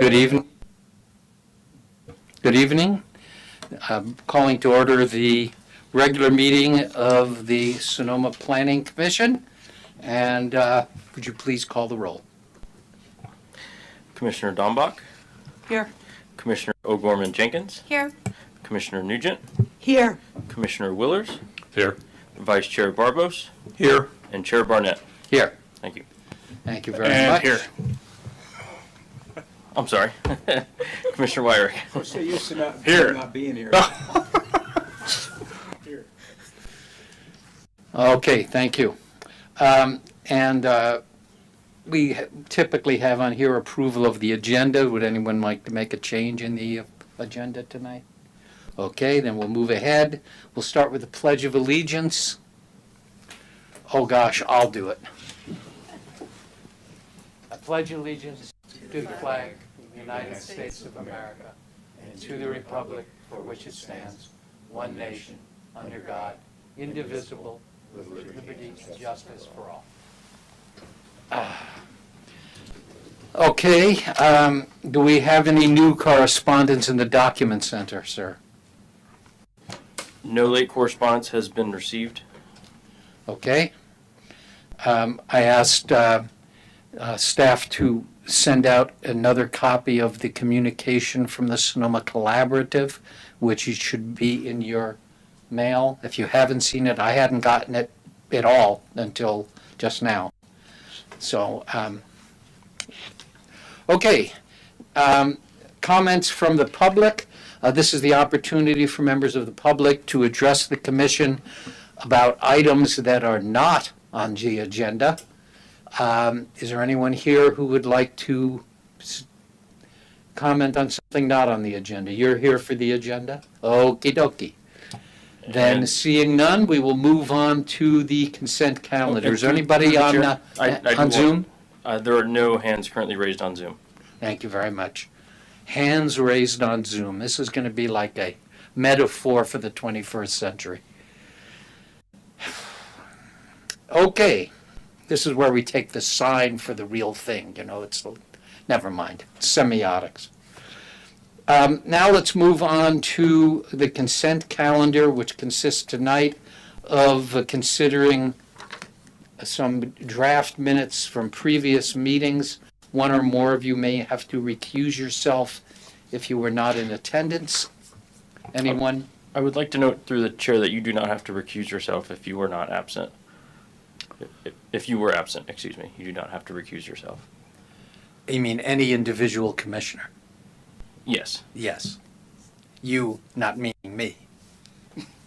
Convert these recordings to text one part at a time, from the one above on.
Good evening. Good evening. Calling to order the regular meeting of the Sonoma Planning Commission. And would you please call the roll? Commissioner DAMBACH. Here. Commissioner O'Gorman-Jenkins. Here. Commissioner Nugent. Here. Commissioner Willers. Here. Vice Chair Barbose. Here. And Chair Barnett. Here. Thank you. Thank you very And much. here. I'm sorry. Commissioner WIRICK. We're so used to Here. not being here. Okay, thank you. We typically have on here approval of the agenda. Would anyone like to make a change in the agenda tonight? Okay, then we'll move ahead. We'll start with the Pledge of Allegiance. Oh gosh, I'll do it. I pledge allegiance to the flag of the United States of America and to the republic for which it stands, one nation, under God, indivisible, with liberty and justice for all. Okay, do we have any new correspondence in the document center, sir? No late correspondence has been received. Okay. I asked staff to send out another copy of the communication from the Sonoma Collaborative, which it should be in your mail. If you haven't seen it, I hadn't gotten it at all until just now. So, okay. Comments from the public. This is the opportunity for members of the public to address the commission about items that are not on the agenda. Is there anyone here who would like to comment on something not on the agenda? You're here for the agenda? Okie dokie. Then And- seeing none, we will move on to the consent calendar. Is there anybody on, Chair, I do on want- Zoom? There are no hands currently raised on Zoom. Thank you very much. Hands raised on Zoom. This is going to be like a metaphor for the 21st century. Okay. This is where we take the sign for the real thing. You know, it's, never mind, semiotics. Now let's move on to the consent calendar, which consists tonight of considering some draft minutes from previous meetings. One or more of you may have to recuse yourself if you were not in attendance. Anyone? I would like to note through the chair that you do not have to recuse yourself if you were not absent. If you were absent, excuse me, you do not have to recuse yourself. You mean any individual commissioner? Yes. Yes. You, not meaning me.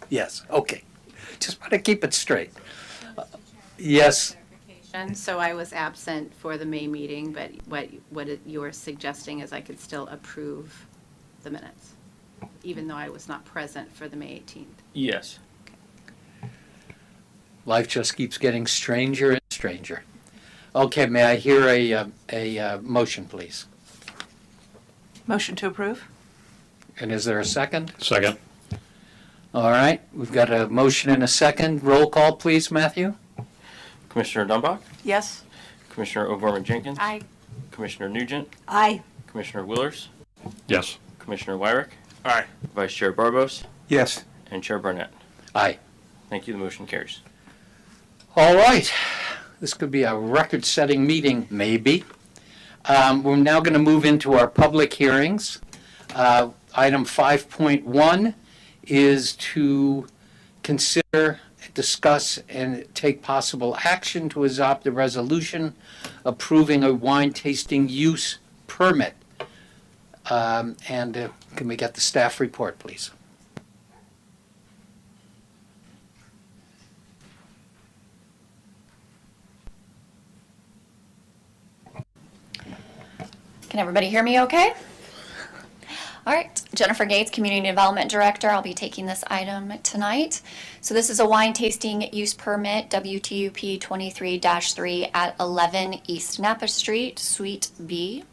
Yes, okay. Just want to keep it straight. Yes, So I was absent for the May meeting, but what you're suggesting is I could still approve the minutes, even though I was not present for the May 18th. Yes. life just keeps getting stranger and stranger. Okay, may I hear a motion, please? Motion to approve? And is there a second? Second. All right, we've got a motion and a second. Roll call, please, Matthew? Commissioner DAMBACH. Yes. Commissioner O'Gorman-Jenkins. Aye. Commissioner Nugent. Aye. Commissioner Willers. Yes. Commissioner WIRICK. Aye. Vice Chair Barbose. Yes. And Chair Barnett. Aye. Thank you. The motion carries. All right, this could be a record-setting meeting, maybe. We're now going to move into our public hearings. Item 5.1 is to consider, discuss, and take possible action to adopt a resolution approving a wine tasting use permit. Can we get the staff report, please? Can everybody hear me okay? All right, Jennifer Gates, Community Development Director. I'll be taking this item tonight. So this is a wine tasting use permit, WTUP 23-3 at 11 East Napa Street, Suite B.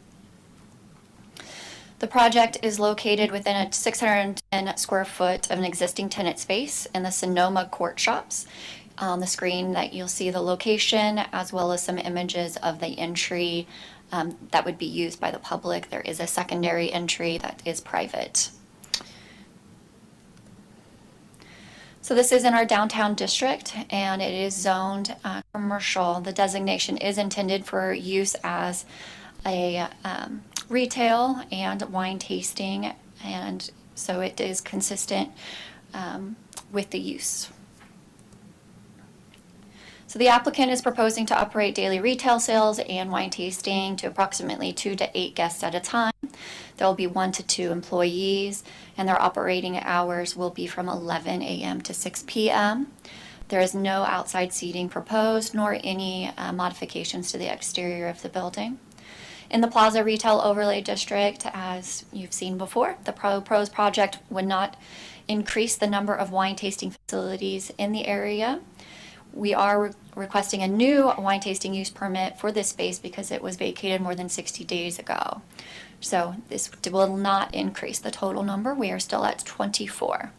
The project is located within a 610 square foot of an existing tenant space in the Sonoma Court Shops. On the screen that you'll see the location as well as some images of the entry that would be used by the public. There is a secondary entry that is private. So this is in our downtown district, and it is zoned commercial. The designation is intended for use as a retail and wine tasting, and so it is consistent with the use. So the applicant is proposing to operate daily retail sales and wine tasting to approximately 2 to 8 guests at a time. There will be 1 to 2 employees, and their operating hours will be from 11 a.m. to 6 p.m. There is no outside seating proposed, nor any modifications to the exterior of the building. In the Plaza Retail Overlay District, as you've seen before, the proposed project would not increase the number of wine tasting facilities in the area. We are requesting a new wine tasting use permit for this space because it was vacated more than 60 days ago. So this will not increase the total number. We are still at 24.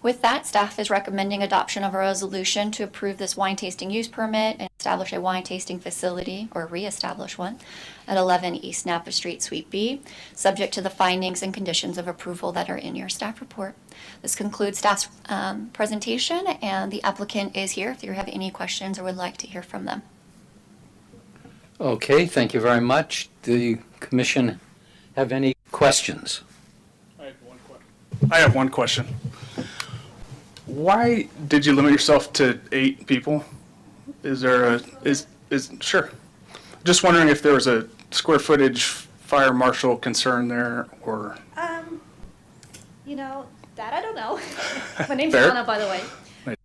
With that, staff is recommending adoption of a resolution to approve this wine tasting use permit and establish a wine tasting facility, or reestablish one, at 11 East Napa Street, Suite B, subject to the findings and conditions of approval that are in your staff report. This concludes staff's presentation, and the applicant is here if you have any questions or would like to hear from them. Okay, thank you very much. Do the commission have any questions? I have one question. Why did you limit yourself to 8 people? Is there sure. Just wondering if there was a square footage fire marshal concern there, or You know, that I don't know. My name's Fair. Anna, by the way.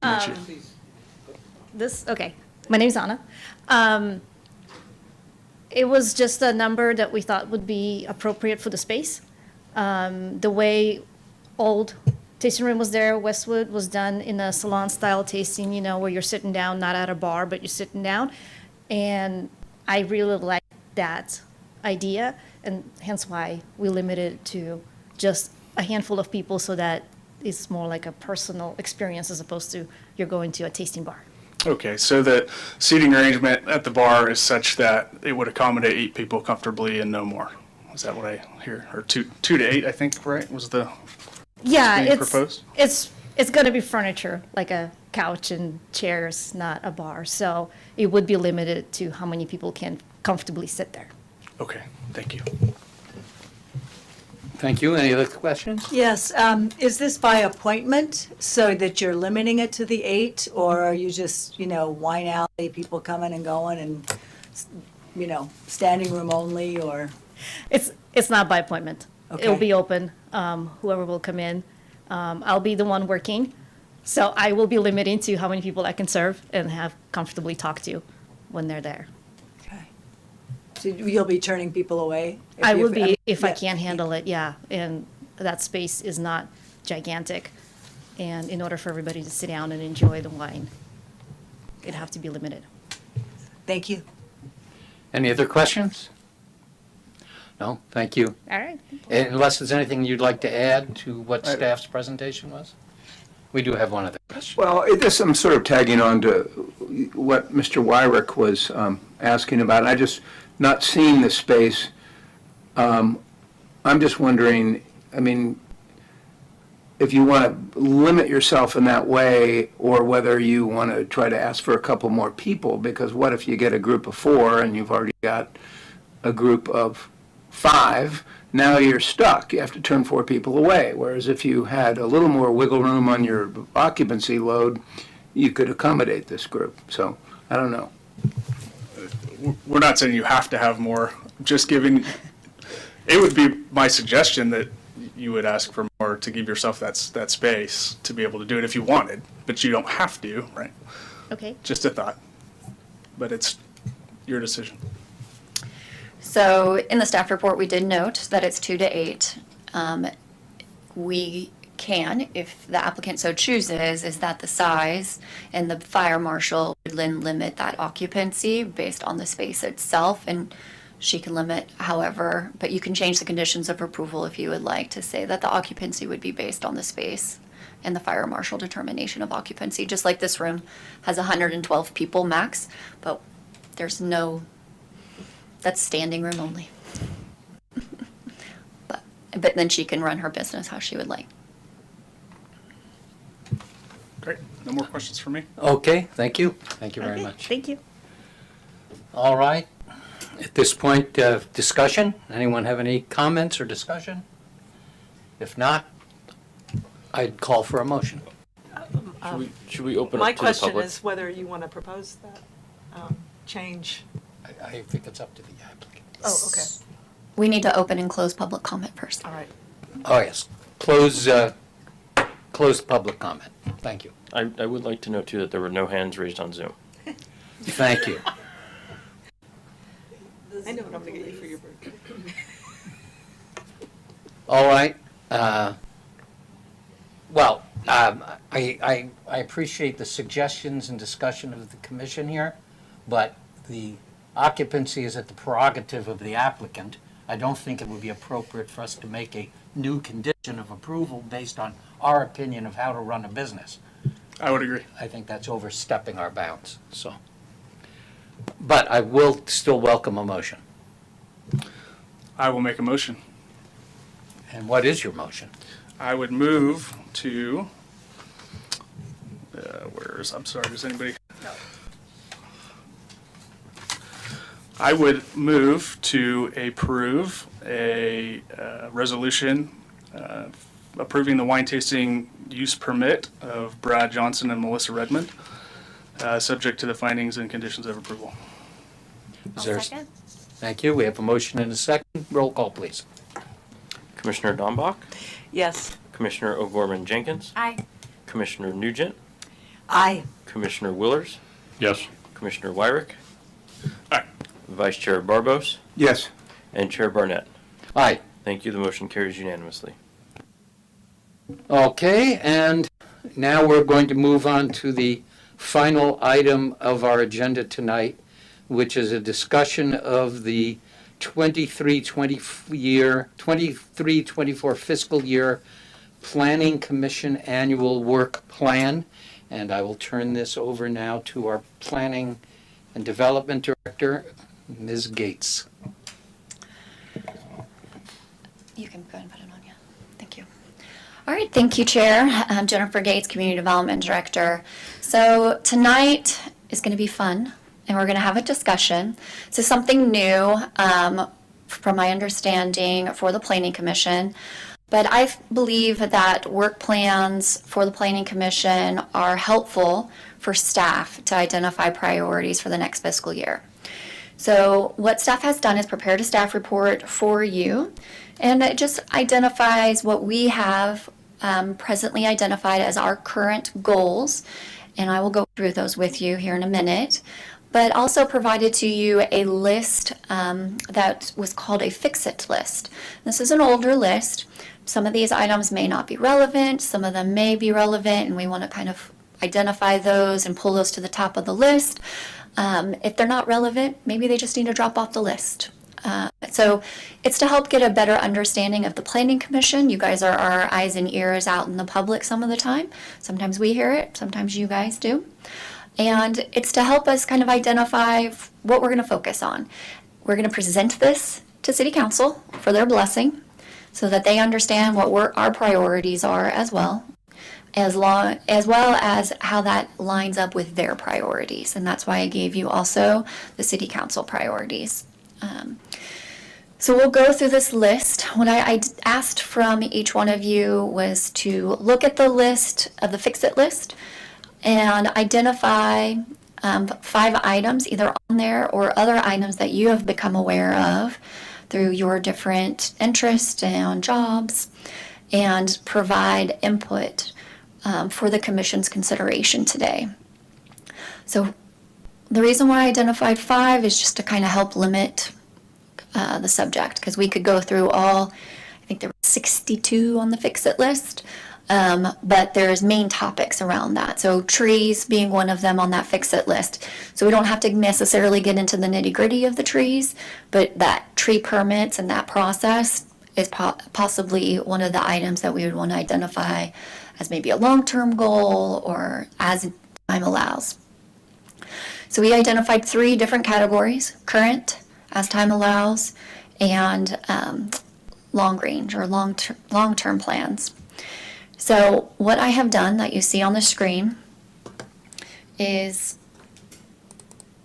nice to meet you. Okay, my name's Anna. It was just a number that we thought would be appropriate for the space. The way old tasting room was there, Westwood was done in a salon-style tasting, you know, where you're sitting down, not at a bar, but you're sitting down. And I really like that idea, and hence why we limited it to just a handful of people so that it's more like a personal experience as opposed to you're going to a tasting bar. Okay, so the seating arrangement at the bar is such that it would accommodate 8 people comfortably and no more. Is that what I hear? Or 2 to 8, I think, right? Was the Yeah, being proposed? it's going to be furniture, like a couch and chairs, not a bar. So it would be limited to how many people can comfortably sit there. Okay, thank you. Thank you. Any other questions? Yes, is this by appointment so that you're limiting it to the 8? Or are you just, wine alley, people coming and going and, standing room only, or? It's not by appointment. It'll Okay. be open. Whoever will come in. I'll be the one working. So I will be limiting to how many people I can serve and have comfortably talk to when they're there. Okay. So you'll be turning people away? I will be if I yeah. can't handle it, yeah. And that space is not gigantic. And in order for everybody to sit down and enjoy the wine, it'd have to be limited. Thank you. Any other questions? No, thank you. All right. Unless there's anything you'd like to add to what staff's presentation was? We do have one other question. Well, I'm sort of tagging on to what Mr. WIRICK was asking about. I just, not seeing the space, I'm just wondering, if you want to limit yourself in that way, or whether you want to try to ask for a couple more people, because what if you get a group of 4 and you've already got a group of 5, now you're stuck. You have to turn 4 people away. Whereas if you had a little more wiggle room on your occupancy load, you could accommodate this group. So, I don't know. We're not saying you have to have more, just giving, it would be my suggestion that you would ask for more to give yourself that space to be able to do it if you wanted, but you don't have to, right? Okay. Just a thought. But it's your decision. So in the staff report, we did note that it's 2 to 8. We can, if the applicant so chooses, is that the size, and the fire marshal would then limit that occupancy based on the space itself, and she can limit however, but you can change the conditions of approval if you would like to say that the occupancy would be based on the space and the fire marshal determination of occupancy, just like this room has 112 people max, but there's no, that's standing room only. But then she can run her business how she would like. Great. No more questions for me? Okay, thank you. Thank you very Okay, much. Thank you. All right. At this point, discussion? Anyone have any comments or discussion? If not, I'd call for a motion. Should we open My up to the question public? is whether you want to propose that change. I think it's up to the applicant. Oh, okay. We need to open and close public comment first. All right. Oh, yes. Close public comment. Thank you. I would like to note too that there were no hands raised on Zoom. Thank you. I know what I'm going to get you for your birthday. All right. Well, I appreciate the suggestions and discussion of the commission here, but the occupancy is at the prerogative of the applicant. I don't think it would be appropriate for us to make a new condition of approval based on our opinion of how to run a business. I would agree. I think that's overstepping our bounds, so. But I will still welcome a motion. I will make a motion. And what is your motion? I would move to, I'm sorry, does anybody? I would move to approve a resolution approving the wine tasting use permit of Brad Johnson and Melissa Redmond, subject to the findings and conditions of approval. Is there- Thank you. We have a motion and a second. Roll call, please. Commissioner Dambach, Yes. Commissioner O'Gorman Jenkins, Aye. Commissioner Nugent, Aye. Commissioner Willers, Yes. Commissioner Wyrick, Aye. Vice Chair Barbose, Yes. and Chair Barnett. Aye. Thank you. The motion carries unanimously. Okay, and now we're going to move on to the final item of our agenda tonight, which is a discussion of the 23-24 fiscal year Planning Commission Annual Work Plan. And I will turn this over now to our Planning and Development Director, Ms. Gates. You can go ahead and put it on, yeah. Thank you. All right, thank you, Chair. I'm Jennifer Gates, Community Development Director. So tonight is going to be fun, and we're going to have a discussion. So something new, from my understanding, for the Planning Commission. But I believe that work plans for the Planning Commission are helpful for staff to identify priorities for the next fiscal year. So what staff has done is prepared a staff report for you, and it just identifies what we have presently identified as our current goals, and I will go through those with you here in a minute, but also provided to you a list that was called a fix-it list. This is an older list. Some of these items may not be relevant, some of them may be relevant, and we want to kind of identify those and pull those to the top of the list. If they're not relevant, maybe they just need to drop off the list. So it's to help get a better understanding of the Planning Commission. You guys are our eyes and ears out in the public some of the time. Sometimes we hear it, sometimes you guys do. And it's to help us kind of identify what we're going to focus on. We're going to present this to City Council for their blessing so that they understand what our priorities are as well as well as how that lines up with their priorities. And that's why I gave you also the City Council priorities. So we'll go through this list. What I asked from each one of you was to look at the list of the fix-it list and identify 5 items either on there or other items that you have become aware of through your different interests and jobs, and provide input for the Commission's consideration today. So the reason why I identified 5 is just to kind of help limit the subject, because we could go through all, I think there were 62 on the fix-it list, but there's main topics around that. So trees being one of them on that fix-it list. So we don't have to necessarily get into the nitty-gritty of the trees, but that tree permits and that process is possibly one of the items that we would want to identify as maybe a long-term goal or as time allows. So we identified 3 different categories: current, as time allows, and long range or long-term plans. So what I have done that you see on the screen is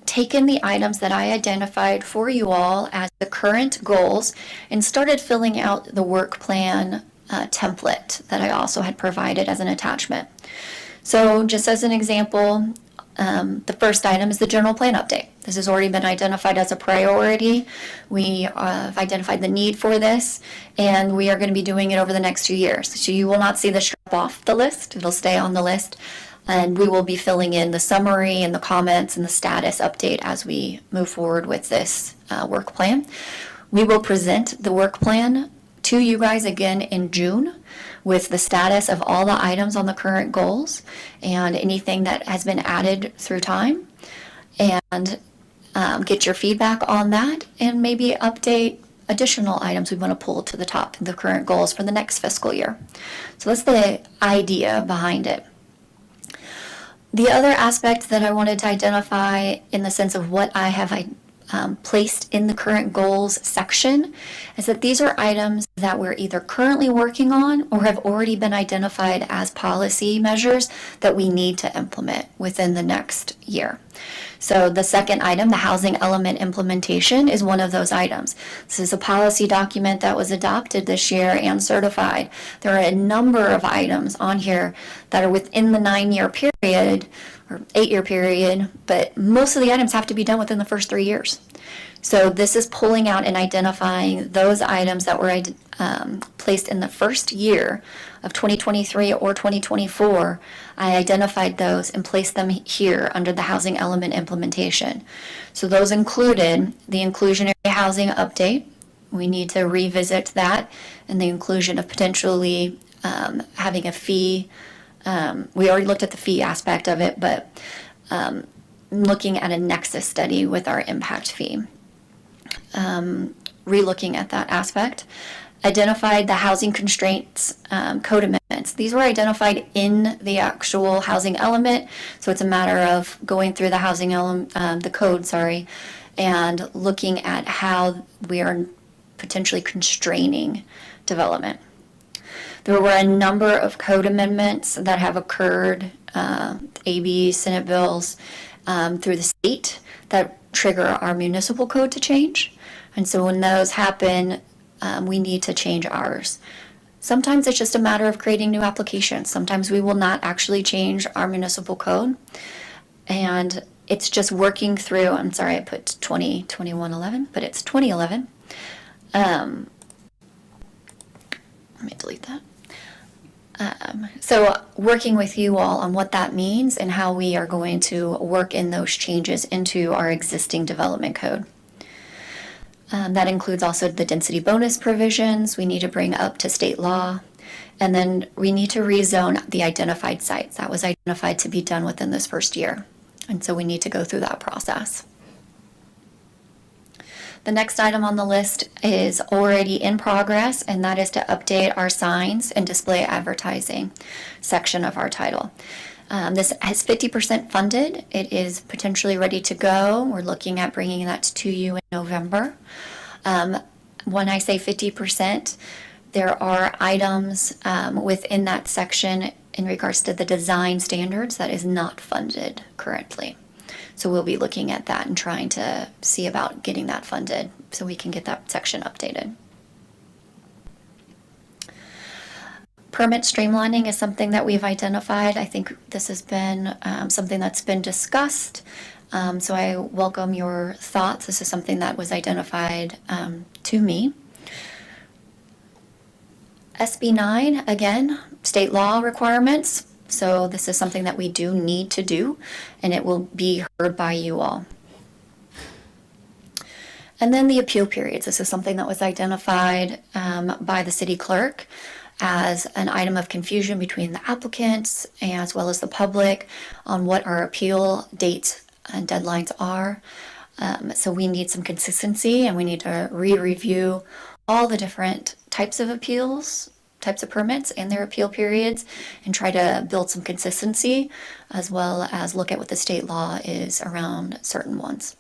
taken the items that I identified for you all as the current goals and started filling out the work plan template that I also had provided as an attachment. So just as an example, the first item is the general plan update. This has already been identified as a priority. We have identified the need for this, and we are going to be doing it over the next 2 years. So you will not see this drop off the list. It'll stay on the list, and we will be filling in the summary and the comments and the status update as we move forward with this work plan. We will present the work plan to you guys again in June with the status of all the items on the current goals and anything that has been added through time, and get your feedback on that and maybe update additional items we want to pull to the top of the current goals for the next fiscal year. So that's the idea behind it. The other aspect that I wanted to identify in the sense of what I have placed in the current goals section is that these are items that we're either currently working on or have already been identified as policy measures that we need to implement within the next year. So the second item, the housing element implementation, is one of those items. This is a policy document that was adopted this year and certified. There are a number of items on here that are within the 9-year period or 8-year period, but most of the items have to be done within the first 3 years. So this is pulling out and identifying those items that were placed in the first year of 2023 or 2024. I identified those and placed them here under the housing element implementation. So those included the inclusionary housing update. We need to revisit that, and the inclusion of potentially having a fee. We already looked at the fee aspect of it, but looking at a nexus study with our impact fee. Relooking at that aspect. Identified the housing constraints code amendments. These were identified in the actual housing element, so it's a matter of going through the housing the code, and looking at how we are potentially constraining development. There were a number of code amendments that have occurred, AB, Senate bills, through the state that trigger our municipal code to change. And so when those happen, we need to change ours. Sometimes it's just a matter of creating new applications. Sometimes we will not actually change our municipal code. And it's just working through, I'm sorry, I put 2011, but it's 2011. Let me delete that. So working with you all on what that means and how we are going to work in those changes into our existing development code. That includes also the density bonus provisions we need to bring up to state law. And then we need to rezone the identified sites. That was identified to be done within this first year. And so we need to go through that process. The next item on the list is already in progress, and that is to update our signs and display advertising section of our title. This has 50% funded. It is potentially ready to go. We're looking at bringing that to you in November. When I say 50%, there are items within that section in regards to the design standards that is not funded currently. So we'll be looking at that and trying to see about getting that funded so we can get that section updated. Permit streamlining is something that we've identified. I think this has been something that's been discussed. So I welcome your thoughts. This is something that was identified to me. SB 9, again, state law requirements. So this is something that we do need to do, and it will be heard by you all. And then the appeal periods. This is something that was identified by the city clerk as an item of confusion between the applicants as well as the public on what our appeal dates and deadlines are. So we need some consistency, and we need to re-review all the different types of appeals types of permits and their appeal periods and try to build some consistency as well as look at what the state law is around certain ones.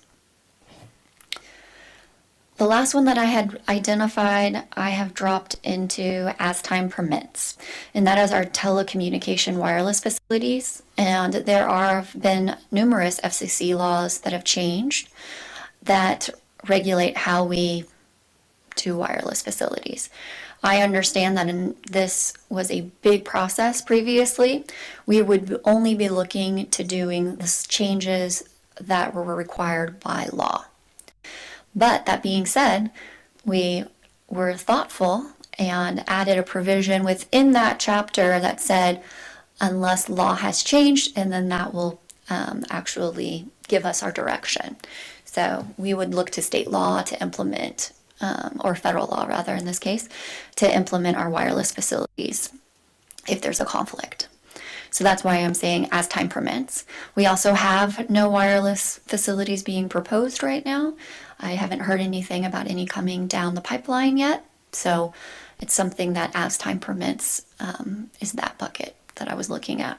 The last one that I had identified, I have dropped into as time permits, and that is our telecommunication wireless facilities. And there have been numerous FCC laws that have changed that regulate how we do wireless facilities. I understand that this was a big process previously. We would only be looking to doing the changes that were required by law. But that being said, we were thoughtful and added a provision within that chapter that said, unless law has changed, and then that will actually give us our direction. So we would look to state law to implement, or federal law rather in this case, to implement our wireless facilities if there's a conflict. So that's why I'm saying as time permits. We also have no wireless facilities being proposed right now. I haven't heard anything about any coming down the pipeline yet. So it's something that as time permits is that bucket that I was looking at.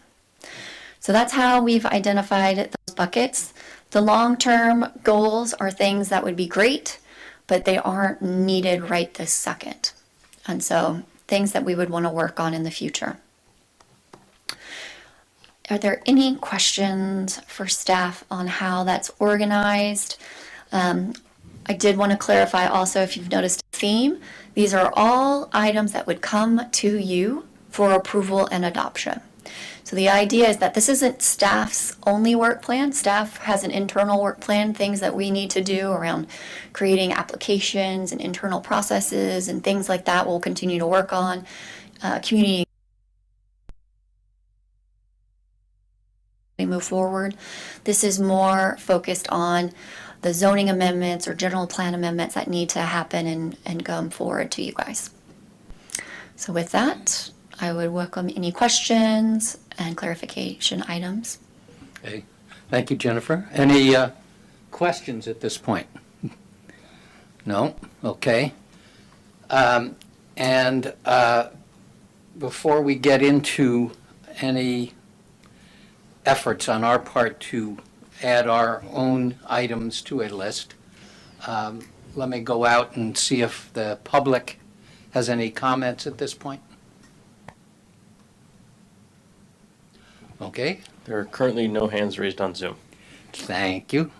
So that's how we've identified those buckets. The long-term goals are things that would be great, but they aren't needed right this second. And so things that we would want to work on in the future. Are there any questions for staff on how that's organized? I did want to clarify also, if you've noticed a theme, these are all items that would come to you for approval and adoption. So the idea is that this isn't staff's only work plan. Staff has an internal work plan, things that we need to do around creating applications and internal processes and things like that we'll continue to work on. Community we move forward. This is more focused on the zoning amendments or general plan amendments that need to happen and come forward to you guys. So with that, I would welcome any questions and clarification items. Okay. Thank you, Jennifer. Any questions at this point? No? Okay. And before we get into any efforts on our part to add our own items to a list, let me go out and see if the public has any comments at this point. Okay, There are currently no hands raised on Zoom. thank you.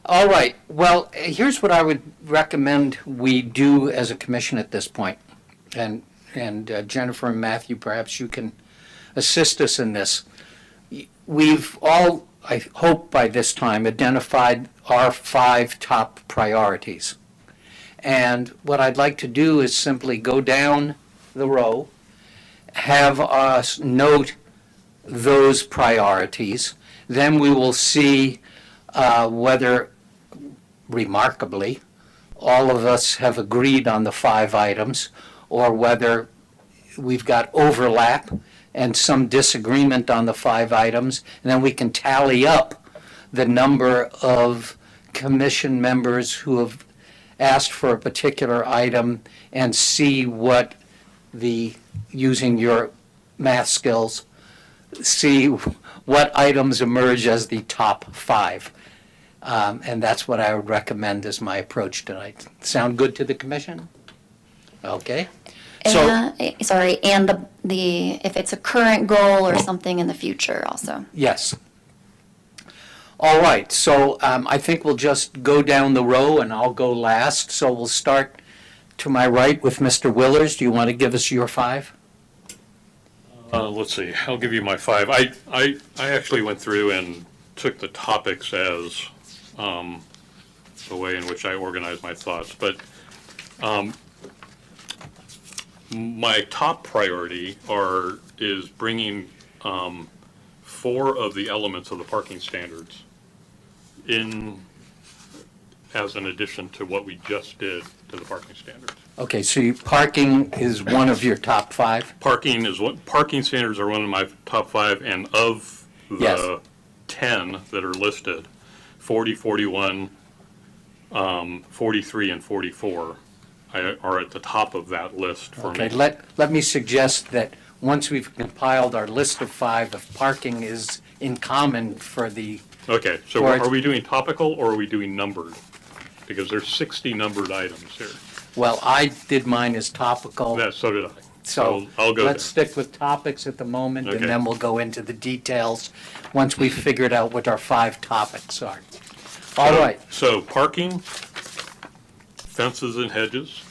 All right, well, here's what I would recommend we do as a commission at this point. And Jennifer and Matthew, perhaps you can assist us in this. We've all, I hope by this time, identified our 5 top priorities. And what I'd like to do is simply go down the row, have us note those priorities. Then we will see whether, remarkably, all of us have agreed on the 5 items, or whether we've got overlap and some disagreement on the 5 items, and then we can tally up the number of commission members who have asked for a particular item and see what using your math skills, see what items emerge as the top 5. And that's what I would recommend as my approach tonight. Sound good to the commission? Okay. So, Sorry, and the if it's a current goal or something in the future also. yes. All right, so I think we'll just go down the row and I'll go last. So we'll start to my right with Mr. Willers. Do you want to give us your 5? Let's see, I'll give you my 5. I actually went through and took the topics as the way in which I organized my thoughts. But my top priority is bringing 4 of the elements of the parking standards in as an addition to what we just did to the parking standards. Okay, so parking is one of your top 5? Parking standards are one of my top 5, and of the Yes. 10 that are listed, 40, 41, 43, and 44, are at the top of that list for Okay, me. let me suggest that once we've compiled our list of 5, if parking is in common for the, Okay, so Or it's- are we doing topical or are we doing numbered? Because there's 60 numbered items here. well, I did mine as topical. So did I. So I'll go let's there. stick with topics at the moment, and Okay. then we'll go into the details once we've figured out what our 5 topics are. All right, So parking, fences and hedges,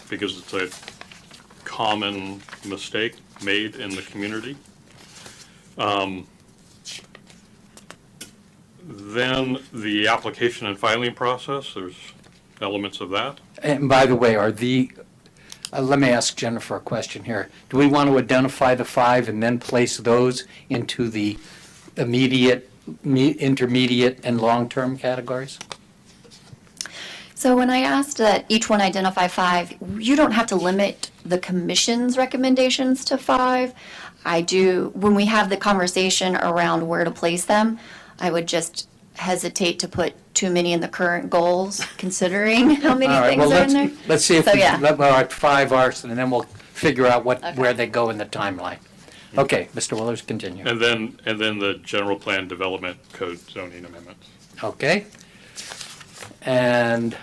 because it's a common mistake made in the community. Then the application and filing process, there's elements of that. and by the way, let me ask Jennifer a question here. Do we want to identify the 5 and then place those into the immediate, intermediate, and long-term categories? So when I asked that each one identify 5, you don't have to limit the commission's recommendations to 5. When we have the conversation around where to place them, I would just hesitate to put too many in the current goals, considering how many All right, things well, are in there. let's see if So, we, yeah. let our 5 are, and then we'll figure out Okay. where they go in the timeline. Okay, Mr. Willers, continue. And then the general plan development code zoning amendments. Okay. And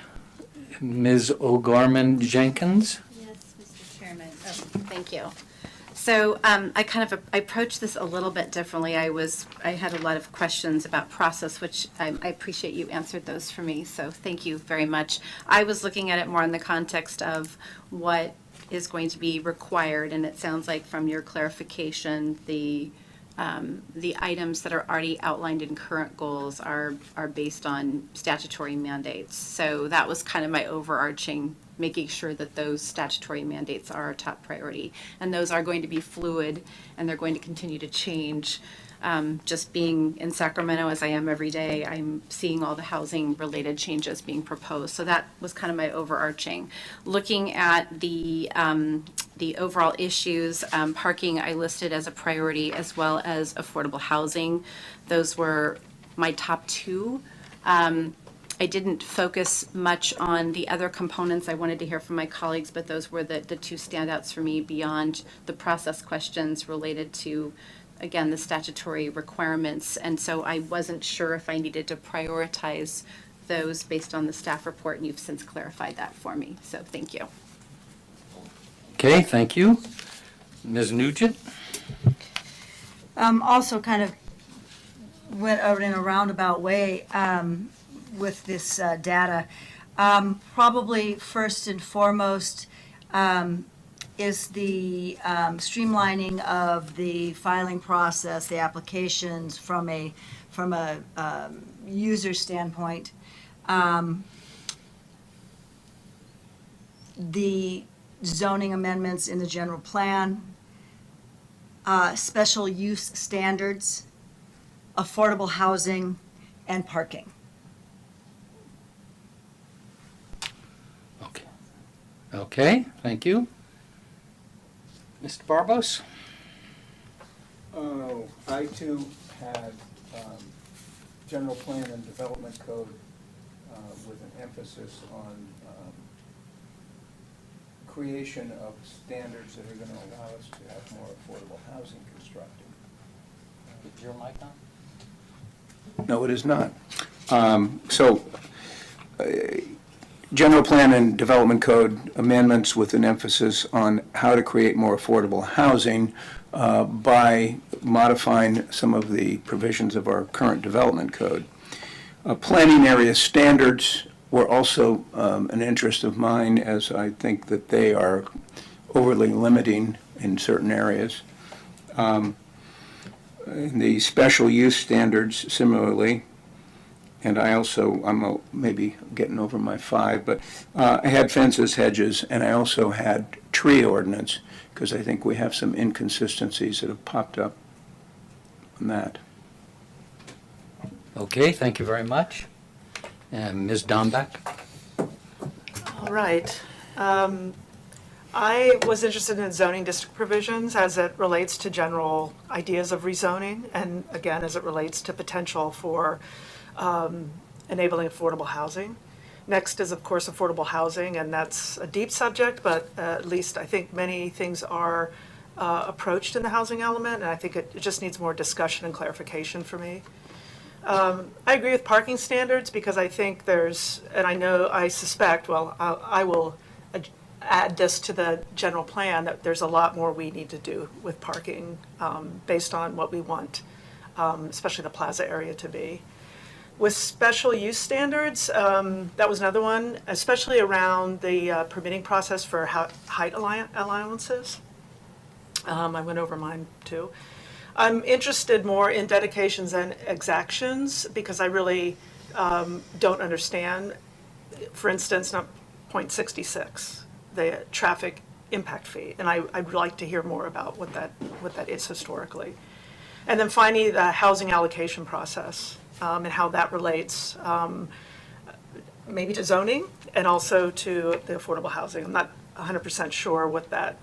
Ms. O'Gorman Jenkins? Yes, Mr. Chairman. Oh, thank you. So I approached this a little bit differently. I had a lot of questions about process, which I appreciate you answered those for me, so thank you very much. I was looking at it more in the context of what is going to be required, and it sounds like from your clarification, the items that are already outlined in current goals are based on statutory mandates. So that was kind of my overarching, making sure that those statutory mandates are our top priority. And those are going to be fluid, and they're going to continue to change. Just being in Sacramento, as I am every day, I'm seeing all the housing-related changes being proposed. So that was kind of my overarching. Looking at the overall issues, parking I listed as a priority, as well as affordable housing. Those were my top 2. I didn't focus much on the other components. I wanted to hear from my colleagues, but those were the 2 standouts for me beyond the process questions related to, again, the statutory requirements. And so I wasn't sure if I needed to prioritize those based on the staff report, and you've since clarified that for me. So thank you. Okay, thank you. Ms. Nugent? Also kind of went out in a roundabout way with this data. Probably first and foremost is the streamlining of the filing process, the applications from a user standpoint. The zoning amendments in the general plan, special use standards, affordable housing, and parking. Okay. Okay, thank you. Mr. Barbos? Oh, I too had general plan and development code with an emphasis on creation of standards that are going to allow us to have more affordable housing constructed. Is your mic on? No, it is not. General plan and development code amendments with an emphasis on how to create more affordable housing by modifying some of the provisions of our current development code. Planning area standards were also an interest of mine, as I think that they are overly limiting in certain areas. The special use standards similarly, and I'm maybe getting over my 5, but I had fences, hedges, and I also had tree ordinance, because I think we have some inconsistencies that have popped up on that. Okay, thank you very much. And Ms. Dambach? All right. I was interested in zoning district provisions as it relates to general ideas of rezoning, and again, as it relates to potential for enabling affordable housing. Next is, of course, affordable housing, and that's a deep subject, but at least I think many things are approached in the housing element, and I think it just needs more discussion and clarification for me. I agree with parking standards because I think there's, and I suspect, well, I will add this to the general plan, that there's a lot more we need to do with parking based on what we want, especially the plaza area to be. With special use standards, that was another one, especially around the permitting process for height allowances. I went over mine too. I'm interested more in dedications and exactions because I really don't understand, for instance, not .66, the traffic impact fee, and I'd like to hear more about what that is historically. And then finally, the housing allocation process and how that relates maybe to zoning and also to the affordable housing. I'm not 100% sure what that,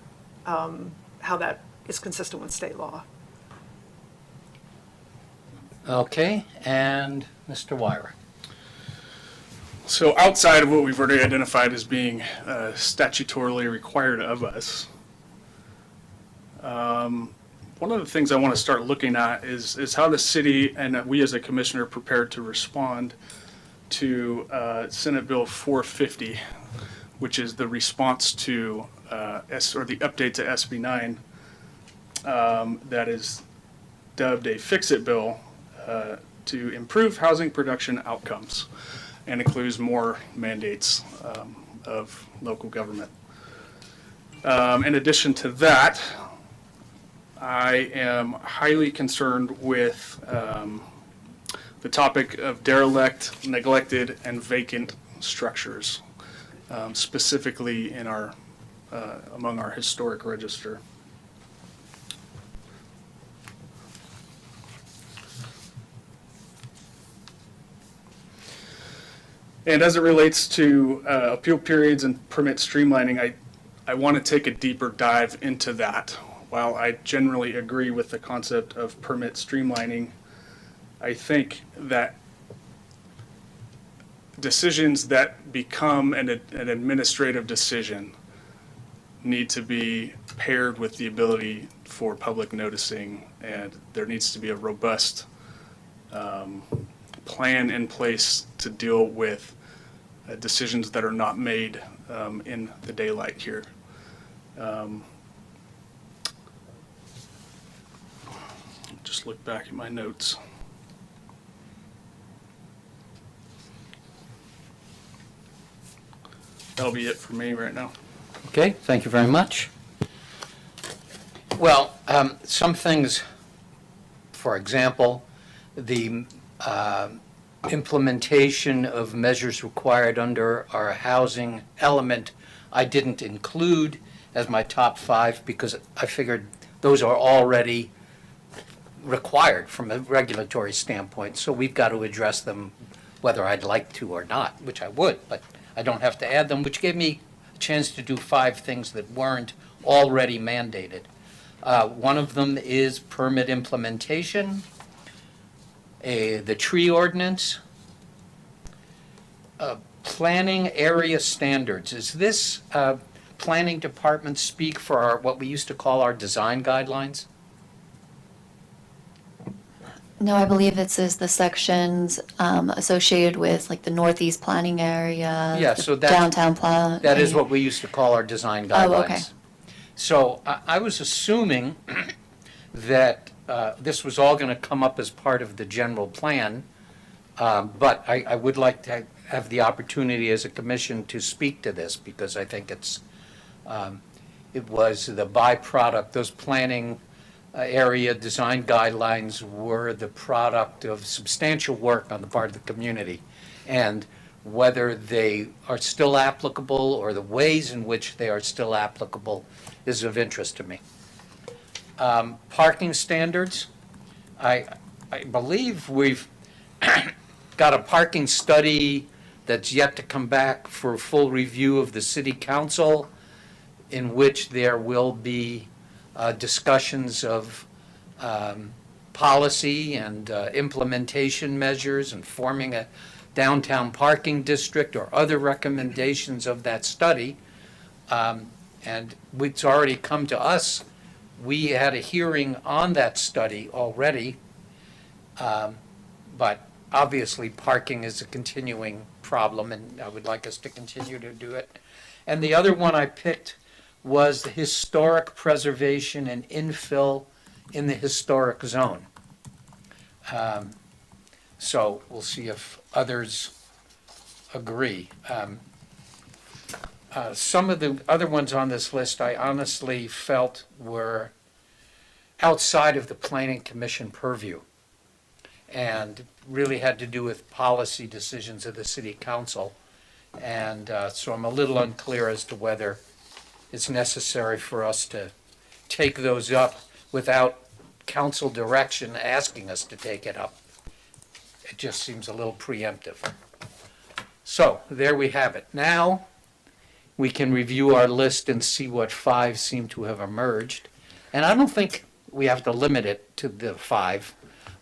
how that is consistent with state law. Okay, and Mr. Wyrick. So outside of what we've already identified as being statutorily required of us, one of the things I want to start looking at is how the city and we as a commissioner are prepared to respond to Senate Bill 450, which is the response to or the update to SB 9 that is dubbed a fix-it bill to improve housing production outcomes and includes more mandates of local government. In addition to that, I am highly concerned with the topic of derelict, neglected, and vacant structures, specifically in our among our historic register. And as it relates to appeal periods and permit streamlining, I want to take a deeper dive into that. While I generally agree with the concept of permit streamlining, I think that decisions that become an administrative decision need to be paired with the ability for public noticing, and there needs to be a robust plan in place to deal with decisions that are not made in the daylight here. Just look back at my notes. That'll be it for me right now. Okay, thank you very much. Well, some things, for example, the implementation of measures required under our housing element, I didn't include as my top 5 because I figured those are already required from a regulatory standpoint, so we've got to address them whether I'd like to or not, which I would, but I don't have to add them, which gave me a chance to do 5 things that weren't already mandated. One of them is permit implementation, the tree ordinance, planning area standards. Is this planning department speak for our, what we used to call our design guidelines? No, I believe it says the sections associated with like the northeast planning area. Yeah, the so that- downtown plan. That is what we used to call our design guidelines. Oh, okay. So I was assuming that this was all going to come up as part of the general plan, but I would like to have the opportunity as a commission to speak to this because I think it was the byproduct, those planning area design guidelines were the product of substantial work on the part of the community. And whether they are still applicable or the ways in which they are still applicable is of interest to me. Parking standards, I believe we've got a parking study that's yet to come back for a full review of the city council, in which there will be discussions of policy and implementation measures and forming a downtown parking district or other recommendations of that study. And it's already come to us. We had a hearing on that study already. But obviously, parking is a continuing problem, and I would like us to continue to do it. And the other one I picked was the historic preservation and infill in the historic zone. So we'll see if others agree. Some of the other ones on this list I honestly felt were outside of the Planning Commission purview and really had to do with policy decisions of the City Council. And so I'm a little unclear as to whether it's necessary for us to take those up without council direction asking us to take it up. It just seems a little preemptive. So there we have it. Now we can review our list and see what 5 seem to have emerged. And I don't think we have to limit it to the 5,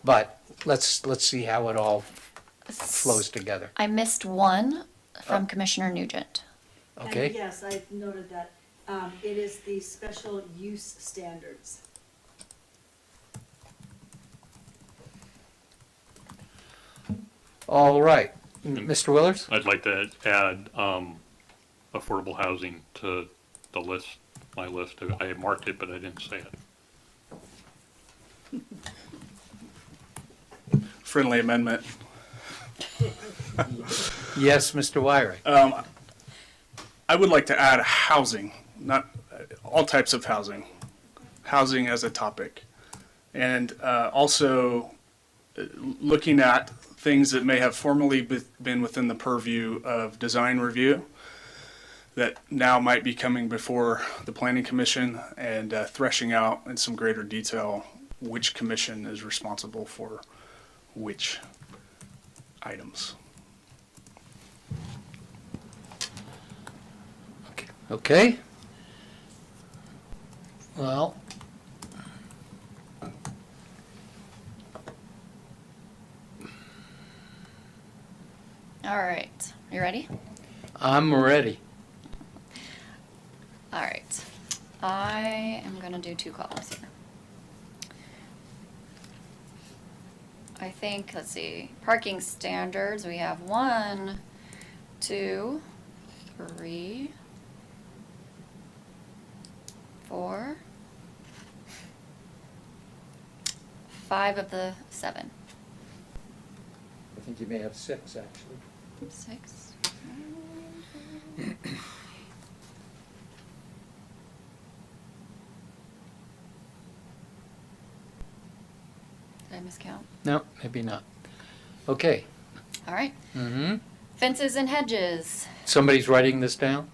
but let's see how it all flows together. I missed one from Commissioner Nugent. Okay? And yes, I noted that. It is the special use standards. All right. Mr. Willers? I'd like to add affordable housing to the list, my list. I marked it, but I didn't say it. Friendly amendment. Yes, Mr. Wyrick. I would like to add housing, not all types of housing, housing as a topic. And also looking at things that may have formerly been within the purview of design review that now might be coming before the Planning Commission and threshing out in some greater detail which commission is responsible for which items. Okay. Well, All right, you ready? I'm ready. All right, I am gonna do 2 columns here. I think, let's see, parking standards, we have 1, 2, 3, 4, 5 of the 7. I think you may have 6, actually. 6. Did I miscount? No, maybe not. Okay. All right. Mm-hmm. Fences and hedges. Somebody's writing this down?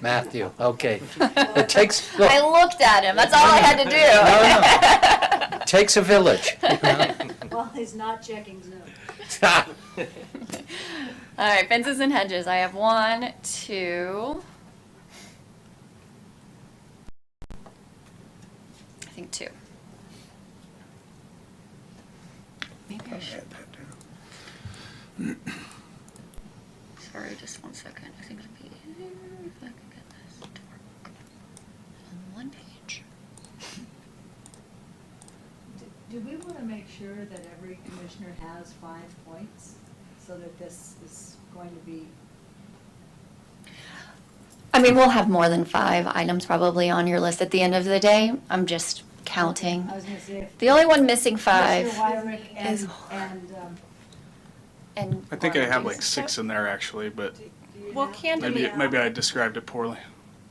Matthew, okay. It takes, I look, looked at him. That's all I had to do. no. Takes a village. Well, he's not checking Zoom. All right, fences and hedges. I have 1, 2. I think 2. Maybe I should. Sorry, just 1 second. I think it'd be easier if I could get this to work on 1 page. Do we want to make sure that every commissioner has 5 points so that this is going to be? I mean, we'll have more than 5 items probably on your list at the end of the day. I'm just counting. I was going to say. The only one missing 5 Commissioner Wyrick is. and I think I have like 6 in there actually, but Well, candidly, maybe I described it poorly.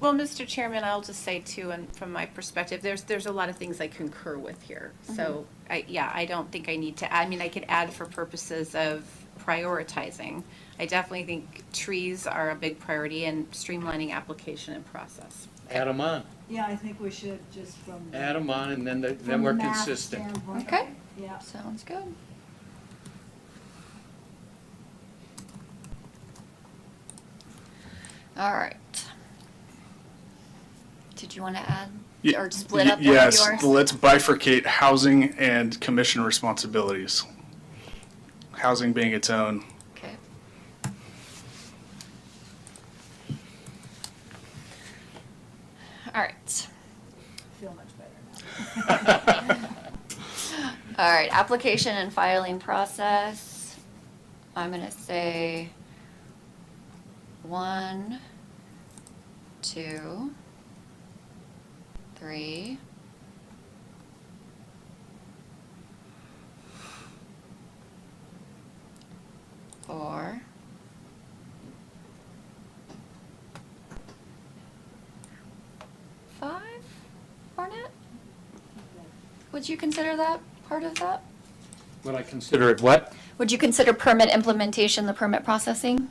well, Mr. Chairman, I'll just say too, and from my perspective, there's a lot of things I concur with here. So, I don't think I need to add, I mean, I could add for purposes of prioritizing. I definitely think trees are a big priority and streamlining application and process. Add them on. Yeah, I think we should just from. Add them on, and then from we're the math consistent. standpoint. Okay. Yeah. Sounds good. All right. Did you want to add or split up one of Yes, yours? let's bifurcate housing and commission responsibilities. Housing being its own Okay. feel much better now. All right, application and filing process. I'm gonna say 1, 2, 3. Four. 5, Barnett? Would you consider that part of that? Would I consider it what? Would you consider permit implementation the permit processing?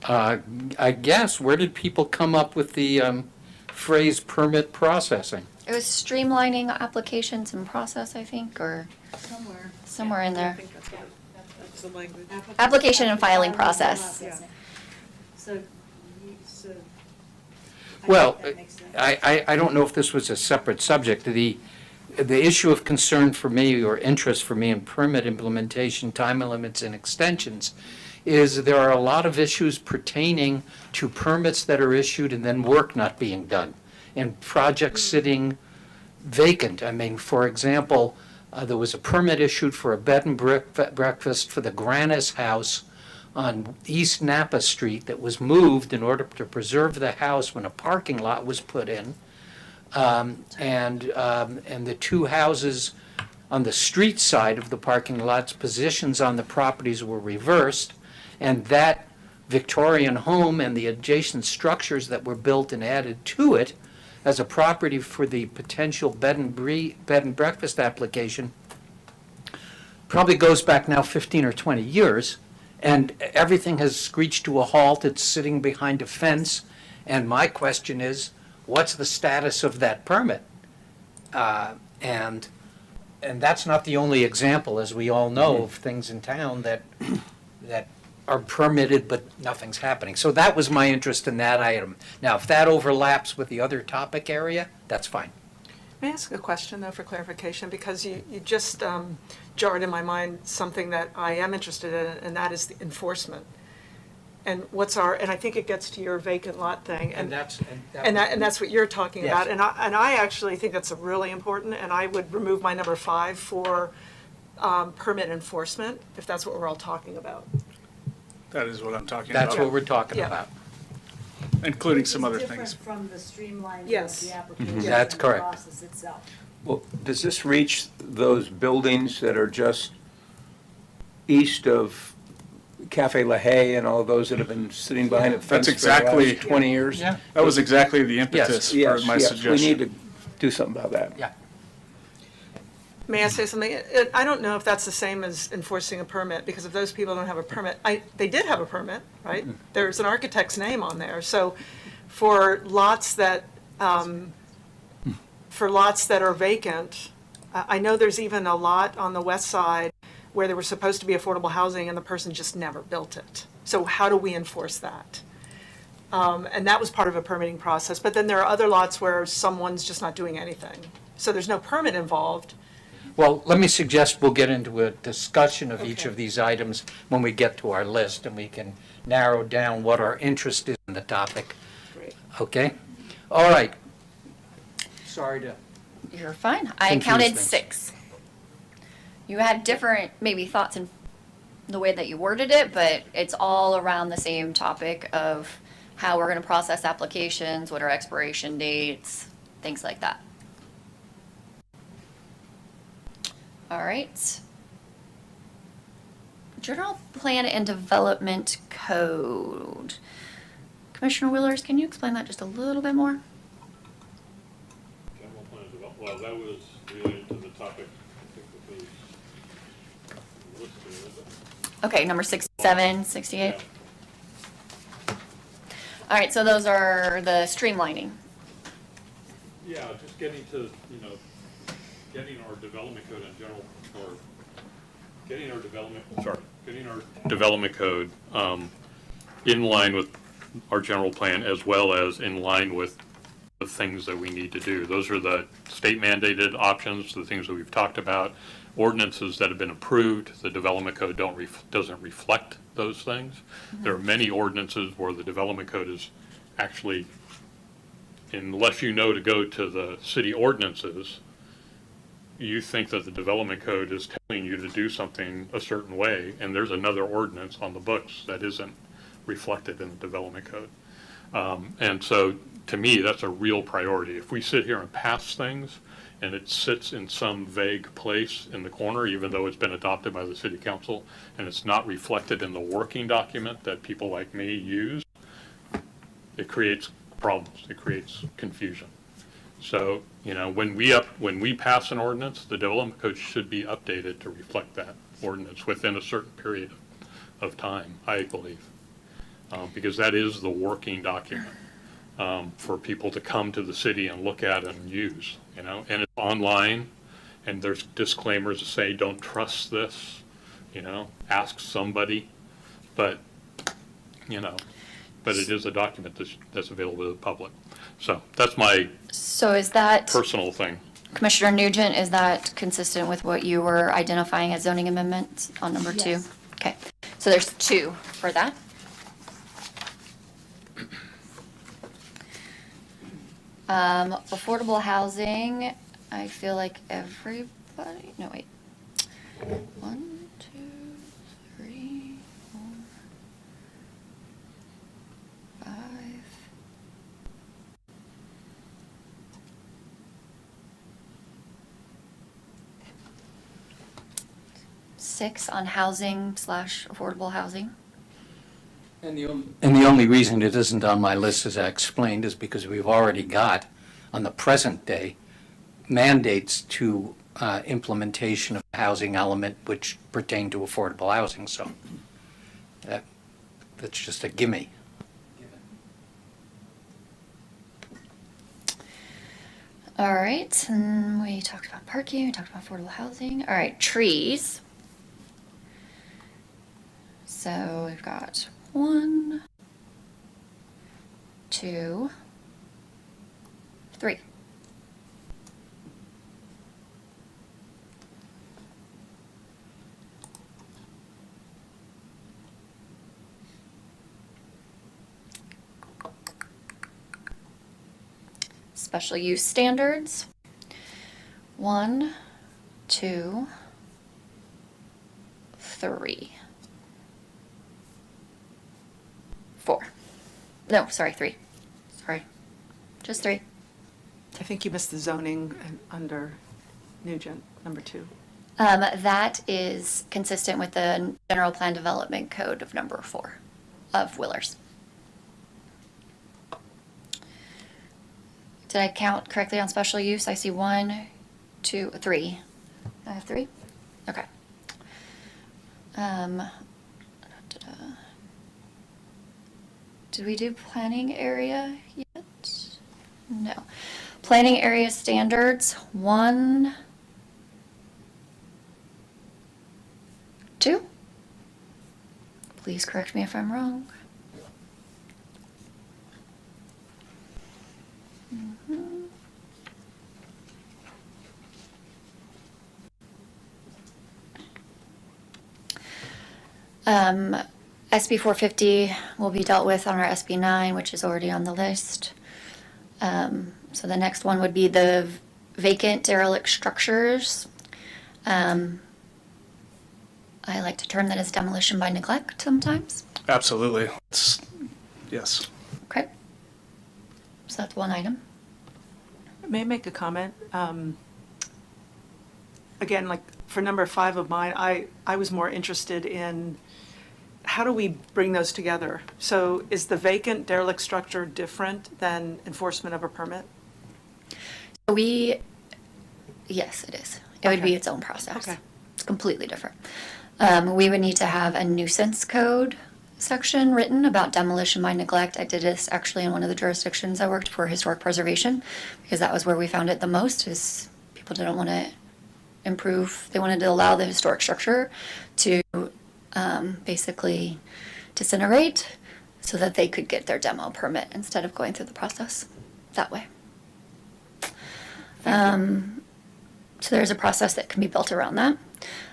I guess, where did people come up with the phrase permit processing? It was streamlining applications and process, I think, or somewhere in there. That's the language. Application and filing process. So, Well, I don't know if this was a separate subject. The issue of concern for me or interest for me in permit implementation, time limits and extensions is there are a lot of issues pertaining to permits that are issued and then work not being done and projects sitting vacant. I mean, for example, there was a permit issued for a bed and breakfast for the Granis House on East Napa Street that was moved in order to preserve the house when a parking lot was put in. And the two houses on the street side of the parking lots, positions on the properties were reversed, and that Victorian home and the adjacent structures that were built and added to it as a property for the potential bed and breakfast application probably goes back now 15 or 20 years, and everything has screeched to a halt. It's sitting behind a fence, and my question is, what's the status of that permit? And that's not the only example, as we all know, of things in town that are permitted, but nothing's happening. So that was my interest in that item. Now, if that overlaps with the other topic area, that's fine. May I ask a question, though, for clarification? Because you just jarred in my mind something that I am interested in, and that is the enforcement. And and I think it gets to your vacant lot thing. And that's what you're talking Yes. about. And I actually think that's really important, and I would remove my number 5 for permit enforcement, if that's what we're all talking about. That is what I'm talking about. That's what we're talking Yeah. about. Including some other things. Different from the streamlining of Yes. the application. That's and the correct. process itself. Well, does this reach those buildings that are just east of Cafe La Haye and all those that have been sitting behind a fence That's for the exactly- last 20 years? Yeah. That was exactly the impetus for Yes, my yes, suggestion. we need to do something about that. Yeah. May I say something? I don't know if that's the same as enforcing a permit, because if those people don't have a permit, they did have a permit, right? There's an architect's name on there. So for lots that are vacant, I know there's even a lot on the west side where there was supposed to be affordable housing and the person just never built it. So how do we enforce that? And that was part of a permitting process. But then there are other lots where someone's just not doing anything. So there's no permit involved. Well, let me suggest we'll get into a discussion of each Okay. of these items when we get to our list, and we can narrow down what our interest is in the topic. Great. Okay? All right. Sorry to... You're fine. I Confuse counted things. 6. You had different maybe thoughts in the way that you worded it, but it's all around the same topic of how we're going to process applications, what are expiration dates, things like that. All right. General Plan and Development Code. Commissioner Willers, can you explain that just a little bit more? General plan of development, well, that was related to the topic, I think that was listed, is it? Okay, number 67, 68. All right, so those are the streamlining. Yeah, just getting to, getting our development code in general, or getting our development code in line with our general plan, as well as in line with the things that we need to do. Those are the state mandated options, the things that we've talked about, ordinances that have been approved. The development code doesn't reflect those things. There are many ordinances where the development code is actually unless you know to go to the city ordinances, you think that the development code is telling you to do something a certain way, and there's another ordinance on the books that isn't reflected in the development code. And so, to me, that's a real priority. If we sit here and pass things, and it sits in some vague place in the corner, even though it's been adopted by the city council, and it's not reflected in the working document that people like me use, it creates problems, it creates confusion. So, you know, when we pass an ordinance, the development code should be updated to reflect that ordinance within a certain period of time, I believe. Because that is the working document for people to come to the city and look at and use, you know, and it's online, and there's disclaimers that say, don't trust this, you know, ask somebody, but, you know, but it is a document that's available to the public. So that's my So is that, personal thing. Commissioner Nugent, is that consistent with what you were identifying as zoning amendments on number 2? Yes. Okay, so there's 2 for that. Affordable housing, I feel like everybody, no, wait. 1, 2, 3, 4, 5. 6 on housing / affordable housing. And the only reason it isn't on my list, as I explained, is because we've already got, on the present day, mandates to implementation of the housing element which pertain to affordable housing, so that's just a gimme. All right, and we talked about parking, we talked about affordable housing. All right, trees. So we've got 1, 2, 3. Special use standards. 1, 2, 3. 4. No, sorry, 3. Sorry. Just 3. I think you missed the zoning under Nugent, number 2. That is consistent with the general plan development code of number 4 of Willers. Did I count correctly on special use? I see 1, 2, 3. I have 3? Okay. Did we do planning area yet? No. Planning area standards, 1, 2. Please correct me if I'm wrong. SB 450 will be dealt with on our SB 9, which is already on the list. So the next one would be the vacant derelict structures. I like to term that as demolition by neglect sometimes. Absolutely. Yes. Okay. So that's one item. May I make a comment? Again, like for number 5 of mine, I was more interested in how do we bring those together? So is the vacant derelict structure different than enforcement of a permit? Yes, it is. It would be Okay. its own process. Okay. It's completely different. We would need to have a nuisance code section written about demolition by neglect. I did this actually in one of the jurisdictions I worked for, historic preservation, because that was where we found it the most, is people didn't want to improve. They wanted to allow the historic structure to basically disintegrate so that they could get their demo permit instead of going through the process that way. So there's a process that can be built around that.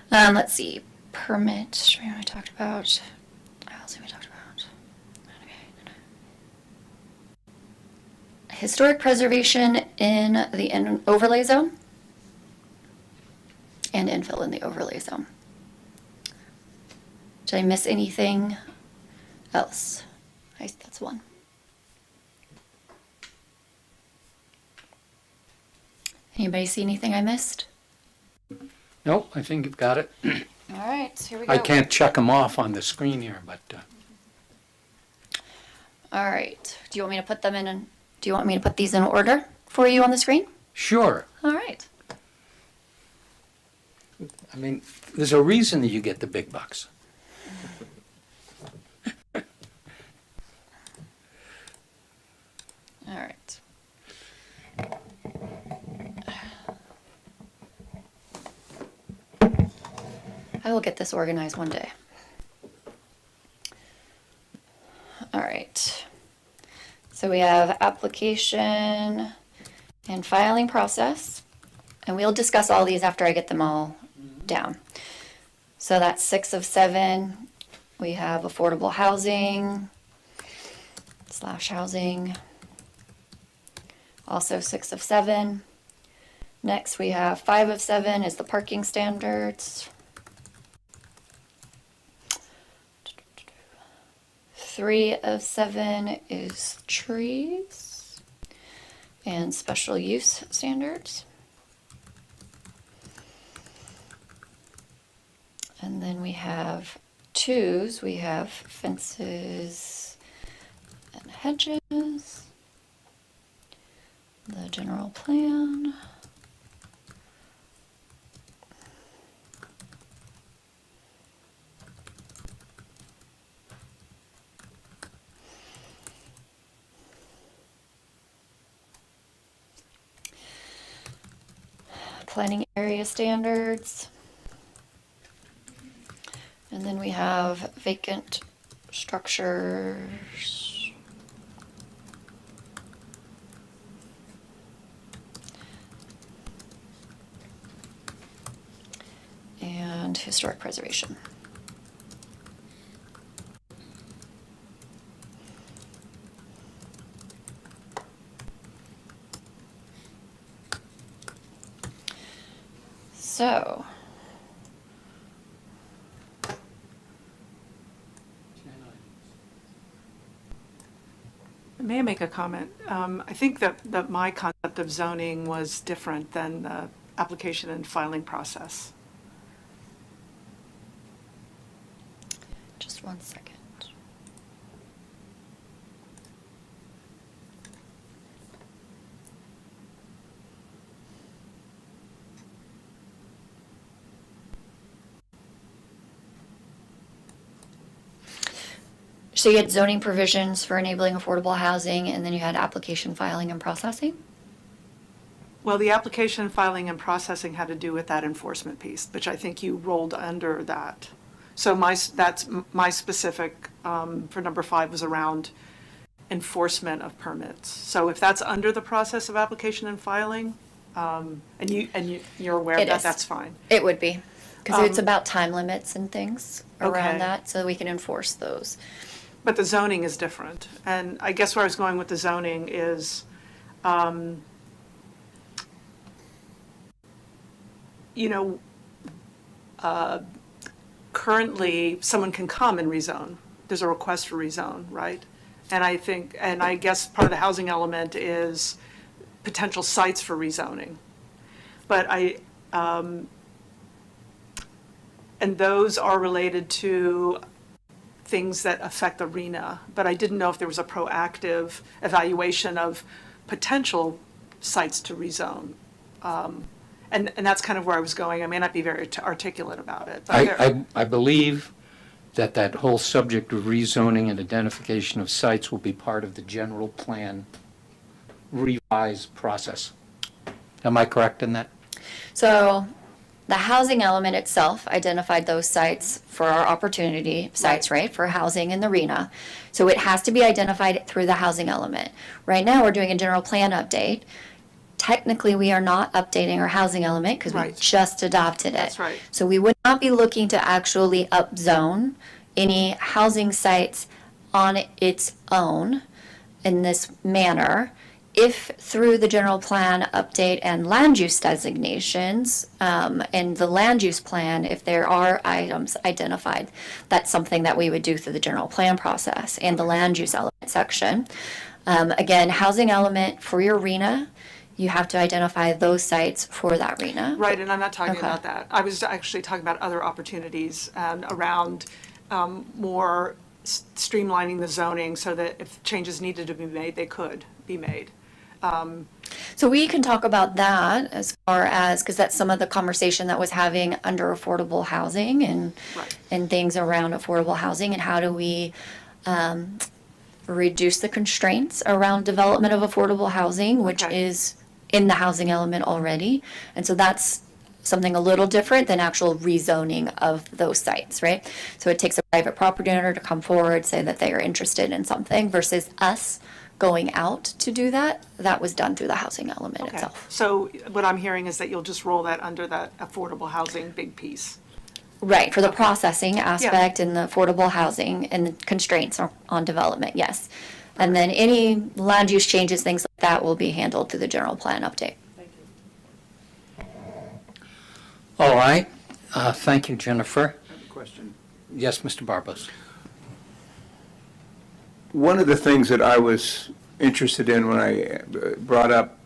Let's see, permit, I talked about, housing we talked about. Okay. I historic preservation in the overlay zone and infill in the overlay zone. Did I miss anything else? That's one. Anybody see anything I missed? Nope, I think you've got it. All right, here we go. I can't check them off on the screen here, but All right. Do you want me to put them in? Do you want me to put these in order for you on the screen? sure. All right. I mean, there's a reason that you get the big bucks. All right. I will get this organized one day. All right. So we have application and filing process, and we'll discuss all these after I get them all down. So that's 6 of 7. We have affordable housing / housing. Also 6 of 7. Next we have 5 of 7 is the parking standards. 3 of 7 is trees and special use standards. And then we have 2s, we have fences and hedges, the general plan. Planning area standards. And then we have vacant structures. And historic preservation. So, May I make a comment? I think that my concept of zoning was different than the application and filing process. just one second. So you had zoning provisions for enabling affordable housing, and then you had application filing and processing? Well, the application, filing, and processing had to do with that enforcement piece, which I think you rolled under that. So that's my specific, for number 5, was around enforcement of permits. So if that's under the process of application and filing, and you're aware of It that, is. that's fine. It would be, because it's about time limits and things around Okay. that, so we can enforce those. But the zoning is different. And I guess where I was going with the zoning is, currently, someone can come and rezone. There's a request for rezone, right? And I guess part of the housing element is potential sites for rezoning. But and those are related to things that affect the RENA, but I didn't know if there was a proactive evaluation of potential sites to rezone. And that's kind of where I was going. I may not be very articulate about it. But I believe that whole subject of rezoning and identification of sites will be part of the general plan revised process. Am I correct in that? So the housing element itself identified those sites for our opportunity sites, right, for housing in the RENA. So it has to be identified through the housing element. Right now, we're doing a general plan update. Technically, we are not updating our housing element because we Right. just adopted it. That's right. So we would not be looking to actually upzone any housing sites on its own in this manner if through the general plan update and land use designations, and the land use plan, if there are items identified, that's something that we would do through the general plan process and the land use element section. Again, housing element for your RENA, you have to identify those sites for that RENA. Right, and I'm not talking Okay. about that. I was actually talking about other opportunities and around more streamlining the zoning so that if changes needed to be made, they could be made. So we can talk about that as far as, because that's some of the conversation that was having under affordable housing and Right. and things around affordable housing and how do we reduce the constraints around development of affordable housing, which Okay. is in the housing element already. And so that's something a little different than actual rezoning of those sites, right? So it takes a private property owner to come forward, say that they are interested in something versus us going out to do that. That was done through the housing element Okay. itself. So what I'm hearing is that you'll just roll that under that affordable housing big piece. Right, for the processing aspect and the affordable housing and the constraints on development, yes. And then any land use changes, things like that will be handled through the general plan update. All right. Thank you, Jennifer. Question. Yes, Mr. Barbos. One of the things that I was interested in when I brought up,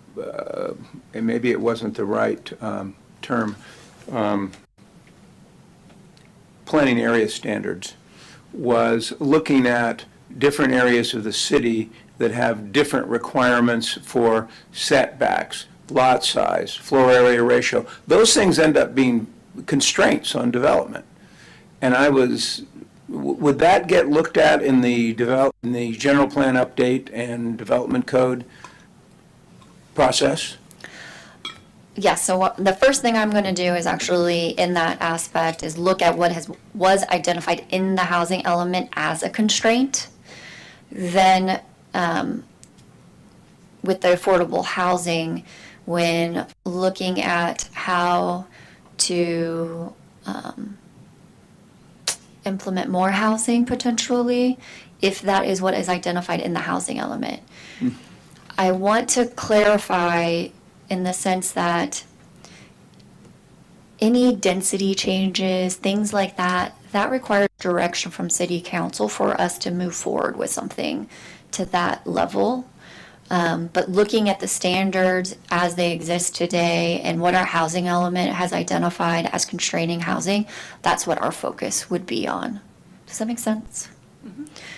and maybe it wasn't the right term, planning area standards, was looking at different areas of the city that have different requirements for setbacks, lot size, floor area ratio. Those things end up being constraints on development. And would that get looked at in the general plan update and development code process? Yes, so the first thing I'm going to do is actually in that aspect is look at what was identified in the housing element as a constraint. Then with the affordable housing, when looking at how to implement more housing potentially, if that is what is identified in the housing element. I want to clarify in the sense that any density changes, things like that, that requires direction from city council for us to move forward with something to that level. But looking at the standards as they exist today and what our housing element has identified as constraining housing, that's what our focus would be on. Does that make sense?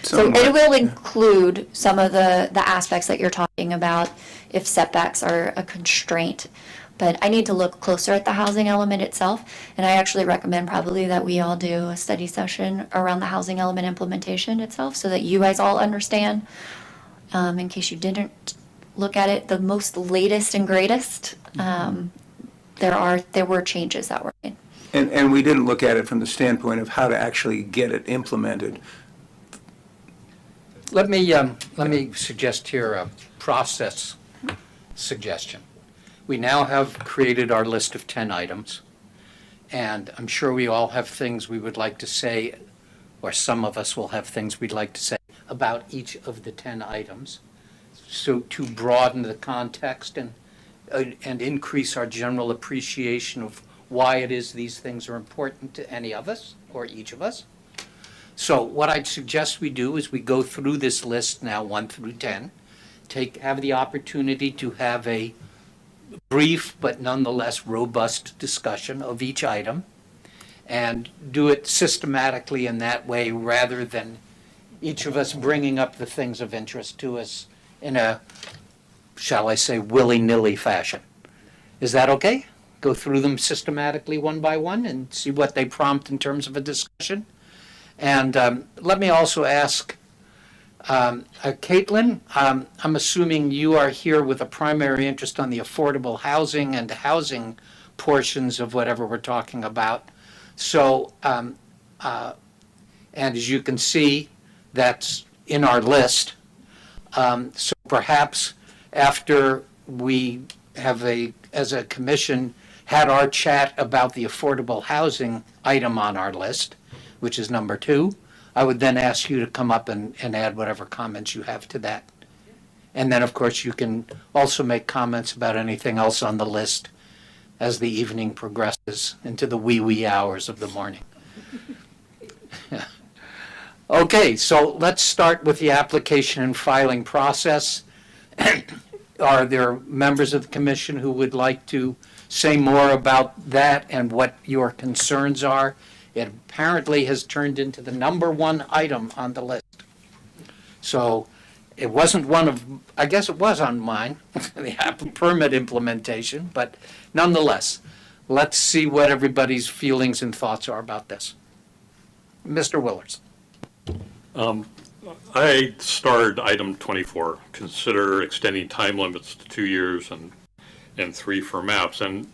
So it will include some of the aspects that you're talking about if setbacks are a constraint. But I need to look closer at the housing element itself. And I actually recommend probably that we all do a study session around the housing element implementation itself so that you guys all understand, in case you didn't look at it, the most latest and greatest, there were changes that were made. And we didn't look at it from the standpoint of how to actually get it implemented. Let me suggest here a process suggestion. We now have created our list of 10 items, and I'm sure we all have things we would like to say, or some of us will have things we'd like to say about each of the 10 items. So to broaden the context and increase our general appreciation of why it is these things are important to any of us or each of us. So what I'd suggest we do is we go through this list now 1 through 10, have the opportunity to have a brief but nonetheless robust discussion of each item and do it systematically in that way rather than each of us bringing up the things of interest to us in a, shall I say, willy-nilly fashion. Is that okay? Go through them systematically one by one and see what they prompt in terms of a discussion. And let me also ask, Caitlin, I'm assuming you are here with a primary interest on the affordable housing and housing portions of whatever we're talking about. So, and as you can see, that's in our list. So perhaps after we have as a commission, had our chat about the affordable housing item on our list, which is number 2, I would then ask you to come up and add whatever comments you have to that. And then, of course, you can also make comments about anything else on the list as the evening progresses into the wee hours of the morning. Okay, so let's start with the application and filing process. Are there members of the commission who would like to say more about that and what your concerns are? It apparently has turned into the number one item on the list. So it wasn't one of, I guess it was on mine, the permit implementation, but nonetheless, let's see what everybody's feelings and thoughts are about this. Mr. Willers. I starred item 24, consider extending time limits to 2 years and 3 for maps. And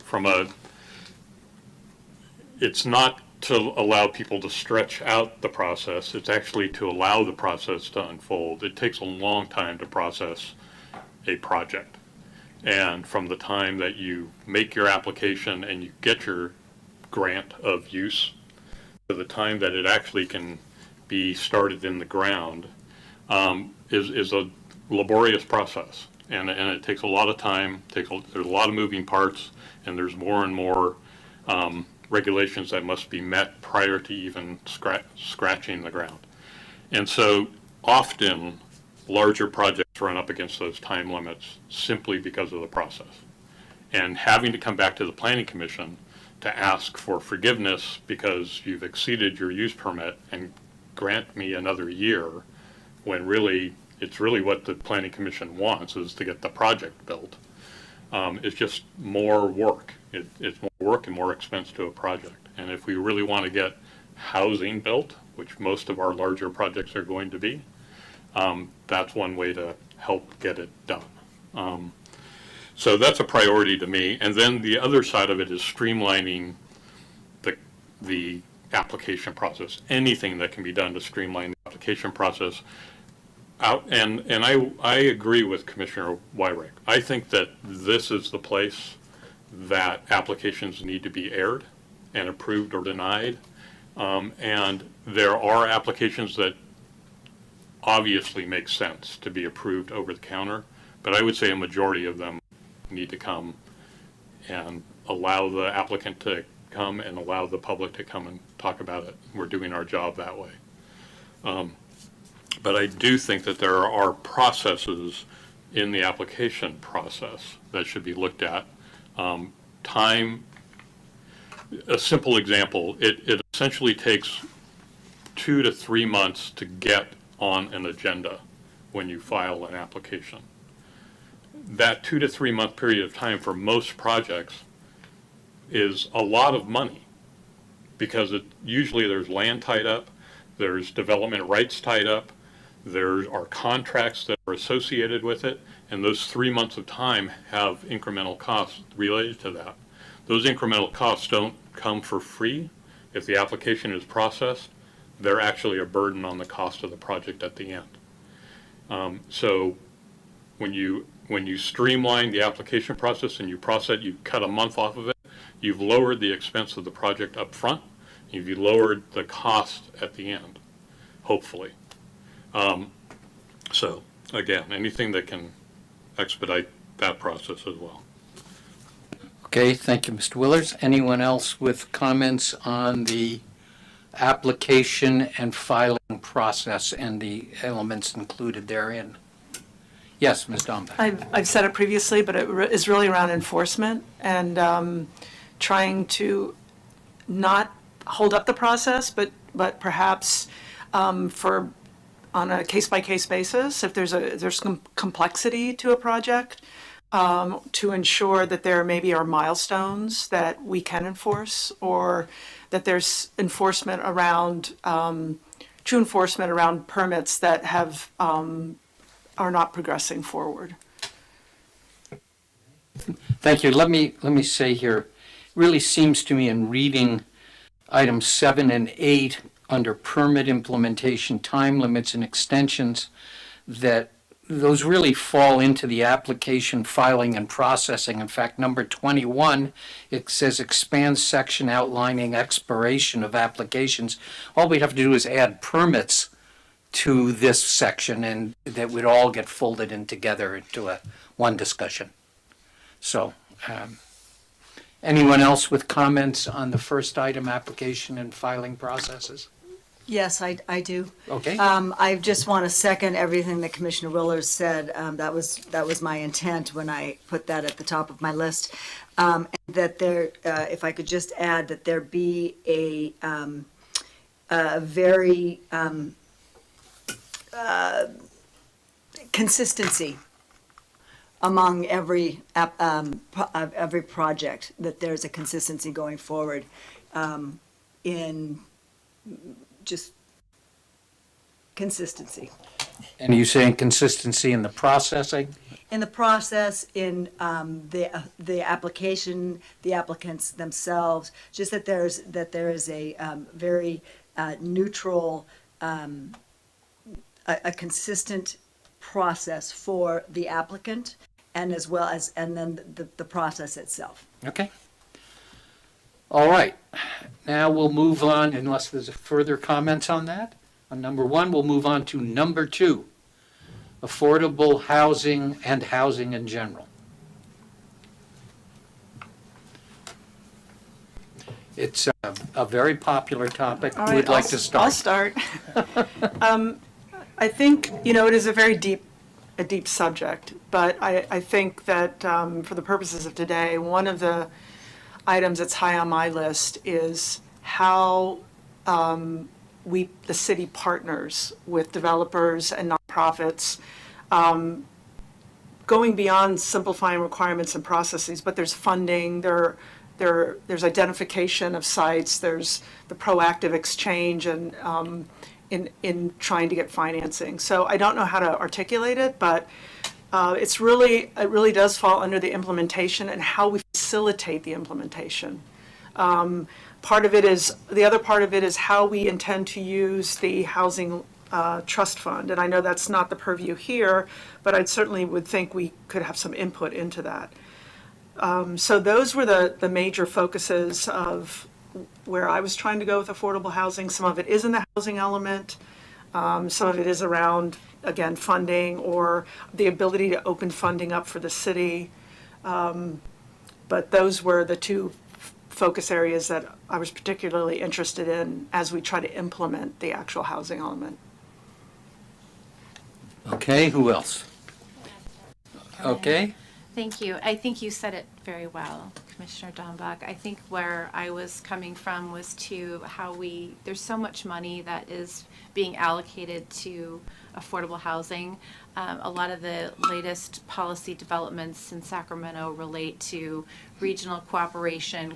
it's not to allow people to stretch out the process, it's actually to allow the process to unfold. It takes a long time to process a project. And from the time that you make your application and you get your grant of use to the time that it actually can be started in the ground is a laborious process. And it takes a lot of time, there's a lot of moving parts, and there's more and more regulations that must be met prior to even scratching the ground. And so often larger projects run up against those time limits simply because of the process. And having to come back to the Planning Commission to ask for forgiveness because you've exceeded your use permit and grant me another year, when really, it's really what the Planning Commission wants is to get the project built. It's just more work. It's more work and more expense to a project. And if we really want to get housing built, which most of our larger projects are going to be, that's one way to help get it done. So that's a priority to me. And then the other side of it is streamlining the application process. Anything that can be done to streamline the application process. And I agree with Commissioner WIRICK. I think that this is the place that applications need to be aired and approved or denied. And there are applications that obviously make sense to be approved over the counter, but I would say a majority of them need to come and allow the applicant to come and allow the public to come and talk about it. We're doing our job that way. But I do think that there are processes in the application process that should be looked at. Time, a simple example, it essentially takes 2 to 3 months to get on an agenda when you file an application. That 2 to 3 month period of time for most projects is a lot of money because usually there's land tied up, there's development rights tied up, there are contracts that are associated with it, and those 3 months of time have incremental costs related to that. Those incremental costs don't come for free. If the application is processed, they're actually a burden on the cost of the project at the end. So when you streamline the application process and you process, you cut a month off of it, you've lowered the expense of the project up front, you've lowered the cost at the end, hopefully. So again, anything that can expedite that process as well. Okay, thank you, Mr. Willers. Anyone else with comments on the application and filing process and the elements included therein? Yes, Ms. DAMBACH. I've said it previously, but it is really around enforcement and trying to not hold up the process, but perhaps on a case-by-case basis, if there's some complexity to a project, to ensure that there maybe are milestones that we can enforce, or that there's enforcement around, true enforcement around permits that have, are not progressing forward. Thank you. Let me say here, it really seems to me in reading items 7 and 8 under permit implementation, time limits and extensions, that those really fall into the application, filing, and processing. In fact, number 21, it says expand section outlining expiration of applications. All we'd have to do is add permits to this section, and that would all get folded in together into one discussion. So, anyone else with comments on the first item, application and filing processes? Yes, I do. Okay. I just want to second everything that Commissioner Willers said. That was my intent when I put that at the top of my list. And that there, if I could just add that there be a very consistency among every project, that there's a consistency going forward in just consistency. And are you saying consistency in the processing? In the process, in the application, the applicants themselves, just that there is a very neutral, a consistent process for the applicant, and as well as, and then the process itself. Okay. All right. Now we'll move on, unless there's further comments on that. On number one, we'll move on to number two, affordable housing and housing in general. It's a very popular topic. All Who right, would like to I'll start? start. I think, it is a very deep subject, but I think that for the purposes of today, one of the items that's high on my list is how the city partners with developers and nonprofits, going beyond simplifying requirements and processes, but there's funding, there's identification of sites, there's the proactive exchange and in trying to get financing. So I don't know how to articulate it, but it really does fall under the implementation and how we facilitate the implementation. The other part of it is how we intend to use the housing trust fund. And I know that's not the purview here, but I certainly would think we could have some input into that. So those were the major focuses of where I was trying to go with affordable housing. Some of it is in the housing element. Some of it is around, again, funding or the ability to open funding up for the city. But those were the two focus areas that I was particularly interested in as we try to implement the actual housing element. Okay, who else? Okay. Thank you. I think you said it very well, Commissioner Dambach. I think where I was coming from was to how there's so much money that is being allocated to affordable housing. A lot of the latest policy developments in Sacramento relate to regional cooperation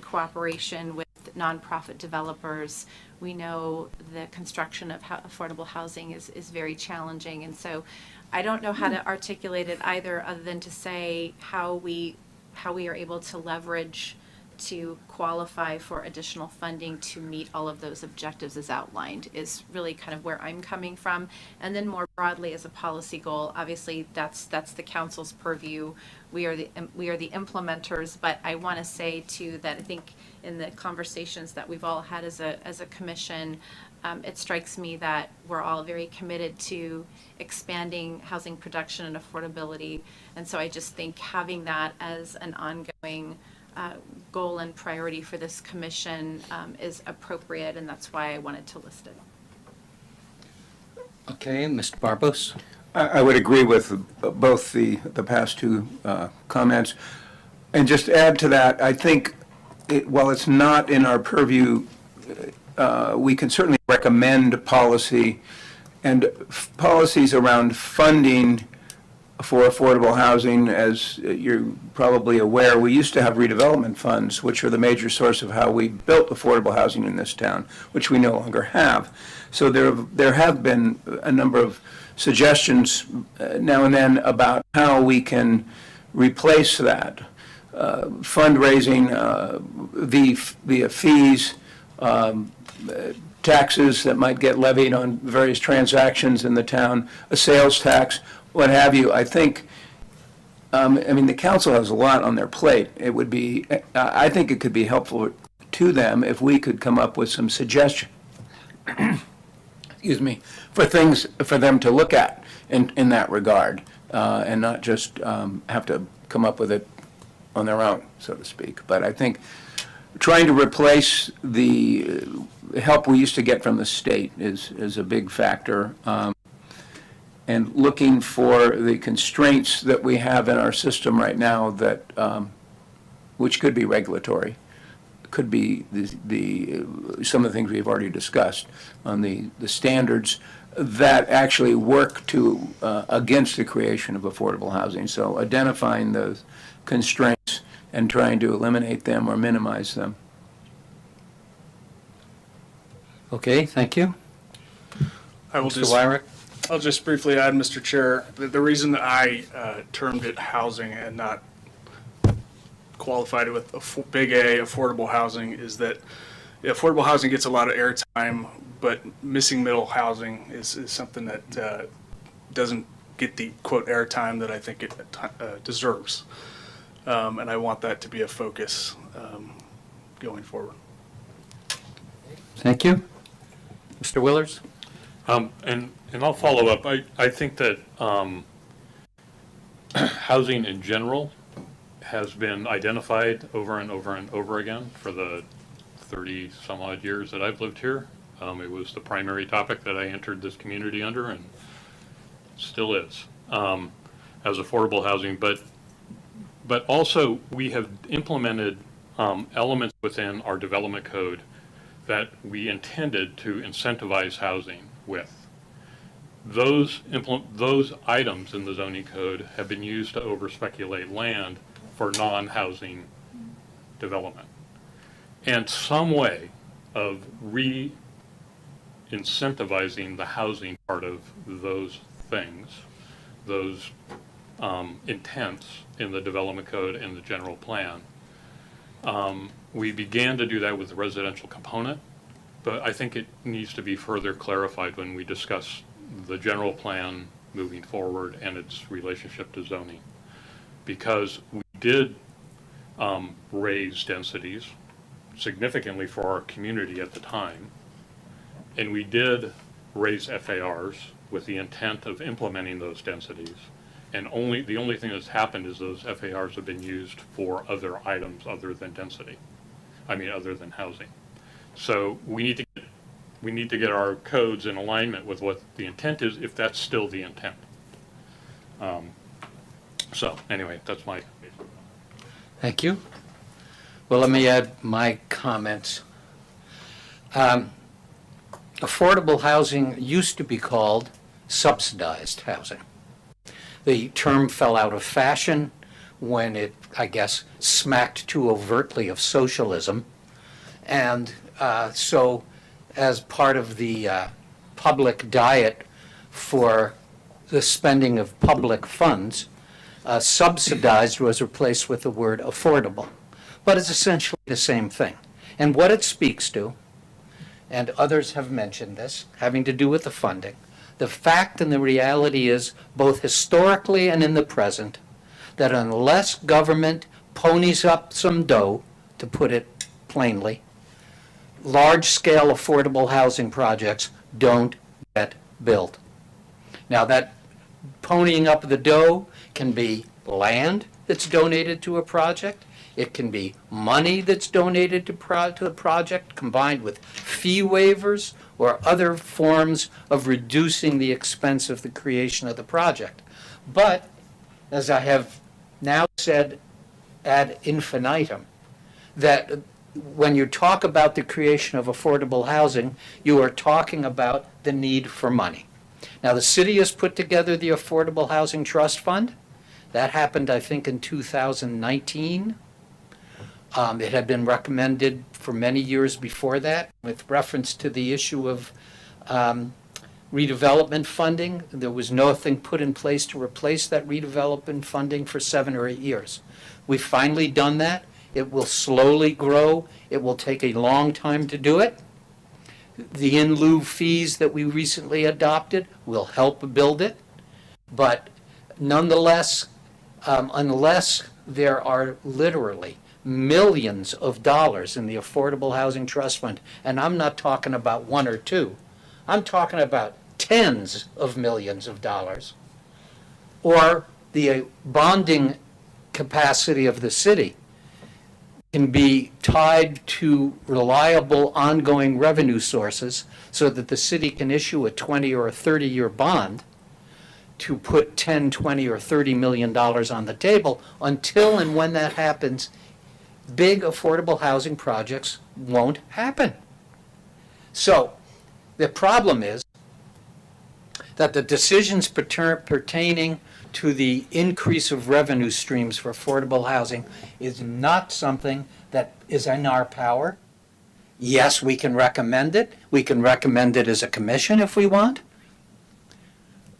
with nonprofit developers. We know the construction of affordable housing is very challenging, and so I don't know how to articulate it either, other than to say how we are able to leverage to qualify for additional funding to meet all of those objectives as outlined is really kind of where I'm coming from. And then more broadly as a policy goal, obviously that's the council's purview. We are the implementers, but I want to say too that I think in the conversations that we've all had as a commission, it strikes me that we're all very committed to expanding housing production and affordability. And so I just think having that as an ongoing goal and priority for this commission is appropriate, and that's why I wanted to list it. Okay, Mr. Barbos? I would agree with both the past two comments. And just add to that, I think while it's not in our purview, we can certainly recommend policy and policies around funding for affordable housing. As you're probably aware, we used to have redevelopment funds, which are the major source of how we built affordable housing in this town, which we no longer have. So there have been a number of suggestions now and then about how we can replace that. Fundraising via fees, taxes that might get levied on various transactions in the town, a sales tax, what have you. I think, the council has a lot on their plate. It would be, I think it could be helpful to them if we could come up with some suggestions. excuse me, for things for them to look at in that regard, and not just have to come up with it on their own, so to speak. But I think trying to replace the help we used to get from the state is a big factor. And looking for the constraints that we have in our system right now that, which could be regulatory, could be some of the things we've already discussed on the standards that actually work to, against the creation of affordable housing. So identifying those constraints and trying to eliminate them or minimize them. Okay, thank you. I will Mr. just, Wyrick? I'll just briefly add, Mr. Chair, the reason that I termed it housing and not qualified it with big A, affordable housing, is that affordable housing gets a lot of airtime, but missing middle housing is something that doesn't get the quote airtime that I think it deserves. And I want that to be a focus going forward. Thank you. Mr. Willers? And I'll follow up. I think that housing in general has been identified over and over and over again for the 30 some odd years that I've lived here. It was the primary topic that I entered this community under and still is, as affordable housing. But also we have implemented elements within our development code that we intended to incentivize housing with. Those items in the zoning code have been used to over-speculate land for non-housing development. And some way of re-incentivizing the housing part of those things, those intents in the development code and the general plan. We began to do that with the residential component, but I think it needs to be further clarified when we discuss the general plan moving forward and its relationship to zoning. Because we did raise densities significantly for our community at the time, and we did raise FARs with the intent of implementing those densities. And the only thing that's happened is those FARs have been used for other items other than density. Other than housing. So we need to get our codes in alignment with what the intent is, if that's still the intent. So anyway, that's my. Thank you. Well, let me add my comments. Affordable housing used to be called subsidized housing. The term fell out of fashion when it, I guess, smacked too overtly of socialism. And so as part of the public diet for the spending of public funds, subsidized was replaced with the word affordable. But it's essentially the same thing. And what it speaks to, and others have mentioned this, having to do with the funding, the fact and the reality is, both historically and in the present, that unless government ponies up some dough, to put it plainly, large-scale affordable housing projects don't get built. Now, that ponying up the dough can be land that's donated to a project. It can be money that's donated to the project combined with fee waivers or other forms of reducing the expense of the creation of the project. But, as I have now said ad infinitum, that when you talk about the creation of affordable housing, you are talking about the need for money. Now, the city has put together the Affordable Housing Trust Fund. That happened, I think, in 2019. It had been recommended for many years before that with reference to the issue of redevelopment funding. There was nothing put in place to replace that redevelopment funding for 7 or 8 years. We've finally done that. It will slowly grow. It will take a long time to do it. The in lieu fees that we recently adopted will help build it. But nonetheless, unless there are literally millions of dollars in the Affordable Housing Trust Fund, and I'm not talking about 1 or 2, I'm talking about tens of millions of dollars, or the bonding capacity of the city can be tied to reliable ongoing revenue sources so that the city can issue a 20 or a 30-year bond to put 10, 20, or 30 million dollars on the table. Until and when that happens, big affordable housing projects won't happen. So the problem is that the decisions pertaining to the increase of revenue streams for affordable housing is not something that is in our power. Yes, we can recommend it. We can recommend it as a commission if we want.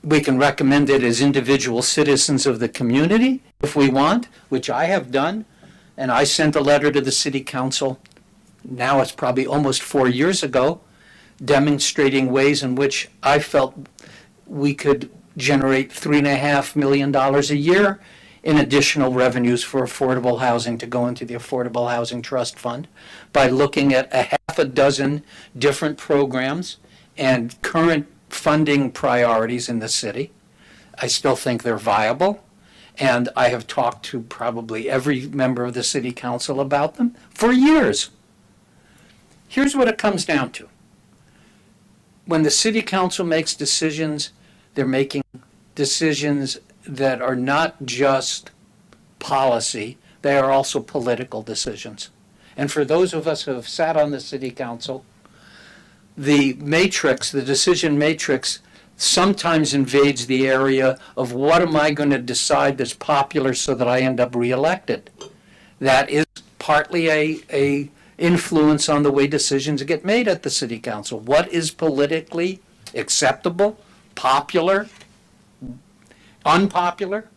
We can recommend it as individual citizens of the community if we want, which I have done. And I sent a letter to the city council, now it's probably almost 4 years ago, demonstrating ways in which I felt we could generate $3.5 million a year in additional revenues for affordable housing to go into the Affordable Housing Trust Fund by looking at a half a dozen different programs and current funding priorities in the city. I still think they're viable, and I have talked to probably every member of the city council about them for years. Here's what it comes down to. When the city council makes decisions, they're making decisions that are not just policy, they are also political decisions. And for those of us who have sat on the city council, the matrix, the decision matrix, sometimes invades the area of what am I going to decide that's popular so that I end up reelected. That is partly a influence on the way decisions get made at the city council. What is politically acceptable, popular, unpopular?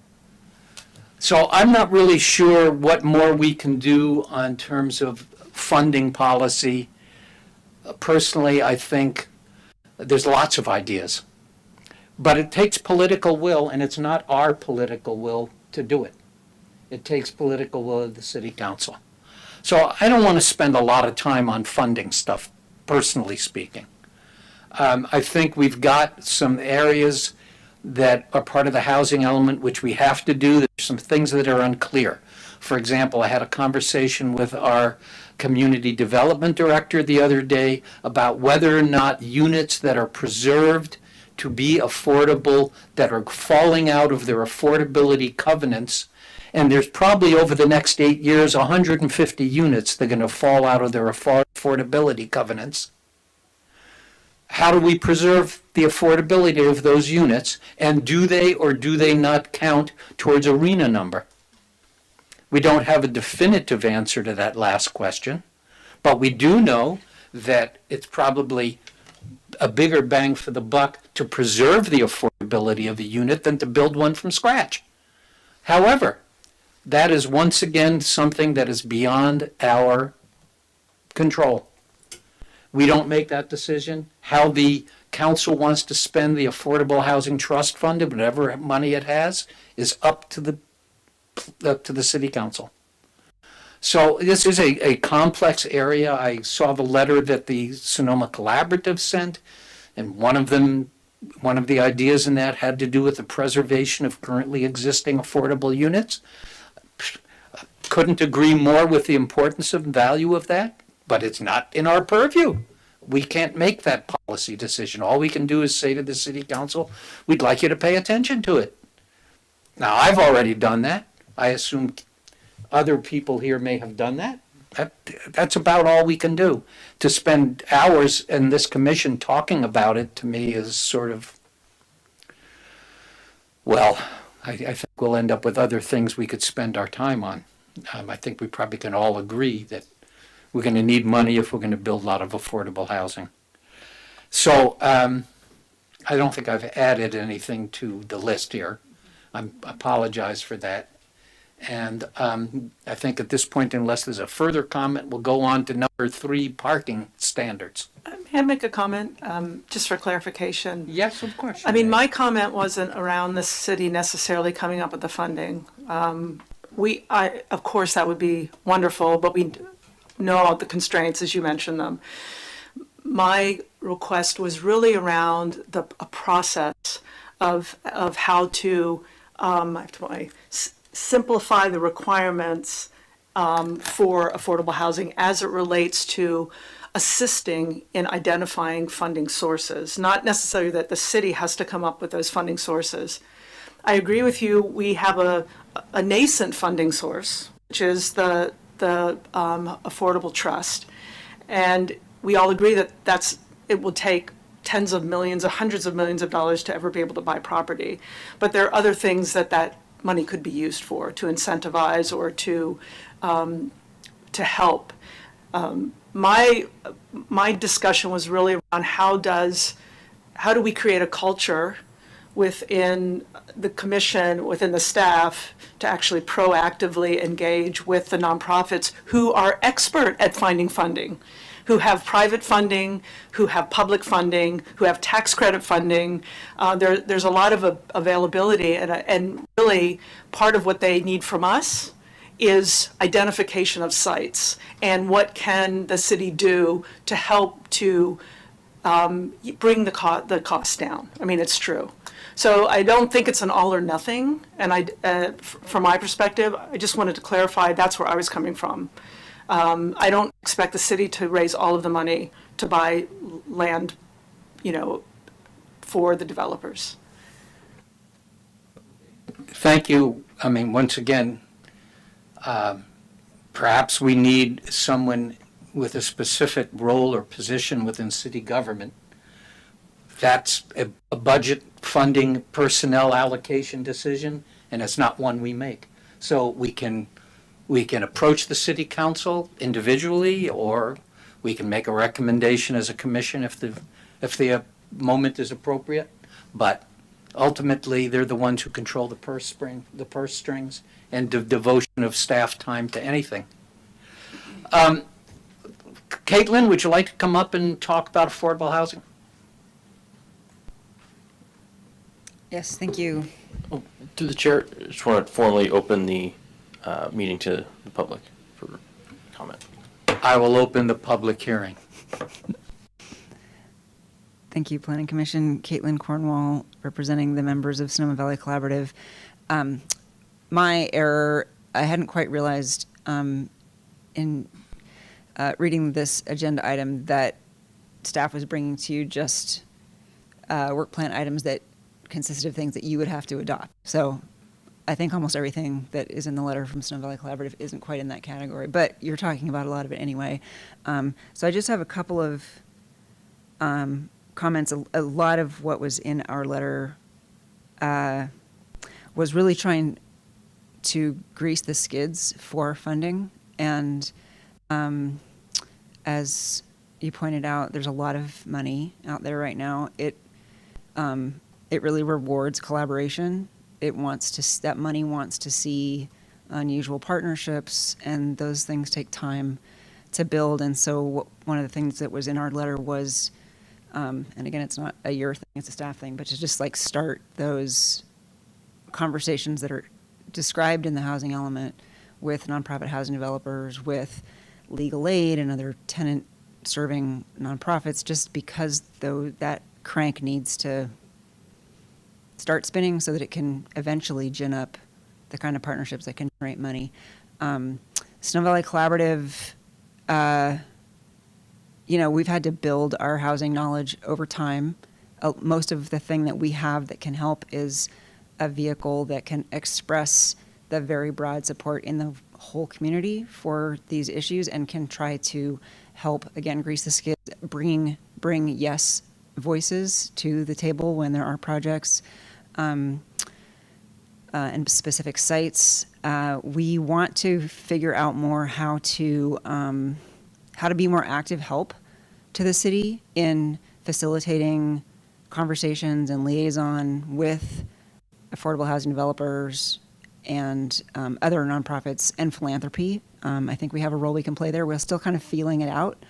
So I'm not really sure what more we can do on terms of funding policy. Personally, I think there's lots of ideas, but it takes political will, and it's not our political will to do it. It takes political will of the city council. So I don't want to spend a lot of time on funding stuff, personally speaking. I think we've got some areas that are part of the housing element which we have to do. There's some things that are unclear. For example, I had a conversation with our community development director the other day about whether or not units that are preserved to be affordable, that are falling out of their affordability covenants, and there's probably over the next 8 years 150 units that are going to fall out of their affordability covenants. How do we preserve the affordability of those units, and do they or do they not count towards a RENA number? We don't have a definitive answer to that last question, but we do know that it's probably a bigger bang for the buck to preserve the affordability of a unit than to build one from scratch. However, that is once again something that is beyond our control. We don't make that decision. How the council wants to spend the Affordable Housing Trust Fund, whatever money it has, is up to the city council. So this is a complex area. I saw the letter that the Sonoma Collaborative sent, and one of the ideas in that had to do with the preservation of currently existing affordable units. Couldn't agree more with the importance and value of that, but it's not in our purview. We can't make that policy decision. All we can do is say to the city council, we'd like you to pay attention to it. Now, I've already done that. I assume other people here may have done that. That's about all we can do. To spend hours in this commission talking about it, to me, is sort of, well, I think we'll end up with other things we could spend our time on. I think we probably can all agree that we're going to need money if we're going to build a lot of affordable housing. So I don't think I've added anything to the list here. I apologize for that. And I think at this point, unless there's a further comment, we'll go on to number 3, parking standards. May I make a comment, just for clarification? Yes, of course. I mean, my comment wasn't around the city necessarily coming up with the funding. Of course, that would be wonderful, but we know all the constraints as you mentioned them. my request was really around a process of how to, I have to put simplify the requirements for affordable housing as it relates to assisting in identifying funding sources, not necessarily that the city has to come up with those funding sources. I agree with you, we have a nascent funding source, which is the Affordable Trust. And we all agree that it will take tens of millions or hundreds of millions of dollars to ever be able to buy property. But there are other things that money could be used for, to incentivize or to help. My discussion was really around how do we create a culture within the commission, within the staff, to actually proactively engage with the nonprofits who are expert at finding funding, who have private funding, who have public funding, who have tax credit funding. There's a lot of availability, and really part of what they need from us is identification of sites and what can the city do to help to bring the cost down. I mean, it's true. So I don't think it's an all or nothing, and from my perspective, I just wanted to clarify that's where I was coming from. I don't expect the city to raise all of the money to buy land, for the developers. Thank you. I mean, once again, perhaps we need someone with a specific role or position within city government. That's a budget, funding, personnel allocation decision, and it's not one we make. So we can approach the city council individually, or we can make a recommendation as a commission if the moment is appropriate. But ultimately, they're the ones who control the purse strings, and devotion of staff time to anything. Caitlin, would you like to come up and talk about affordable housing? Yes, thank you. Through the chair, I just want to formally open the meeting to the public for comment. I will open the public hearing. Thank you, Planning Commission. Caitlin Cornwall, representing the members of Sonoma Valley Collaborative. My error, I hadn't quite realized in reading this agenda item that staff was bringing to you just work plan items that consisted of things that you would have to adopt. So I think almost everything that is in the letter from Sonoma Valley Collaborative isn't quite in that category, but you're talking about a lot of it anyway. So I just have a couple of comments. A lot of what was in our letter was really trying to grease the skids for funding. And as you pointed out, there's a lot of money out there right now. It really rewards collaboration. That money wants to see unusual partnerships, and those things take time to build. And so one of the things that was in our letter was, and again, it's not a year thing, it's a staff thing, but to just like start those conversations that are described in the housing element with nonprofit housing developers, with legal aid and other tenant serving nonprofits, just because though that crank needs to start spinning so that it can eventually gin up the kind of partnerships that can generate money. Sonoma Valley Collaborative, we've had to build our housing knowledge over time. Most of the thing that we have that can help is a vehicle that can express the very broad support in the whole community for these issues and can try to help, again, grease the skids, bring yes voices to the table when there are projects and specific sites. We want to figure out more how to be more active help to the city in facilitating conversations and liaison with affordable housing developers and other nonprofits and philanthropy. I think we have a role we can play there. We're still kind of feeling it out.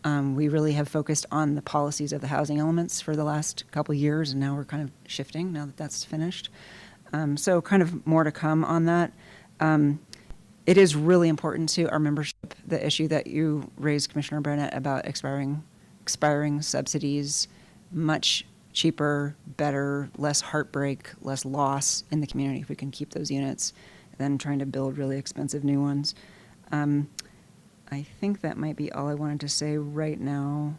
We really have focused on the policies of the housing elements for the last couple of years, and now we're kind of shifting now that that's finished. So kind of more to come on that. It is really important to our membership, the issue that you raised, Commissioner Barnett, about expiring expiring subsidies much cheaper, better, less heartbreak, less loss in the community if we can keep those units than trying to build really expensive new ones. I think that might be all I wanted to say right now.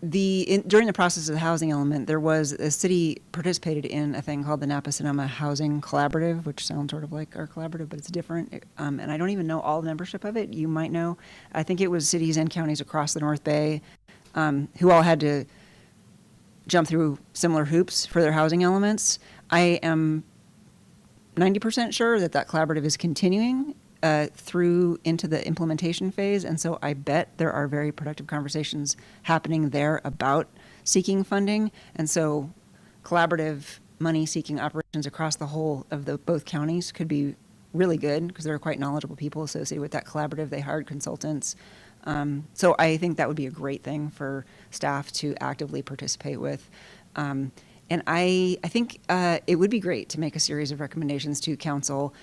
During the process of the housing element, the city participated in a thing called the Napa-Sonoma Housing Collaborative, which sounds sort of like our collaborative, but it's different. And I don't even know all the membership of it. You might know. I think it was cities and counties across the North Bay who all had to jump through similar hoops for their housing elements. I am 90% sure that collaborative is continuing through into the implementation phase, and so I bet there are very productive conversations happening there about seeking funding, and so collaborative money-seeking operations across the whole of both counties could be really good because there are quite knowledgeable people associated with that collaborative. They hired consultants. So I think that would be a great thing for staff to actively participate with. And I think it would be great to make a series of recommendations to council.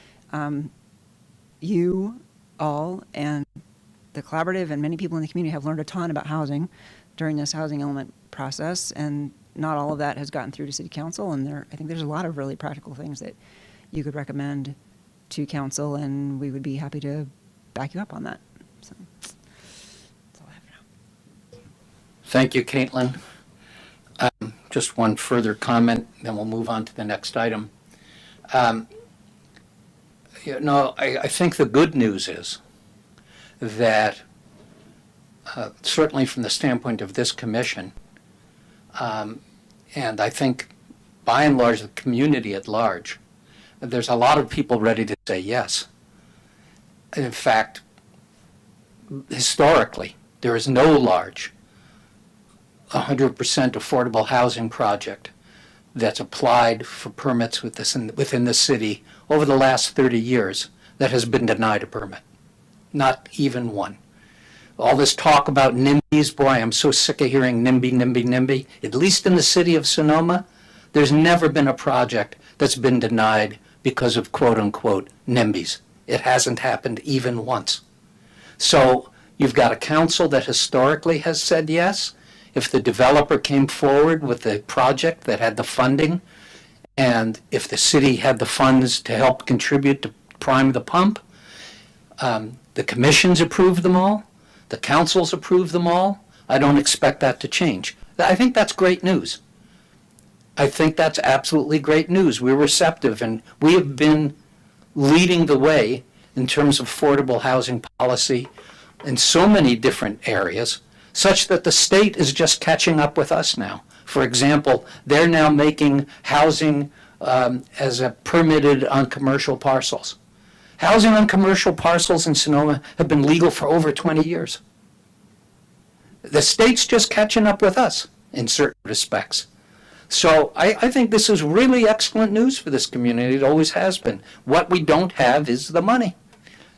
You all and the collaborative and many people in the community have learned a ton about housing during this housing element process, and not all of that has gotten through to city council, and I think there's a lot of really practical things that you could recommend to council, and we would be happy to back you up on that. So that's all I have now. Thank you, Caitlin. Just one further comment, then we'll move on to the next item. I think the good news is that certainly from the standpoint of this commission, and I think by and large the community at large, there's a lot of people ready to say yes. In fact, historically, there is no large 100% affordable housing project that's applied for permits within the city over the last 30 years that has been denied a permit. Not even one. All this talk about NIMBYs, boy, I'm so sick of hearing NIMBY, NIMBY, NIMBY. At least in the city of Sonoma, there's never been a project that's been denied because of quote-unquote NIMBYs. It hasn't happened even once. So you've got a council that historically has said yes. If the developer came forward with a project that had the funding, and if the city had the funds to help contribute to prime the pump, the commissions approved them all, the councils approved them all. I don't expect that to change. I think that's great news. I think that's absolutely great news. We're receptive, and we have been leading the way in terms of affordable housing policy in so many different areas, such that the state is just catching up with us now. For example, they're now making housing as a permitted on commercial parcels. Housing on commercial parcels in Sonoma have been legal for over 20 years. The state's just catching up with us in certain respects. So I think this is really excellent news for this community. It always has been. What we don't have is the money.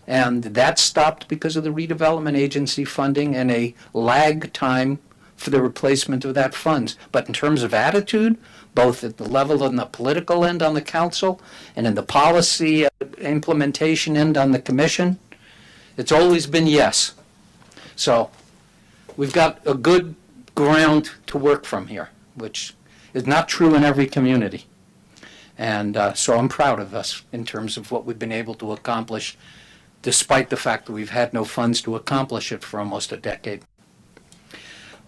And that stopped because of the redevelopment agency funding and a lag time for the replacement of that funds. But in terms of attitude, both at the level on the political end on the council and in the policy implementation end on the commission, it's always been yes. So we've got a good ground to work from here, which is not true in every community. And so I'm proud of us in terms of what we've been able to accomplish, despite the fact that we've had no funds to accomplish it for almost a decade.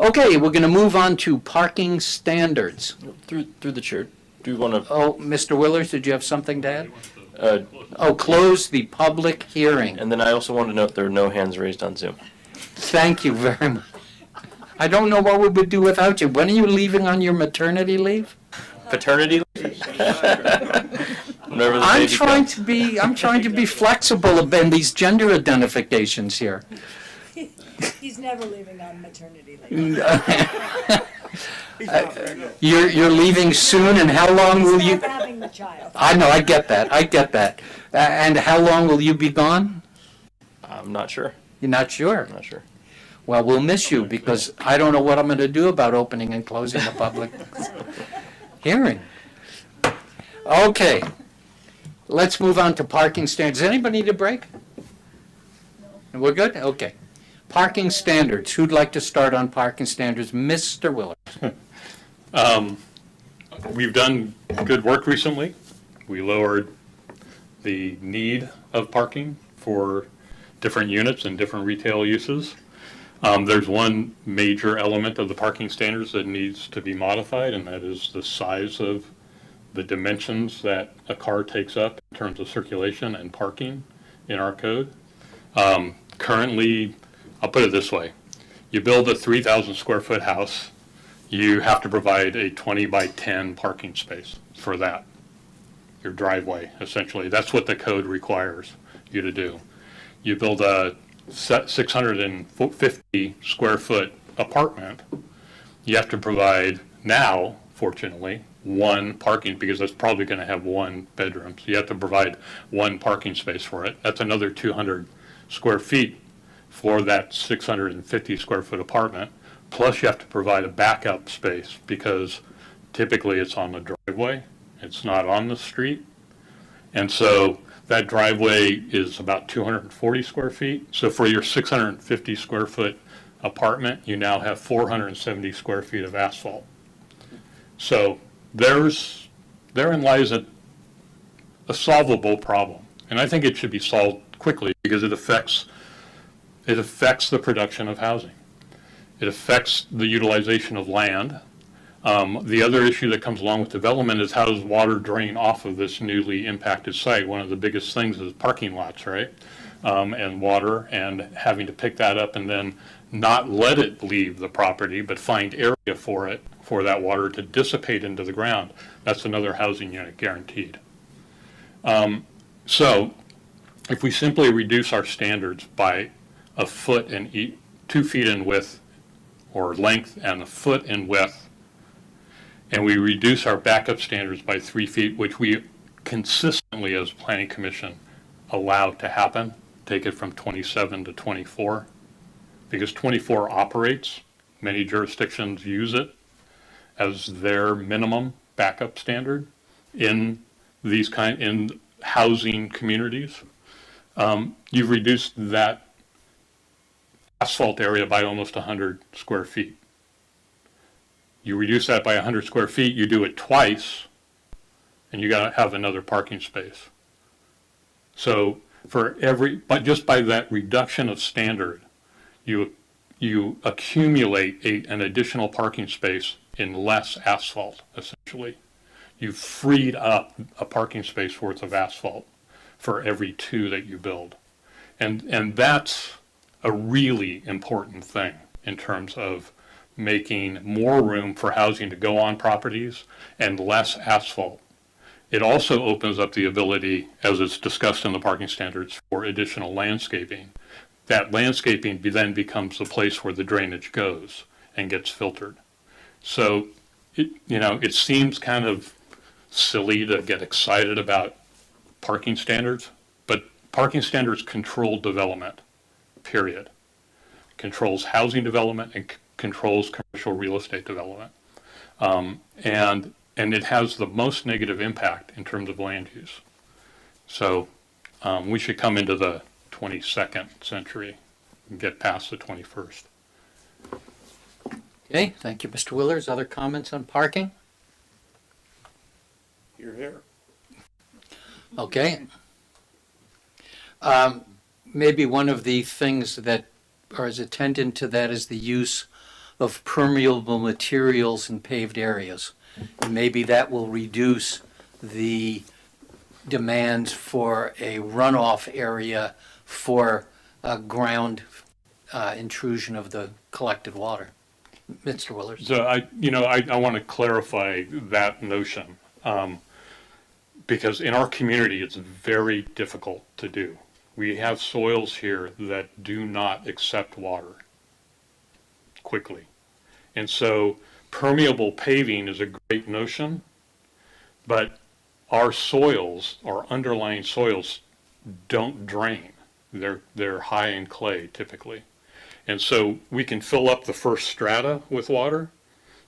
Okay, we're going to move on to parking standards. Through the chair, do you want to? Oh, Mr. Willers, did you have something to add? Close the public hearing. And then I also want to note there are no hands raised on Zoom. Thank you very much. I don't know what we would do without you. When are you leaving on your maternity leave? Paternity leave? Whenever the I'm baby trying comes. to be flexible in these gender identifications here. He's never leaving on maternity leave. You're leaving soon, and how long will you? He's not having the child. I know, I get that. And how long will you be gone? I'm not sure. You're not sure? I'm not sure. Well, we'll miss you because I don't know what I'm going to do about opening and closing the public hearing. Okay. let's move on to parking standards. Does anybody need a break? No. We're good? Okay. Parking standards. Who'd like to start on parking standards? Mr. Willers. We've done good work recently. We lowered the need of parking for different units and different retail uses. There's one major element of the parking standards that needs to be modified, and that is the size of the dimensions that a car takes up in terms of circulation and parking in our code. Currently, I'll put it this way. You build a 3,000 square foot house, you have to provide a 20 by 10 parking space for that. Your driveway, essentially. That's what the code requires you to do. You build a 650 square foot apartment, you have to provide now, fortunately, one parking, because that's probably going to have one bedroom. So you have to provide one parking space for it. That's another 200 square feet for that 650 square foot apartment. Plus you have to provide a backup space because typically it's on the driveway. It's not on the street. And so that driveway is about 240 square feet. So for your 650 square foot apartment, you now have 470 square feet of asphalt. So therein lies a solvable problem. And I think it should be solved quickly because it affects the production of housing. It affects the utilization of land. The other issue that comes along with development is how does water drain off of this newly impacted site? One of the biggest things is parking lots, right? And water, and having to pick that up and then not let it leave the property, but find area for it, for that water to dissipate into the ground. That's another housing unit guaranteed. So if we simply reduce our standards by a foot and 2 feet in width or length and a foot in width, and we reduce our backup standards by 3 feet, which we consistently as Planning Commission allow to happen, take it from 27 to 24, because 24 operates. Many jurisdictions use it as their minimum backup standard in in housing communities. You've reduced that asphalt area by almost 100 square feet. You reduce that by 100 square feet, you do it twice, and you got to have another parking space. So but just by that reduction of standard, you accumulate an additional parking space in less asphalt, essentially. You've freed up a parking space worth of asphalt for every 2 that you build. And that's a really important thing in terms of making more room for housing to go on properties and less asphalt. It also opens up the ability, as it's discussed in the parking standards, for additional landscaping. That landscaping then becomes the place where the drainage goes and gets filtered. So, it seems kind of silly to get excited about parking standards, but parking standards control development, period. It controls housing development and controls commercial real estate development. And it has the most negative impact in terms of land use. So we should come into the 22nd century and get past the 21st. Okay, thank you, Mr. Willers. Other comments on parking? You're here. Okay. Maybe one of the things that are as attendant to that is the use of permeable materials in paved areas. And maybe that will reduce the demands for a runoff area for ground intrusion of the collected water. Mr. Willers. So I want to clarify that notion because in our community it's very difficult to do. We have soils here that do not accept water quickly. And so permeable paving is a great notion, but our soils, our underlying soils, don't drain. They're high in clay typically. And so we can fill up the first strata with water.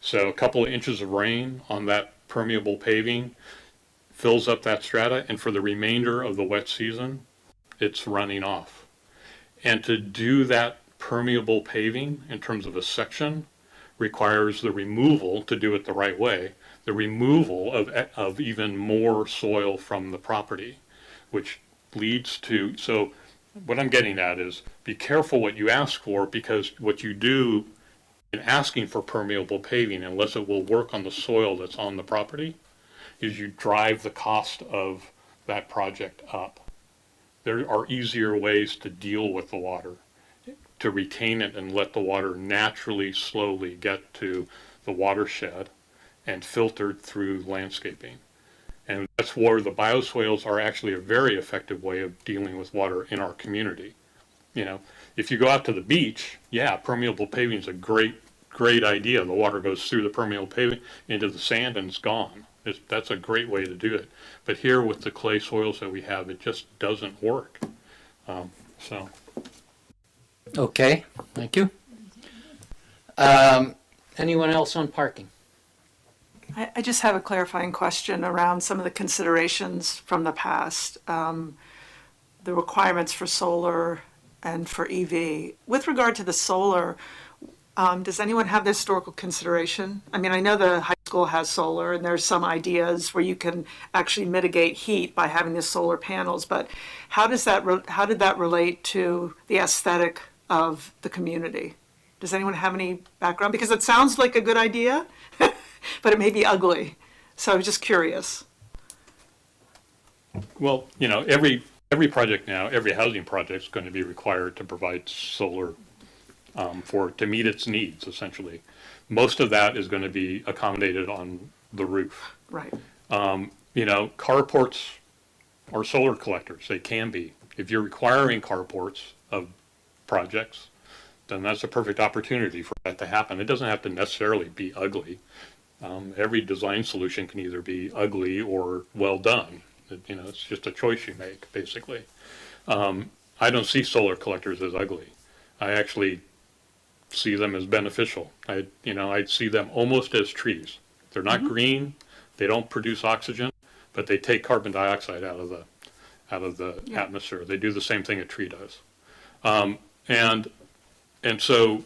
So a couple of inches of rain on that permeable paving fills up that strata, and for the remainder of the wet season, it's running off. And to do that permeable paving in terms of a section requires the removal, to do it the right way, the removal of even more soil from the property, which leads to, so what I'm getting at is be careful what you ask for, because what you do in asking for permeable paving, unless it will work on the soil that's on the property, is you drive the cost of that project up. There are easier ways to deal with the water, to retain it and let the water naturally, slowly get to the watershed and filtered through landscaping. And that's where the bioswales are actually a very effective way of dealing with water in our community. You know, if you go out to the beach, yeah, permeable paving is a great idea. The water goes through the permeable paving into the sand and it's gone. That's a great way to do it. But here with the clay soils that we have, it just doesn't work. So. Okay, thank you. Anyone else on parking? I just have a clarifying question around some of the considerations from the past, the requirements for solar and for EV. With regard to the solar, does anyone have the historical consideration? I mean, I know the high school has solar, and there's some ideas where you can actually mitigate heat by having the solar panels, but how did that relate to the aesthetic of the community? Does anyone have any background? Because it sounds like a good idea, but it may be ugly. So I was just curious. Well, you know, every project now, every housing project is going to be required to provide solar to meet its needs, essentially. Most of that is going to be accommodated on the roof. Right. You know, carports are solar collectors. They can be. If you're requiring carports of projects, then that's a perfect opportunity for that to happen. It doesn't have to necessarily be ugly. Every design solution can either be ugly or well done. You know, it's just a choice you make, basically. I don't see solar collectors as ugly. I actually see them as beneficial. I'd see them almost as trees. They're not green. They don't produce oxygen, but they take carbon dioxide out of the atmosphere. They do the same thing a tree does. And so,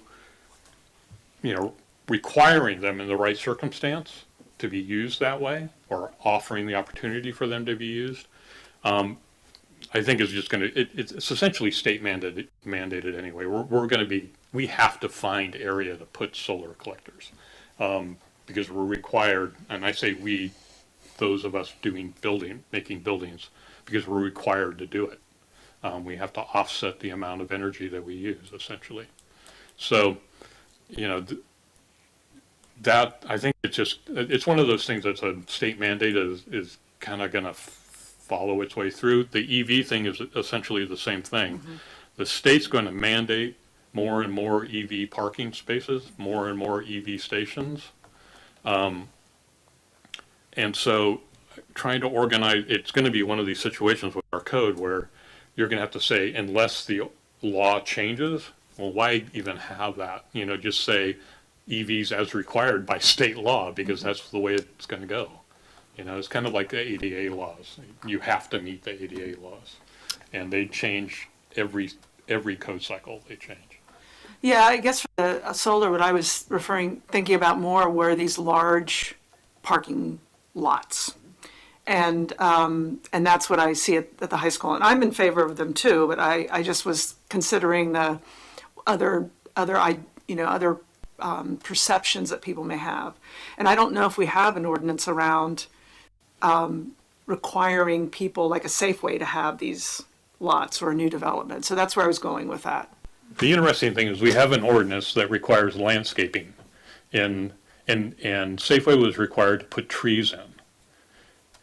you know, requiring them in the right circumstance to be used that way, or offering the opportunity for them to be used, I think is just going to, it's essentially state mandated anyway. We have to find area to put solar collectors, because we're required, and I say we, those of us making buildings, because we're required to do it. We have to offset the amount of energy that we use, essentially. So, you know, that, I think it's one of those things that's a state mandate is kind of going to follow its way through. The EV thing is essentially the same thing. The state's going to mandate more and more EV parking spaces, more and more EV stations. And so trying to organize, it's going to be one of these situations with our code where you're going to have to say, unless the law changes, well, why even have that? You know, just say EVs as required by state law, because that's the way it's going to go. You know, it's kind of like the ADA laws. You have to meet the ADA laws, and they change every code cycle. They change. Yeah, I guess for the solar, what I was thinking about more were these large parking lots. And that's what I see at the high school. And I'm in favor of them too, but I just was considering the other perceptions that people may have. And I don't know if we have an ordinance around requiring people, like a Safeway, to have these lots or a new development. So that's where I was going with that. The interesting thing is we have an ordinance that requires landscaping, and Safeway was required to put trees in.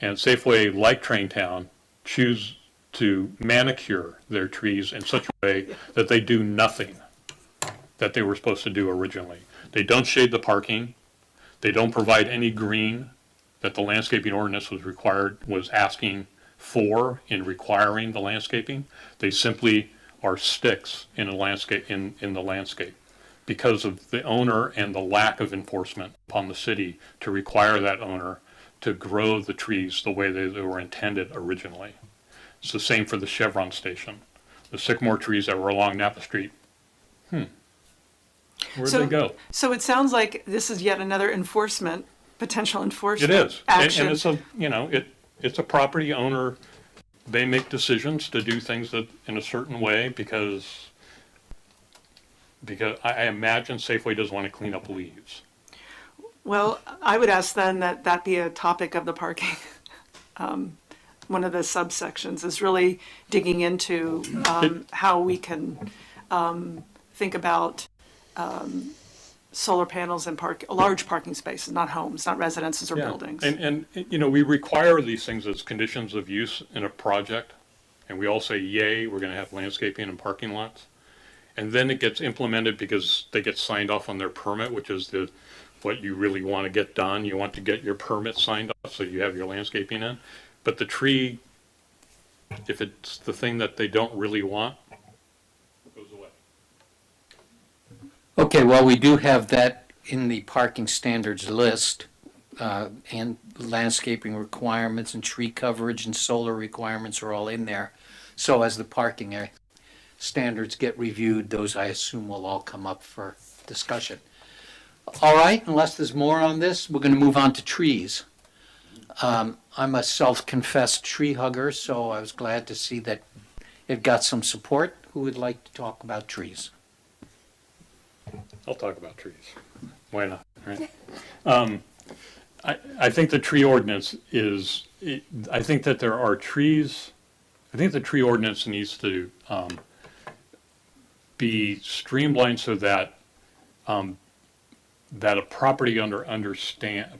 And Safeway, like Traintown, choose to manicure their trees in such a way that they do nothing that they were supposed to do originally. They don't shade the parking. They don't provide any green that the landscaping ordinance was asking for in requiring the landscaping. They simply are sticks in the landscape because of the owner and the lack of enforcement upon the city to require that owner to grow the trees the way they were intended originally. It's the same for the Chevron station. The sycamore trees that were along Napa Street, where'd they go? So it sounds like this is yet another potential It enforcement is. action. And it's a, it's a property owner, they make decisions to do things that in a certain way because I imagine Safeway doesn't want to clean up leaves. Well, I would ask then that be a topic of the parking. One of the subsections is really digging into how we can think about solar panels and large parking spaces, not homes, not residences or Yeah. buildings. And, we require these things as conditions of use in a project, and we all say, yay, we're gonna have landscaping and parking lots. And then it gets implemented because they get signed off on their permit, which is what you really want to get done. You want to get your permit signed off so you have your landscaping in. But the tree, if it's the thing that they don't really want, goes away. Okay, well, we do have that in the parking standards list, and landscaping requirements and tree coverage and solar requirements are all in there. So as the parking standards get reviewed, those I assume will all come up for discussion. All right, unless there's more on this, we're gonna move on to trees. I'm a self-confessed tree hugger, so I was glad to see that it got some support. Who would like to talk about trees? I'll talk about trees. Why not, right? I think the tree ordinance I think that there are trees, I think the tree ordinance needs to be streamlined so that that a property owner understands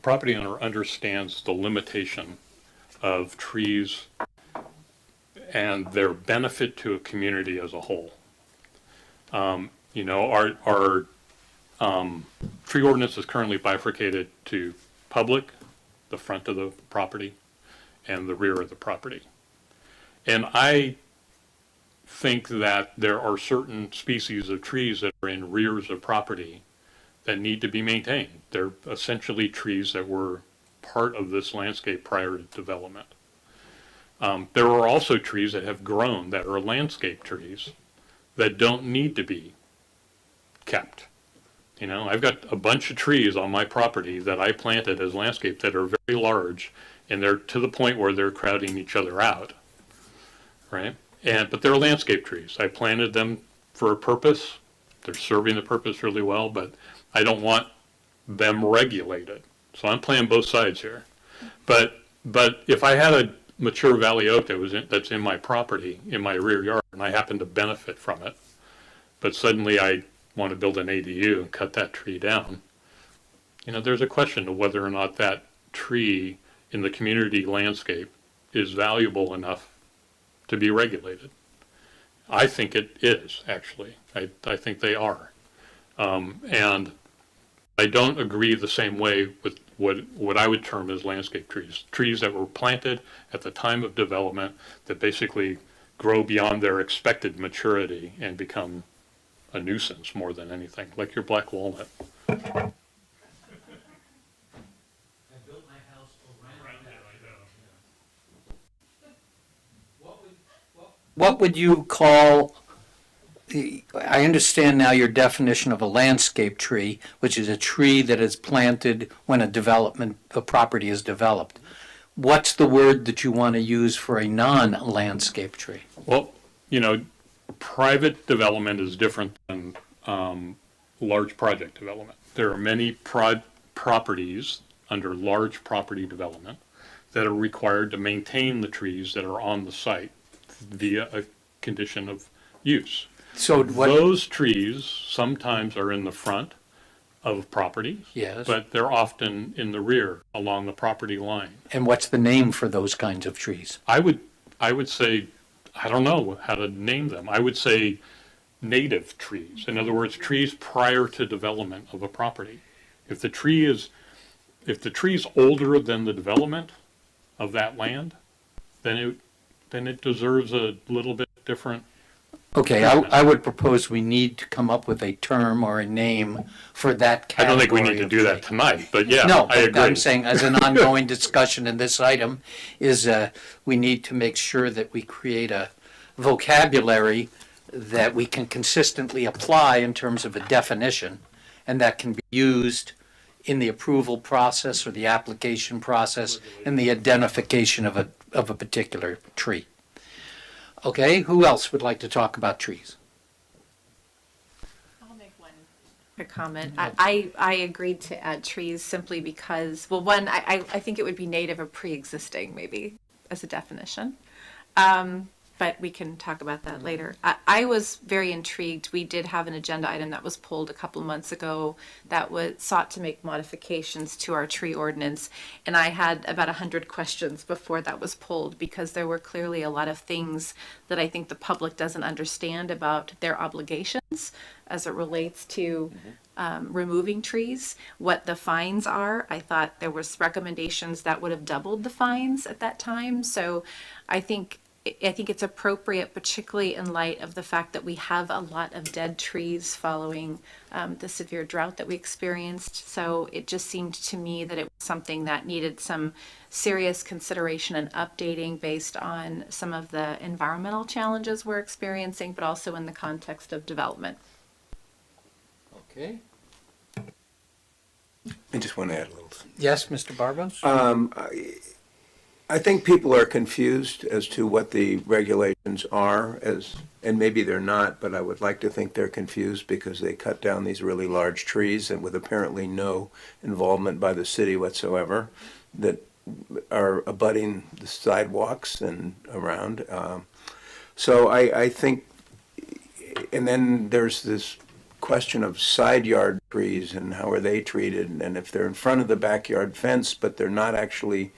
the limitation of trees and their benefit to a community as a whole. Our tree ordinance is currently bifurcated to public, the front of the property, and the rear of the property. And I think that there are certain species of trees that are in rears of property that need to be maintained. They're essentially trees that were part of this landscape prior to development. There are also trees that have grown that are landscape trees that don't need to be kept. I've got a bunch of trees on my property that I planted as landscape that are very large, and they're to the point where they're crowding each other out, right? But they're landscape trees. I planted them for a purpose. They're serving the purpose really well, but I don't want them regulated. So I'm playing both sides here. But if I had a mature valley oak that's in my property, in my rear yard, and I happen to benefit from it, but suddenly I want to build an ADU and cut that tree down, there's a question of whether or not that tree in the community landscape is valuable enough to be regulated. I think it is, actually. I think they are. And I don't agree the same way with what I would term as landscape trees. Trees that were planted at the time of development that basically grow beyond their expected maturity and become a nuisance more than anything, like your black walnut. I built my house around that. What would you call, I understand now your definition of a landscape tree, which is a tree that is planted when a property is developed. What's the word that you want to use for a non-landscape tree? Well, private development is different than large project development. There are many properties under large property development that are required to maintain the trees that are on the site via a condition of use. So those trees sometimes are in the front of properties, Yes. but they're often in the rear along the property line. And what's the name for those kinds of trees? I would say, I don't know how to name them. I would say native trees. In other words, trees prior to development of a property. If the tree's older than the development of that land, then it deserves a little bit different Okay, I would propose we need to come up with a term or a name for that I don't category think we need to of do that tree. tonight, but yeah, No, I but I'm agree. saying as an ongoing discussion in this item is we need to make sure that we create a vocabulary that we can consistently apply in terms of a definition and that can be used in the approval process or the application process and the identification of a particular tree. Okay, who else would like to talk about trees? I'll make one quick comment. I agreed to add trees simply because, well, one, I think it would be native or pre-existing maybe as a definition. But we can talk about that later. I was very intrigued. We did have an agenda item that was pulled a couple months ago that was sought to make modifications to our tree ordinance. And I had about 100 questions before that was pulled because there were clearly a lot of things that I think the public doesn't understand about their obligations as it relates to removing trees, what the fines are. I thought there was recommendations that would have doubled the fines at that time. So I think it's appropriate, particularly in light of the fact that we have a lot of dead trees following the severe drought that we experienced. So it just seemed to me that it was something that needed some serious consideration and updating based on some of the environmental challenges we're experiencing, but also in the context of development. Okay. I just want to add a little. Yes, Mr. Barbos? I think people are confused as to what the regulations are, and maybe they're not, but I would like to think they're confused because they cut down these really large trees and with apparently no involvement by the city whatsoever that are abutting the sidewalks and around. So I think, and then there's this question of side yard trees and how are they treated, and if they're in front of the backyard fence, but they're not actually.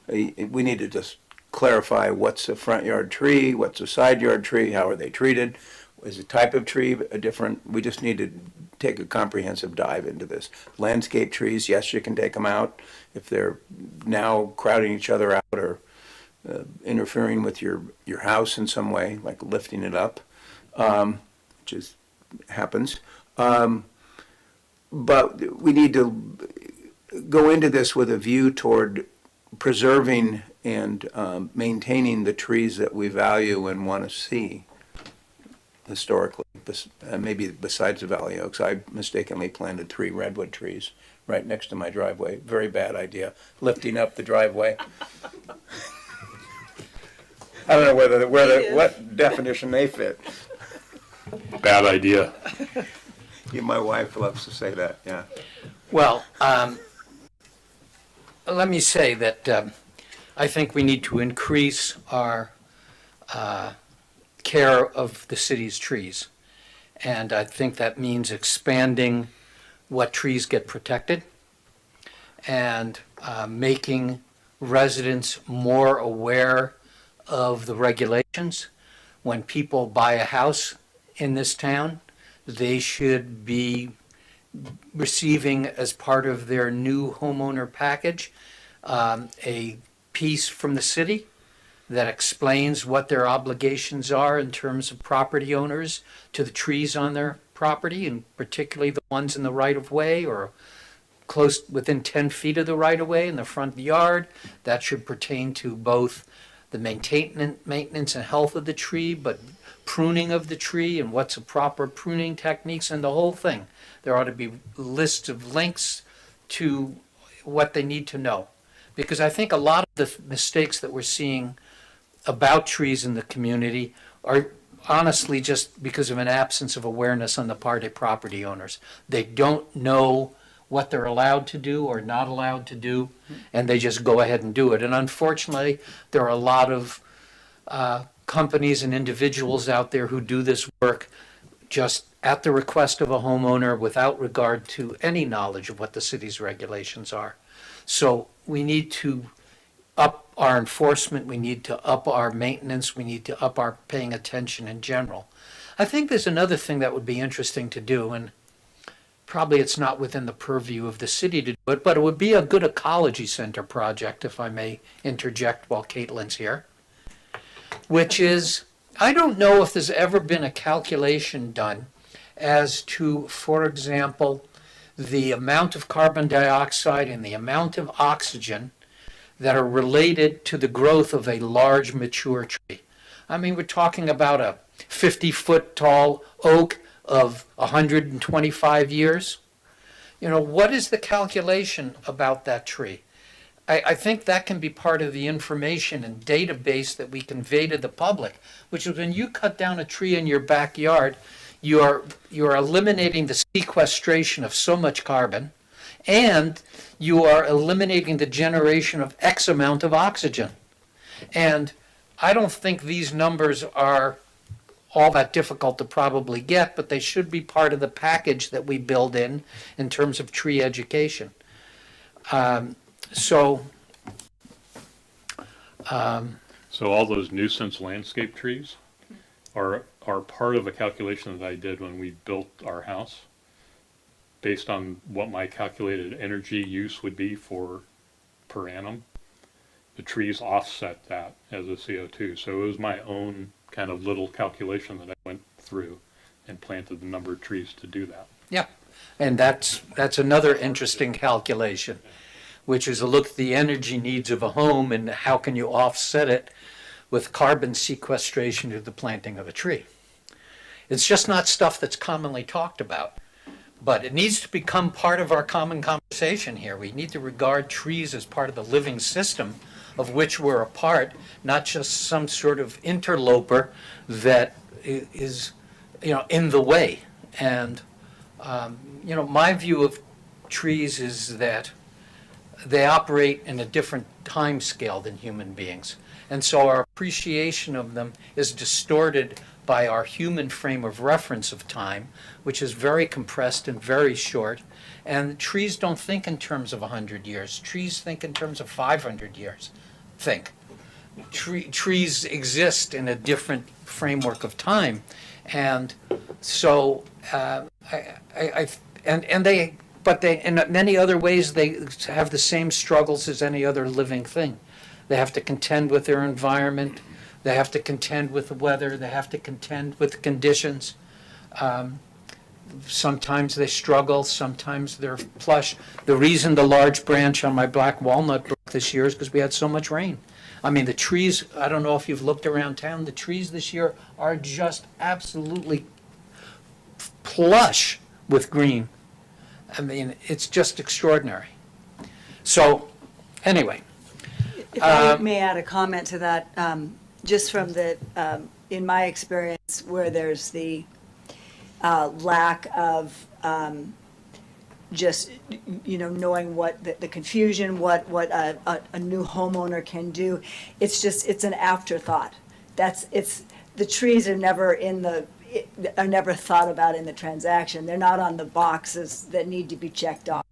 We need to just clarify what's a front yard tree, what's a side yard tree, how are they treated, is the type of tree a different, we just need to take a comprehensive dive into this. Landscape trees, yes, you can take them out if they're now crowding each other out or interfering with your house in some way, like lifting it up, which happens. But we need to go into this with a view toward preserving and maintaining the trees that we value and want to see historically, maybe besides the valley oaks. I mistakenly planted 3 redwood trees right next to my driveway. Very bad idea, lifting up the driveway. I don't know what definition they fit. Bad idea. My wife loves to say that, yeah. Well, let me say that I think we need to increase our care of the city's trees. And I think that means expanding what trees get protected and making residents more aware of the regulations. When people buy a house in this town, they should be receiving as part of their new homeowner package a piece from the city that explains what their obligations are in terms of property owners to the trees on their property, and particularly the ones in the right-of-way or close within 10 feet of the right-of-way in the front yard. That should pertain to both the maintenance and health of the tree, but pruning of the tree and what's a proper pruning techniques and the whole thing. There ought to be lists of links to what they need to know. Because I think a lot of the mistakes that we're seeing about trees in the community are honestly just because of an absence of awareness on the part of property owners. They don't know what they're allowed to do or not allowed to do, and they just go ahead and do it. And unfortunately, there are a lot of companies and individuals out there who do this work just at the request of a homeowner without regard to any knowledge of what the city's regulations are. So we need to up our enforcement, we need to up our maintenance, we need to up our paying attention in general. I think there's another thing that would be interesting to do, and probably it's not within the purview of the city to do it, but it would be a good ecology center project, if I may interject while Caitlin's here, which is I don't know if there's ever been a calculation done as to, for example, the amount of carbon dioxide and the amount of oxygen that are related to the growth of a large mature tree. I mean, we're talking about a 50-foot tall oak of 125 years. You know, what is the calculation about that tree? I think that can be part of the information and database that we convey to the public, which is when you cut down a tree in your backyard, you're eliminating the sequestration of so much carbon, and you are eliminating the generation of X amount of oxygen. And I don't think these numbers are all that difficult to probably get, but they should be part of the package that we build in terms of tree education. So all those nuisance landscape trees are part of a calculation that I did when we built our house, based on what my calculated energy use would be per annum. The trees offset that as a CO2. So it was my own kind of little calculation that I went through and planted the number of trees to do that. yeah, and that's another interesting calculation, which is to look at the energy needs of a home and how can you offset it with carbon sequestration to the planting of a tree. It's just not stuff that's commonly talked about, but it needs to become part of our common conversation here. We need to regard trees as part of the living system of which we're a part, not just some sort of interloper that is, in the way. And, my view of trees is that they operate in a different time scale than human beings. And so our appreciation of them is distorted by our human frame of reference of time, which is very compressed and very short. And trees don't think in terms of 100 years. Trees think in terms of 500 years. Trees exist in a different framework of time. And so, but in many other ways, they have the same struggles as any other living thing. They have to contend with their environment. They have to contend with the weather. They have to contend with conditions. Sometimes they struggle. Sometimes they're plush. The reason the large branch on my black walnut broke this year is because we had so much rain. I mean, the trees, I don't know if you've looked around town, the trees this year are just absolutely plush with green. I mean, it's just extraordinary. So, anyway. If I may add a comment to that, just from the, in my experience, where there's the lack of just, knowing what the confusion, what a new homeowner can do, it's an afterthought. The trees are never are never thought about in the transaction. They're not on the boxes that need to be checked off.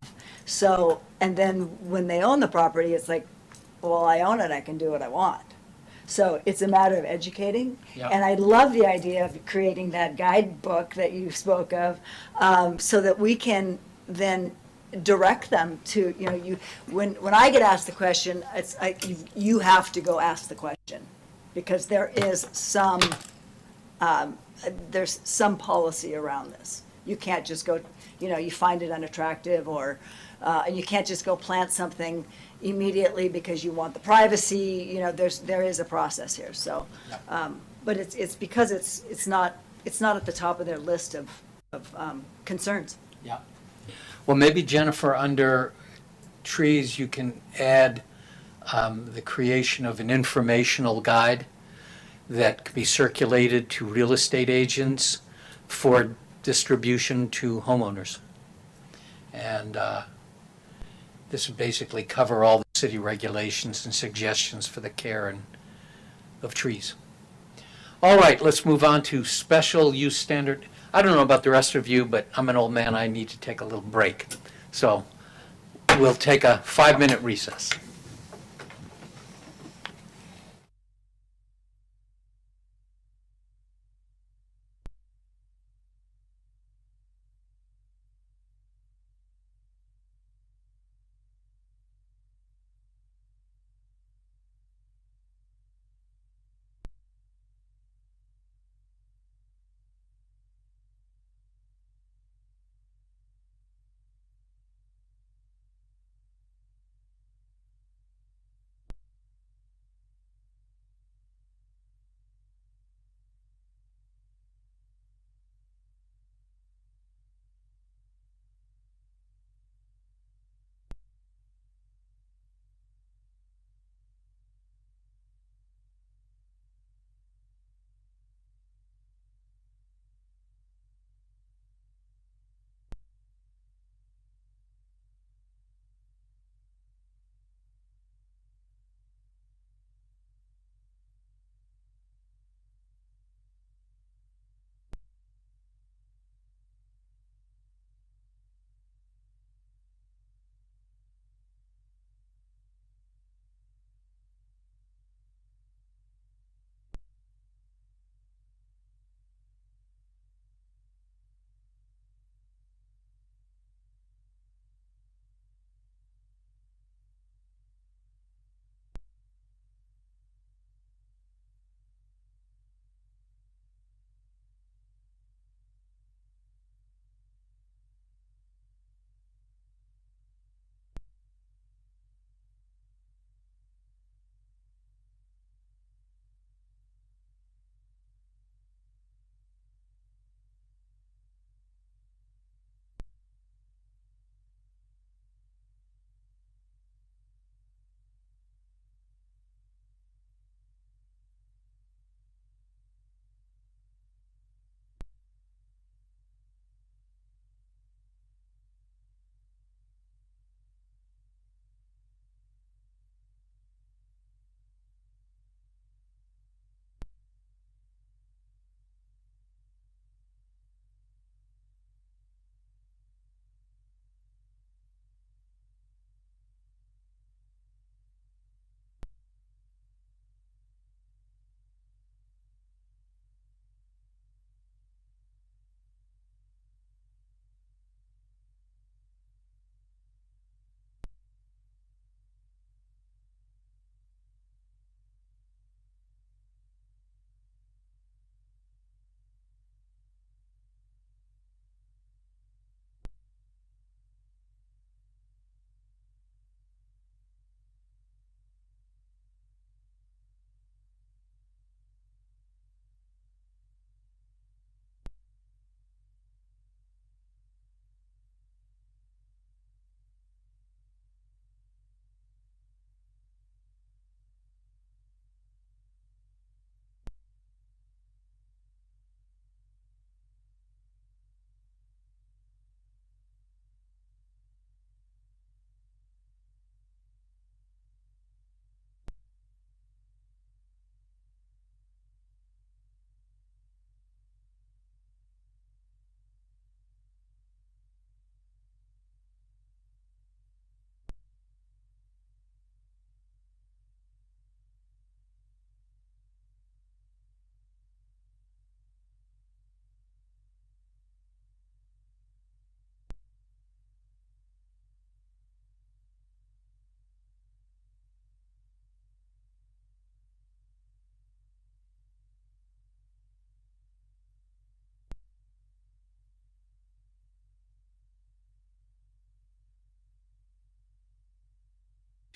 So, and then when they own the property, it's like, well, I own it, I can do what I want. So it's a matter of educating. Yeah. And I love the idea of creating that guidebook that you spoke of, so that we can then direct them to, when I get asked the question, you have to go ask the question, because there's some policy around this. You can't just go, you find it unattractive, or, and you can't just go plant something immediately because you want the privacy. There is a process here. So, but it's because it's not at the top of their list of concerns. Yeah. Well, maybe Jennifer, under trees, you can add the creation of an informational guide that could be circulated to real estate agents for distribution to homeowners. And this would basically cover all the city regulations and suggestions for the care of trees. All right, let's move on to special use standard. I don't know about the rest of you, but I'm an old man. I need to take a little break. So we'll take a 5-minute recess.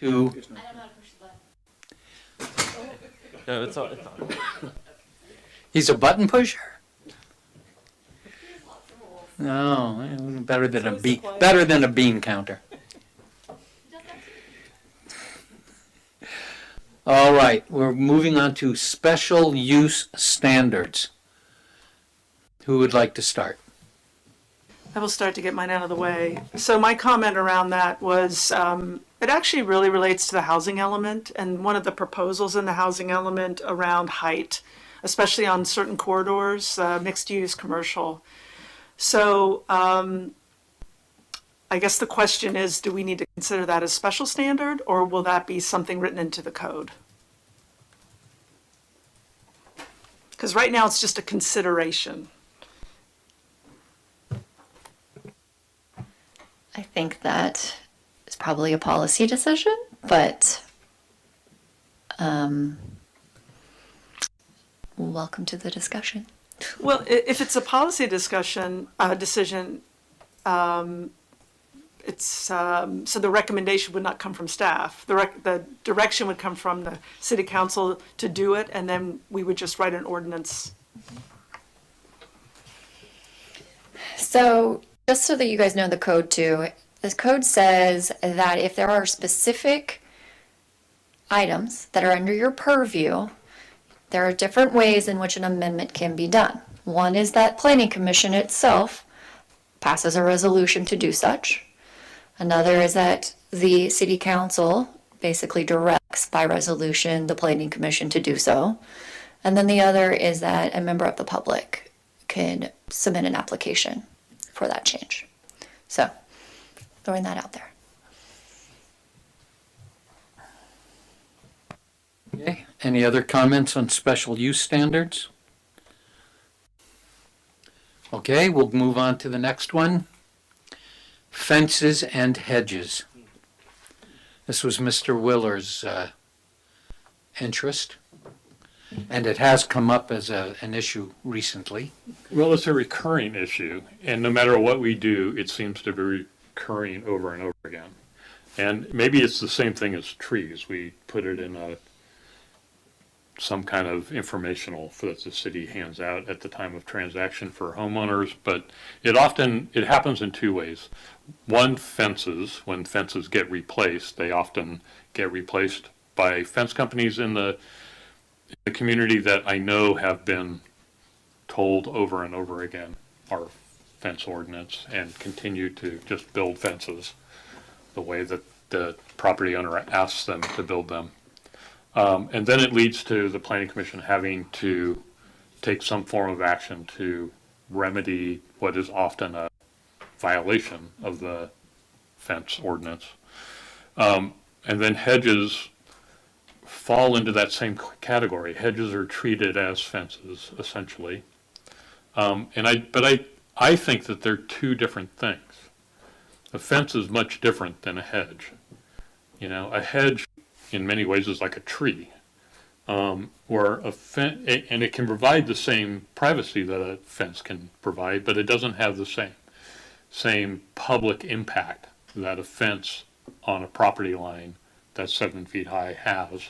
to, No, it's all. he's a button pusher? No, better than a bean counter. All right, we're moving on to special use standards. Who would like to start? I will start to get mine out of the way. So my comment around that was, it actually really relates to the housing element, and one of the proposals in the housing element around height, especially on certain corridors, mixed-use commercial. So I guess the question is, do we need to consider that as special standard, or will that be something written into the code? Because right now, it's just a consideration. I think that is probably a policy decision, but welcome to the discussion. Well, if it's a policy decision, it's, so the recommendation would not come from staff. The direction would come from the city council to do it, and then we would just write an ordinance. So just so that you guys know the code too, this code says that if there are specific items that are under your purview, there are different ways in which an amendment can be done. One is that planning commission itself passes a resolution to do such. Another is that the city council basically directs by resolution the planning commission to do so. And then the other is that a member of the public can submit an application for that change. So, throwing that out there. Okay, any other comments on special use standards? Okay, we'll move on to the next one. Fences and hedges. This was Mr. Willer's interest, and it has come up as an issue recently. Well, it's a recurring issue, and no matter what we do, it seems to be recurring over and over again. And maybe it's the same thing as trees. We put it in some kind of informational that the city hands out at the time of transaction for homeowners, but it happens in two ways. One, fences. When fences get replaced, they often get replaced by fence companies in the community that I know have been told over and over again our fence ordinance and continue to just build fences the way that the property owner asks them to build them. And then it leads to the planning commission having to take some form of action to remedy what is often a violation of the fence ordinance. And then hedges fall into that same category. Hedges are treated as fences, essentially. But I think that they're two different things. A fence is much different than a hedge. You know, a hedge in many ways is like a tree, where and it can provide the same privacy that a fence can provide, but it doesn't have the same public impact that a fence on a property line that's 7 feet high has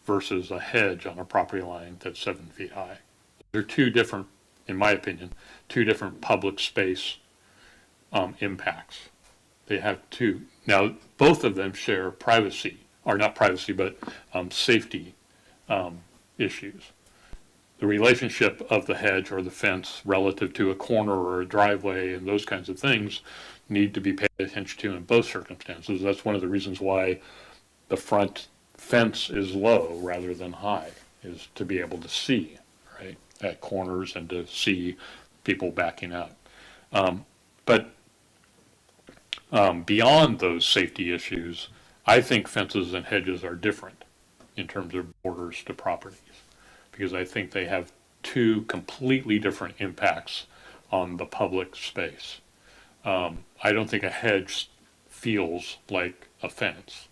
versus a hedge on a property line that's 7 feet high. They're two different, in my opinion, two different public space impacts. They have two. Now, both of them share privacy, or not privacy, but safety issues. The relationship of the hedge or the fence relative to a corner or a driveway and those kinds of things need to be paid attention to in both circumstances. That's one of the reasons why the front fence is low rather than high, is to be able to see, right, at corners and to see people backing out. But beyond those safety issues, I think fences and hedges are different in terms of borders to properties, because I think they have two completely different impacts on the public space. I don't think a hedge feels like a fence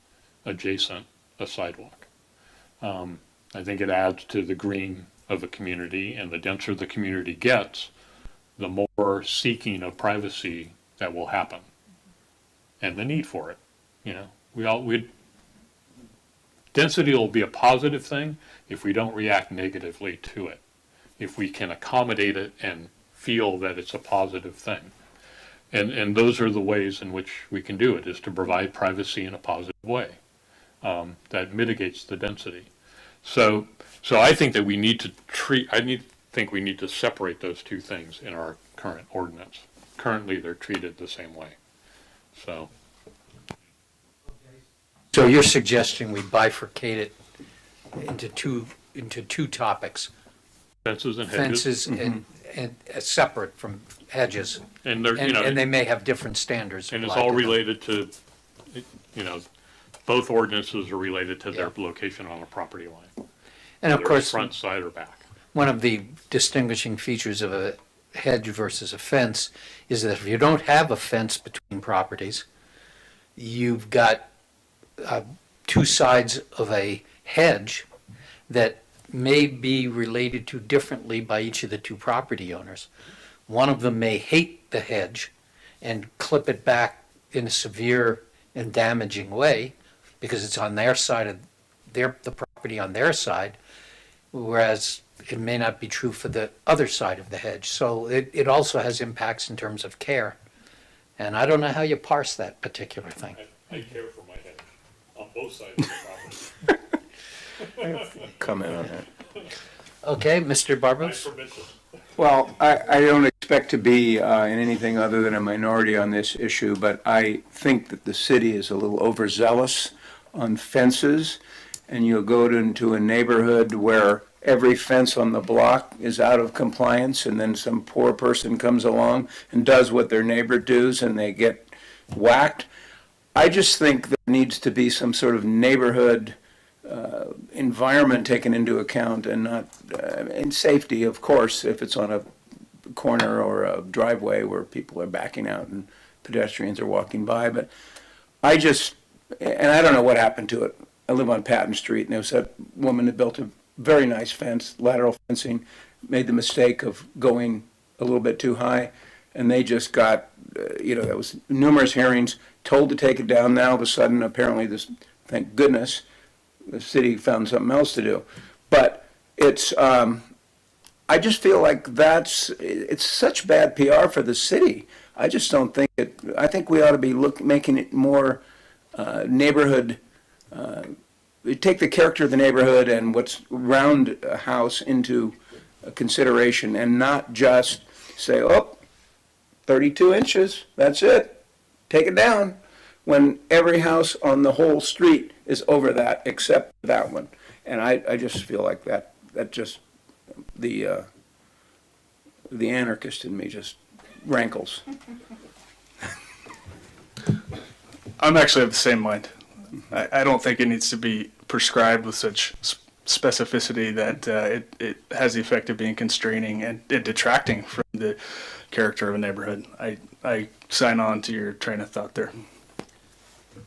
adjacent a sidewalk. I think it adds to the green of a community, and the denser the community gets, the more seeking of privacy that will happen, and the need for it, you know. density will be a positive thing if we don't react negatively to it. If we can accommodate it and feel that it's a positive thing. And those are the ways in which we can do it, is to provide privacy in a positive way that mitigates the density. So I think that we need to think we need to separate those two things in our current ordinance. Currently, they're treated the same way. So you're suggesting we bifurcate it into two topics, fences and hedges. fences and separate from hedges. And they're, And they may have different standards. and it's applied all to them. related to, both ordinances are related to their Yeah. location on a property line. And of whether it's course, front, side, or back. one of the distinguishing features of a hedge versus a fence is that if you don't have a fence between properties, you've got two sides of a hedge that may be related to differently by each of the two property owners. One of them may hate the hedge and clip it back in a severe and damaging way because it's on their side of the property on their side, whereas it may not be true for the other side of the hedge. So it also has impacts in terms of care. And I don't know how you parse that particular thing. I care for my hedge on both sides of the property. Comment on that. Okay, Mr. I Barbos? permit this. Well, I don't expect to be in anything other than a minority on this issue, but I think that the city is a little overzealous on fences, and you'll go into a neighborhood where every fence on the block is out of compliance, and then some poor person comes along and does what their neighbor does, and they get whacked. I just think there needs to be some sort of neighborhood environment taken into account, and not, and safety, of course, if it's on a corner or a driveway where people are backing out and pedestrians are walking by. But I just, and I don't know what happened to it. I live on Patton Street, and there was a woman that built a very nice fence, lateral fencing, made the mistake of going a little bit too high, and they just got, there was numerous hearings, told to take it down. Now, all of a sudden, apparently this, thank goodness, the city found something else to do. But it's, I just feel like it's such bad PR for the city. I just don't think I think we ought to be making it more neighborhood, take the character of the neighborhood and what's around a house into consideration, and not just say, 32 inches, that's it, take it down, when every house on the whole street is over that, except that one. And I just feel like that just, the anarchist in me just rankles. I'm actually of the same mind. I don't think it needs to be prescribed with such specificity that it has the effect of being constraining and detracting from the character of a neighborhood. I sign on to your train of thought there.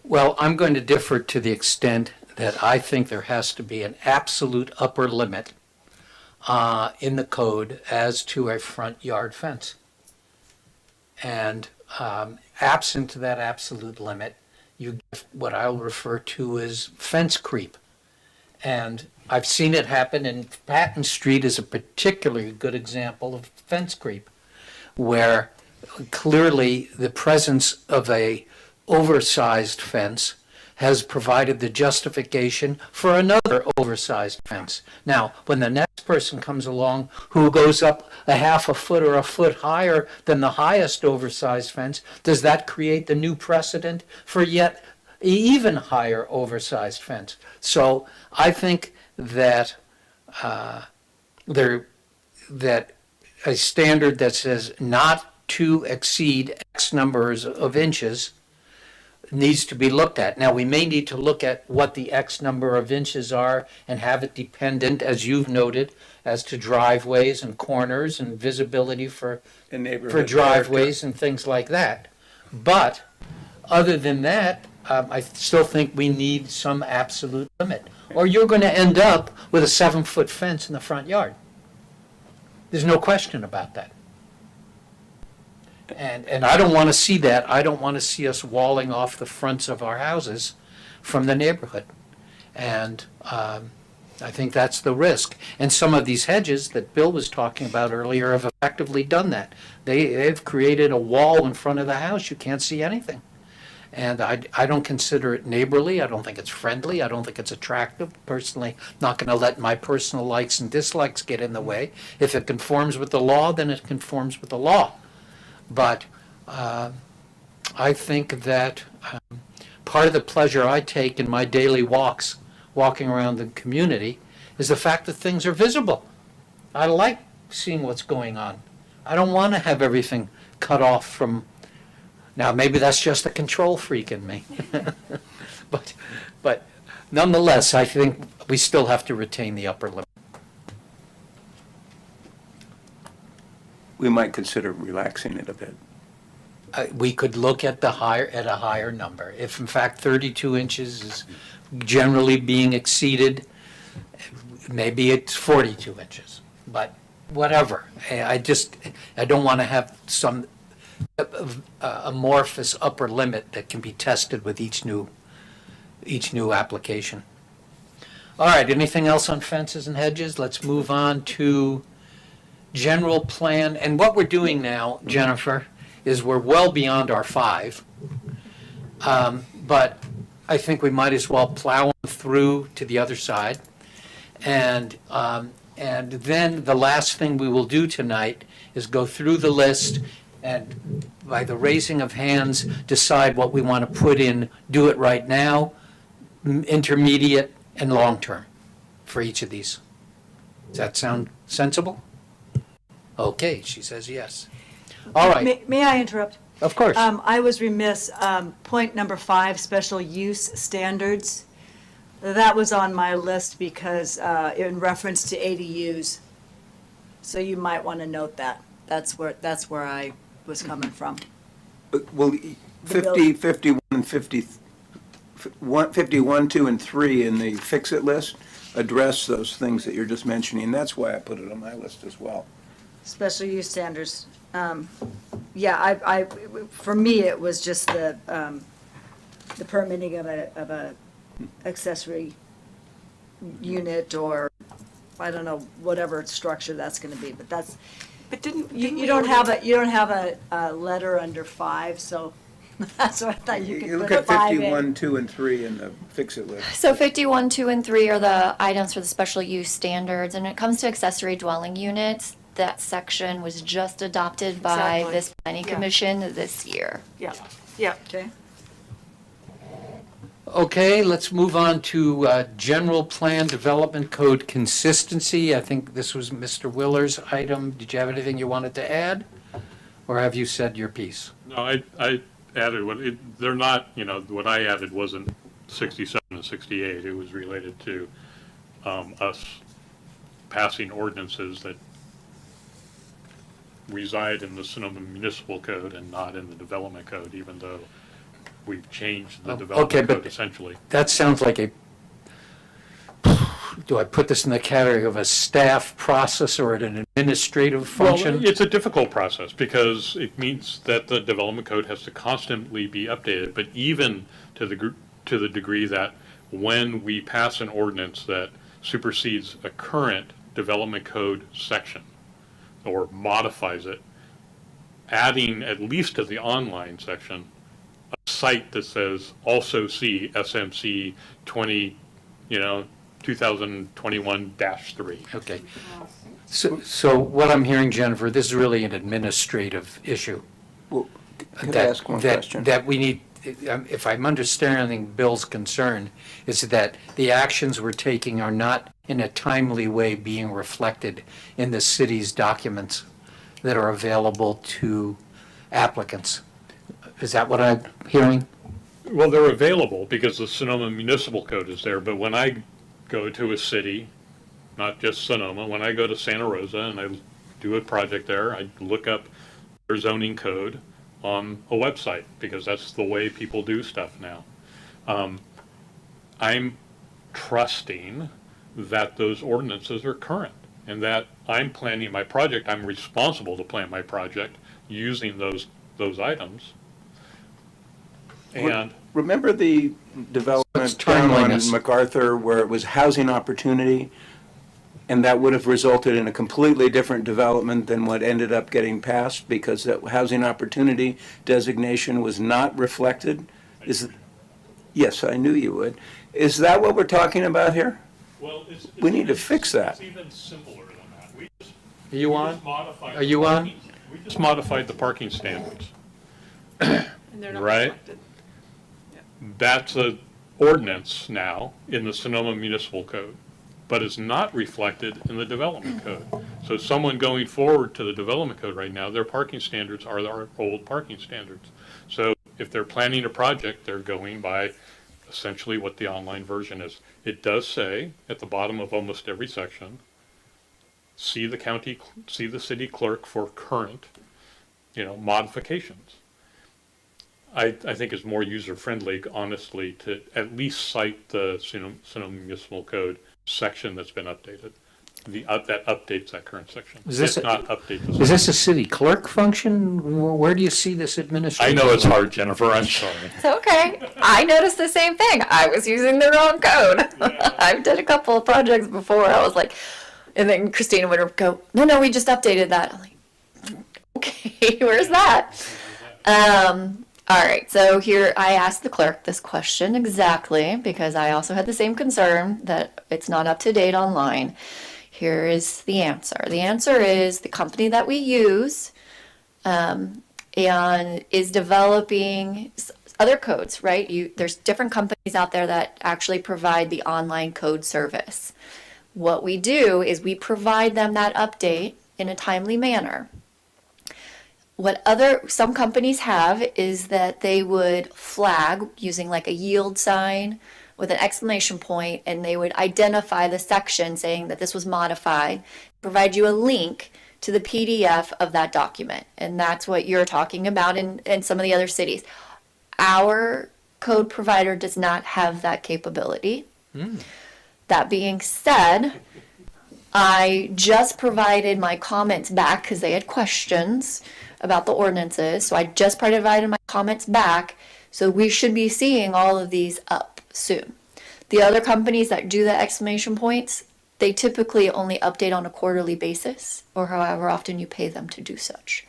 Well, I'm going to differ to the extent that I think there has to be an absolute upper limit in the code as to a front yard fence. And absent to that absolute limit, you get what I'll refer to as fence creep. And I've seen it happen, and Patton Street is a particularly good example of fence creep, where clearly the presence of a oversized fence has provided the justification for another oversized fence. Now, when the next person comes along who goes up a half a foot or a foot higher than the highest oversized fence, does that create the new precedent for yet even higher oversized fence? So I think that that a standard that says not to exceed X numbers of inches needs to be looked at. Now, we may need to look at what the X number of inches are and have it dependent, as you've noted, as to driveways and corners and visibility for driveways and things like that. But other than that, I still think we need some absolute limit, or you're going to end up with a 7-foot fence in the front yard. There's no question about that. And I don't want to see that. I don't want to see us walling off the fronts of our houses from the neighborhood. And I think that's the risk. And some of these hedges that Bill was talking about earlier have effectively done that. They've created a wall in front of the house. You can't see anything. And I don't consider it neighborly. I don't think it's friendly. I don't think it's attractive. Personally, not going to let my personal likes and dislikes get in the way. If it conforms with the law, then it conforms with the law. But I think that part of the pleasure I take in my daily walks, walking around the community, is the fact that things are visible. I like seeing what's going on. I don't want to have everything cut off from. Now, maybe that's just a control freak in me. But nonetheless, I think we still have to retain the upper limit. We might consider relaxing it a bit. We could look at a higher number. If in fact 32 inches is generally being exceeded, maybe it's 42 inches. But whatever. I don't want to have some amorphous upper limit that can be tested with each new application. All right, anything else on fences and hedges? Let's move on to general plan. And what we're doing now, Jennifer, is we're well beyond our 5. But I think we might as well plow through to the other side. And then the last thing we will do tonight is go through the list and by the raising of hands, decide what we want to put in, do it right now, intermediate, and long-term for each of these. Does that sound sensible? Okay, she says yes. All right. May I interrupt? Of course. I was remiss, point number 5, special use standards. That was on my list because, in reference to ADUs. So you might want to note that. That's where I was coming from. Well, 50, 51, and 51, 2, and 3 in the fix-it list address those things that you're just mentioning. That's why I put it on my list as well. Special use standards. Yeah, for me, it was just the permitting of a accessory unit or, I don't know, whatever structure that's gonna be, but that's, But didn't you we don't already- have a letter under 5, so that's what I thought you You could look put at 5 51, in. 2, and 3 in the fix-it list. So 51, 2, and 3 are the items for the special use standards. And when it comes to accessory dwelling units, that section was just adopted by Exactly. this planning Yeah. commission this year. Yeah, yeah. Okay. Okay, let's move on to general plan development code consistency. I think this was Mr. Willer's item. Did you have anything you wanted to add? Or have you said your piece? No, I added, they're not, what I added wasn't 67 and 68. It was related to us passing ordinances that reside in the Sonoma Municipal Code and not in the Development Code, even though we've changed the Okay, Development but- Code essentially. That sounds like do I put this in the category of a staff process or an administrative function? Well, it's a difficult process because it means that the Development Code has to constantly be updated, but even to the degree that when we pass an ordinance that supersedes a current Development Code section or modifies it, adding at least to the online section a site that says also see SMC 2021-3. Okay. So what I'm hearing, Jennifer, this is really an administrative issue. Well, can I that- ask one that- question? That we need, if I'm understanding Bill's concern, is that the actions we're taking are not in a timely way being reflected in the city's documents that are available to applicants. Is that what I'm hearing? Well, they're available because the Sonoma Municipal Code is there, but when I go to a city, not just Sonoma, when I go to Santa Rosa and I do a project there, I look up their zoning code on a website because that's the way people do stuff now. I'm trusting that those ordinances are current and that I'm planning my project, I'm responsible to plan my project using those items. And remember the What's development down on timeliness? MacArthur where it was housing opportunity? And that would have resulted in a completely different development than what ended up getting passed because that housing opportunity designation was not reflected? Yes, I knew you would. Is that what we're talking about here? Well, We need to fix that. It's even simpler than that. Are you on? Modified Are you on? We just modified the parking standards. And they're not Right. reflected. That's a ordinance now in the Sonoma Municipal Code, but is not reflected in the Development Code. So someone going forward to the Development Code right now, their parking standards are our old parking standards. So if they're planning a project, they're going by essentially what the online version is. It does say at the bottom of almost every section, see the city clerk for current, modifications. I think it's more user-friendly, honestly, to at least cite the Sonoma Municipal Code section that's been updated. That updates that current section. Is this If not update the Is section. this a city clerk function? Where do you see this I administration? know it's hard, Jennifer, I'm sorry. It's okay. I noticed the same thing. I was using the wrong code. I've done a couple of projects before. I was like, and then Christina would go, no, we just updated that. I'm like, okay, where's that? All right, so here I asked the clerk this question exactly because I also had the same concern that it's not up to date online. Here is the answer. The answer is the company that we use and is developing other codes, right? There's different companies out there that actually provide the online code service. What we do is we provide them that update in a timely manner. What some companies have is that they would flag using like a yield sign with an exclamation point, and they would identify the section saying that this was modified, provide you a link to the PDF of that document. And that's what you're talking about in some of the other cities. Our code provider does not have that capability. That being said, I just provided my comments back because they had questions about the ordinances. So I just provided my comments back. So we should be seeing all of these up soon. The other companies that do the exclamation points, they typically only update on a quarterly basis or however often you pay them to do such.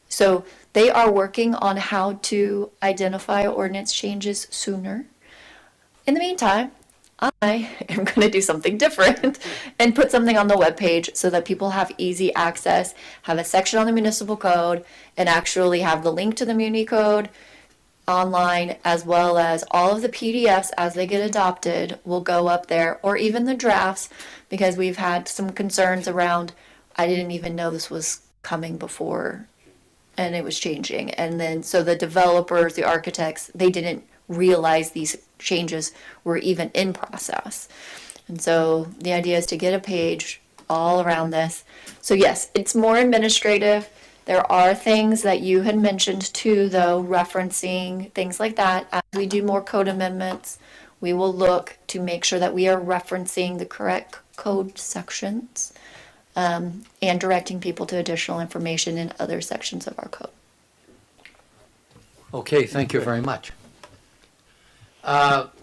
So they are working on how to identify ordinance changes sooner. In the meantime, I am going to do something different and put something on the webpage so that people have easy access, have a section on the municipal code, and actually have the link to the Muni code online, as well as all of the PDFs as they get adopted will go up there, or even the drafts, because we've had some concerns around, I didn't even know this was coming before and it was changing. And then, so the developers, the architects, they didn't realize these changes were even in process. And so the idea is to get a page all around this. So yes, it's more administrative. There are things that you had mentioned too, though, referencing things like that. As we do more code amendments, we will look to make sure that we are referencing the correct code sections and directing people to additional information in other sections of our code. Okay, thank you very much.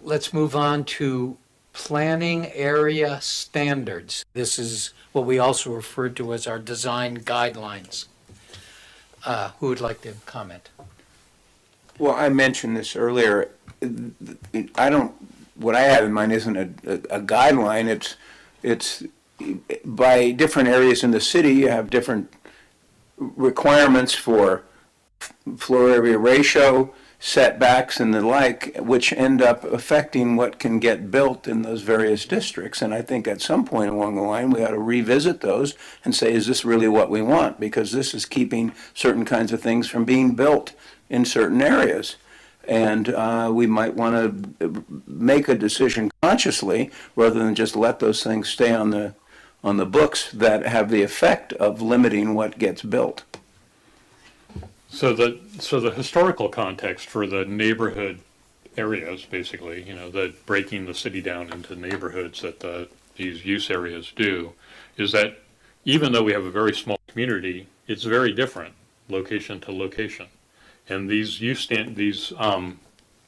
Let's move on to planning area standards. This is what we also refer to as our design guidelines. Who would like to comment? Well, I mentioned this earlier. What I have in mind isn't a guideline. It's by different areas in the city, you have different requirements for floor area ratio, setbacks and the like, which end up affecting what can get built in those various districts. And I think at some point along the line, we ought to revisit those and say, is this really what we want? Because this is keeping certain kinds of things from being built in certain areas. And we might want to make a decision consciously rather than just let those things stay on the books that have the effect of limiting what gets built. So the historical context for the neighborhood areas, basically, the breaking the city down into neighborhoods that these use areas do, is that even though we have a very small community, it's very different location to location. And these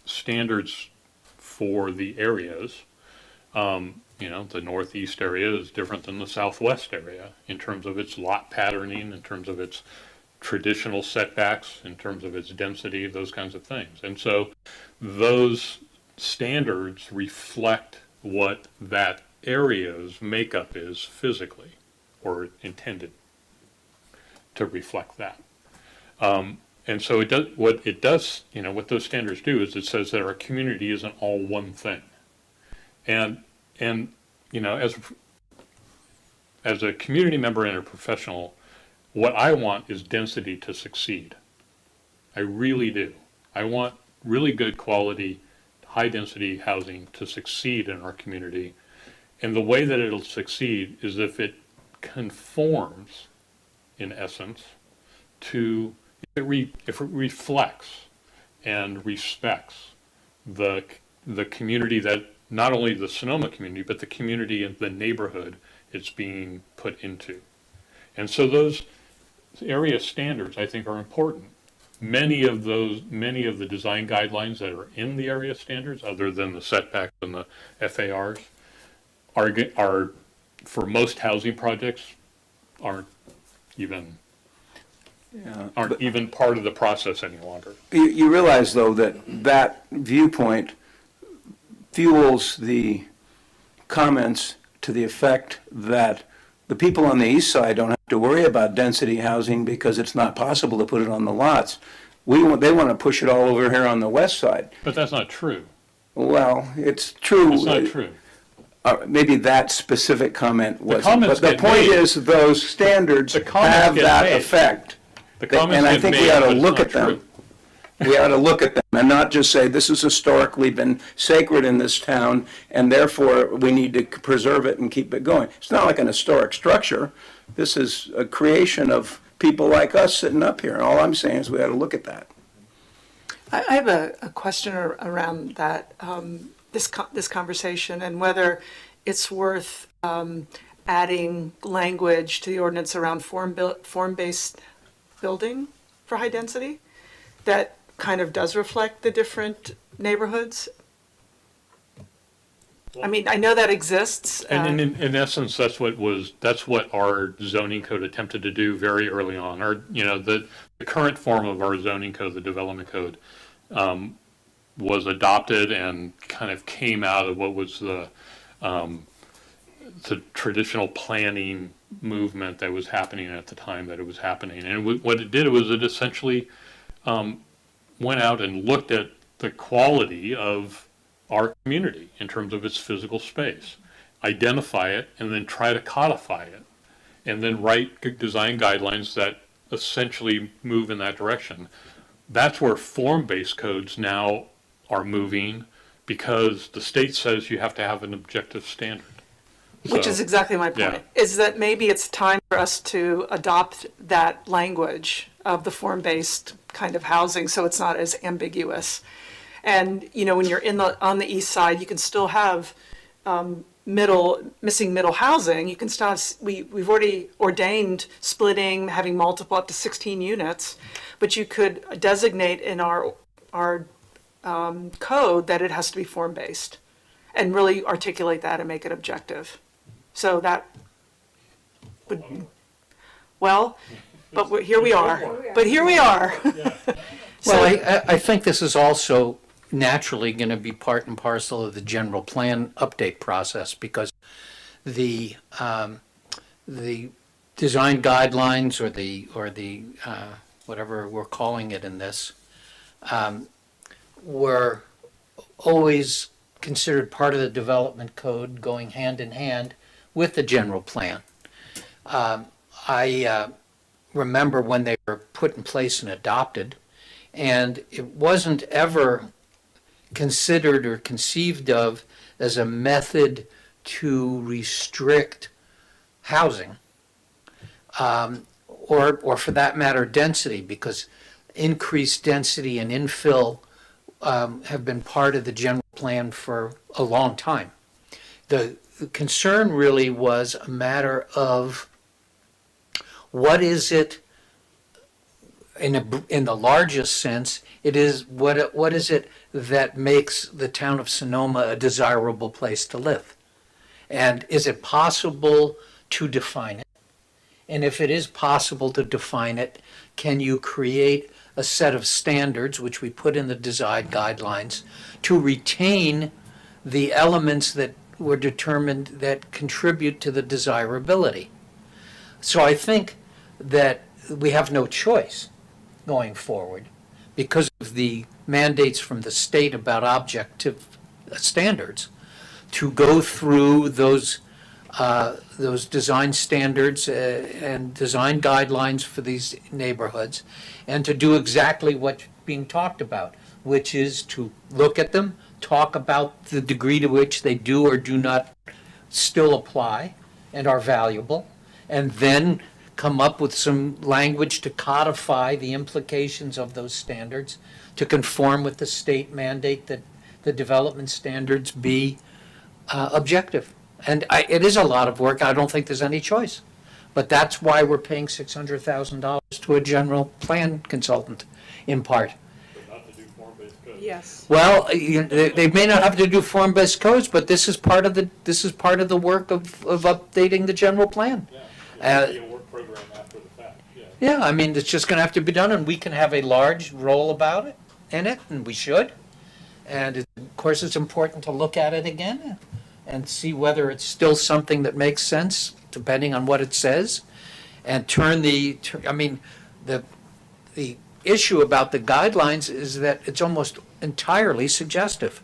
standards for the areas. The northeast area is different than the southwest area in terms of its lot patterning, in terms of its traditional setbacks, in terms of its density, those kinds of things. And so those standards reflect what that area's makeup is physically, or intended to reflect that. And so what those standards do is it says that our community isn't all one thing. And as a community member and a professional, what I want is density to succeed. I really do. I want really good quality, high density housing to succeed in our community. And the way that it'll succeed is if it conforms, in essence, to, if it reflects and respects the community that, not only the Sonoma community, but the community and the neighborhood it's being put into. And so those area standards, I think, are important. Many of the design guidelines that are in the area standards, other than the setbacks and the FARs, are for most housing projects, aren't even part of the process any longer. You realize, though, that viewpoint fuels the comments to the effect that the people on the east side don't have to worry about density housing because it's not possible to put it on the lots. They want to push it all over here on the west side. But that's not true. Well, it's true. It's not true. Maybe that specific comment wasn't. comments But the get point made. is, those standards comments have get that made. effect. The comments And I get think we made, ought to but it's look not at them. true. We ought to look at them and not just say, this has historically been sacred in this town, and therefore we need to preserve it and keep it going. It's not like an historic structure. This is a creation of people like us sitting up here. And all I'm saying is we ought to look at that. I have a question around that, this conversation, and whether it's worth adding language to the ordinance around form-based building for high density that kind of does reflect the different neighborhoods. I mean, I know that exists. And in essence, that's what our zoning code attempted to do very early on. The current form of our zoning code, the development code, was adopted and kind of came out of what was the traditional planning movement that was happening at the time that it was happening. And what it did was it essentially went out and looked at the quality of our community in terms of its physical space, identify it, and then try to codify it, and then write design guidelines that essentially move in that direction. That's where form-based codes now are moving, because the state says you have to have an objective standard. Which is exactly my point, is that maybe it's time for us to adopt that language of the form-based kind of housing so it's not as ambiguous. And, when you're on the east side, you can still have missing middle housing. You can still have, we've already ordained splitting, having multiple up to 16 units, but you could designate in our code that it has to be form-based and really articulate that and make it objective. So that would, but here we are. Well, I think this is also naturally going to be part and parcel of the general plan update process, because the design guidelines or the whatever we're calling it in this were always considered part of the development code, going hand in hand with the general plan. I remember when they were put in place and adopted, and it wasn't ever considered or conceived of as a method to restrict housing, or for that matter, density, because increased density and infill have been part of the general plan for a long time. The concern really was a matter of what is it, in the largest sense, it is, what is it that makes the town of Sonoma a desirable place to live? And is it possible to define it? And if it is possible to define it, can you create a set of standards, which we put in the design guidelines, to retain the elements that were determined that contribute to the desirability? So I think that we have no choice going forward because of the mandates from the state about objective standards to go through those design standards and design guidelines for these neighborhoods, and to do exactly what's being talked about, which is to look at them, talk about the degree to which they do or do not still apply and are valuable, and then come up with some language to codify the implications of those standards to conform with the state mandate that the development standards be objective. And it is a lot of work. I don't think there's any choice. But that's why we're paying $600,000 to a general plan consultant, in part. Yes. Well, they may not have to do form-based codes, but this is part of the work of updating the general plan. Yeah, I mean, it's just going to have to be done, and we can have a large role about it, in it, and we should. And of course, it's important to look at it again and see whether it's still something that makes sense, depending on what it says, and the issue about the guidelines is that it's almost entirely suggestive.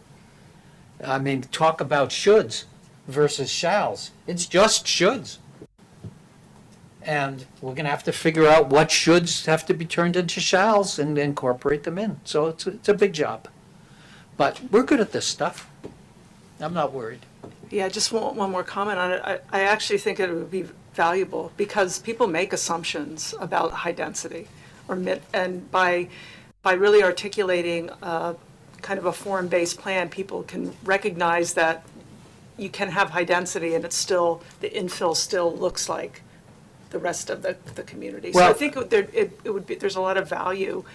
I mean, talk about shoulds versus shalls. It's just shoulds. And we're going to have to figure out what shoulds have to be turned into shalls and incorporate them in. So it's a big job. But we're good at this stuff. I'm not worried. Yeah, just one more comment on it. I actually think it would be valuable because people make assumptions about high density, and by really articulating kind of a form-based plan, people can recognize that you can have high density and it's still, the infill still looks like the rest of the community. So I think it would be, there's a lot of value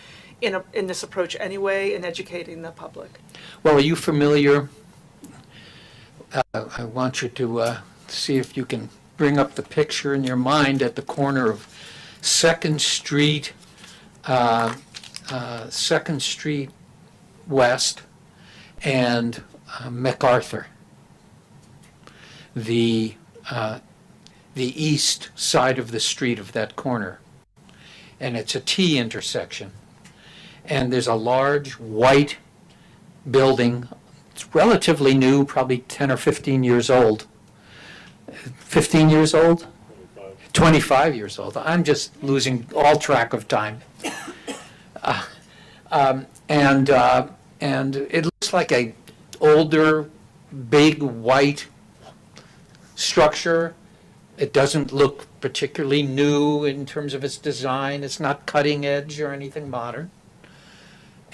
in this approach anyway, in educating the public. Well, are you familiar? I want you to see if you can bring up the picture in your mind at the corner of 2nd Street, 2nd Street West and MacArthur. The east side of the street of that corner. And it's a T intersection. And there's a large white building. It's relatively new, probably 10 or 15 years old. 15 years old? 25 years old. I'm just losing all track of time. And it looks like a older, big, white structure. It doesn't look particularly new in terms of its design. It's not cutting edge or anything modern.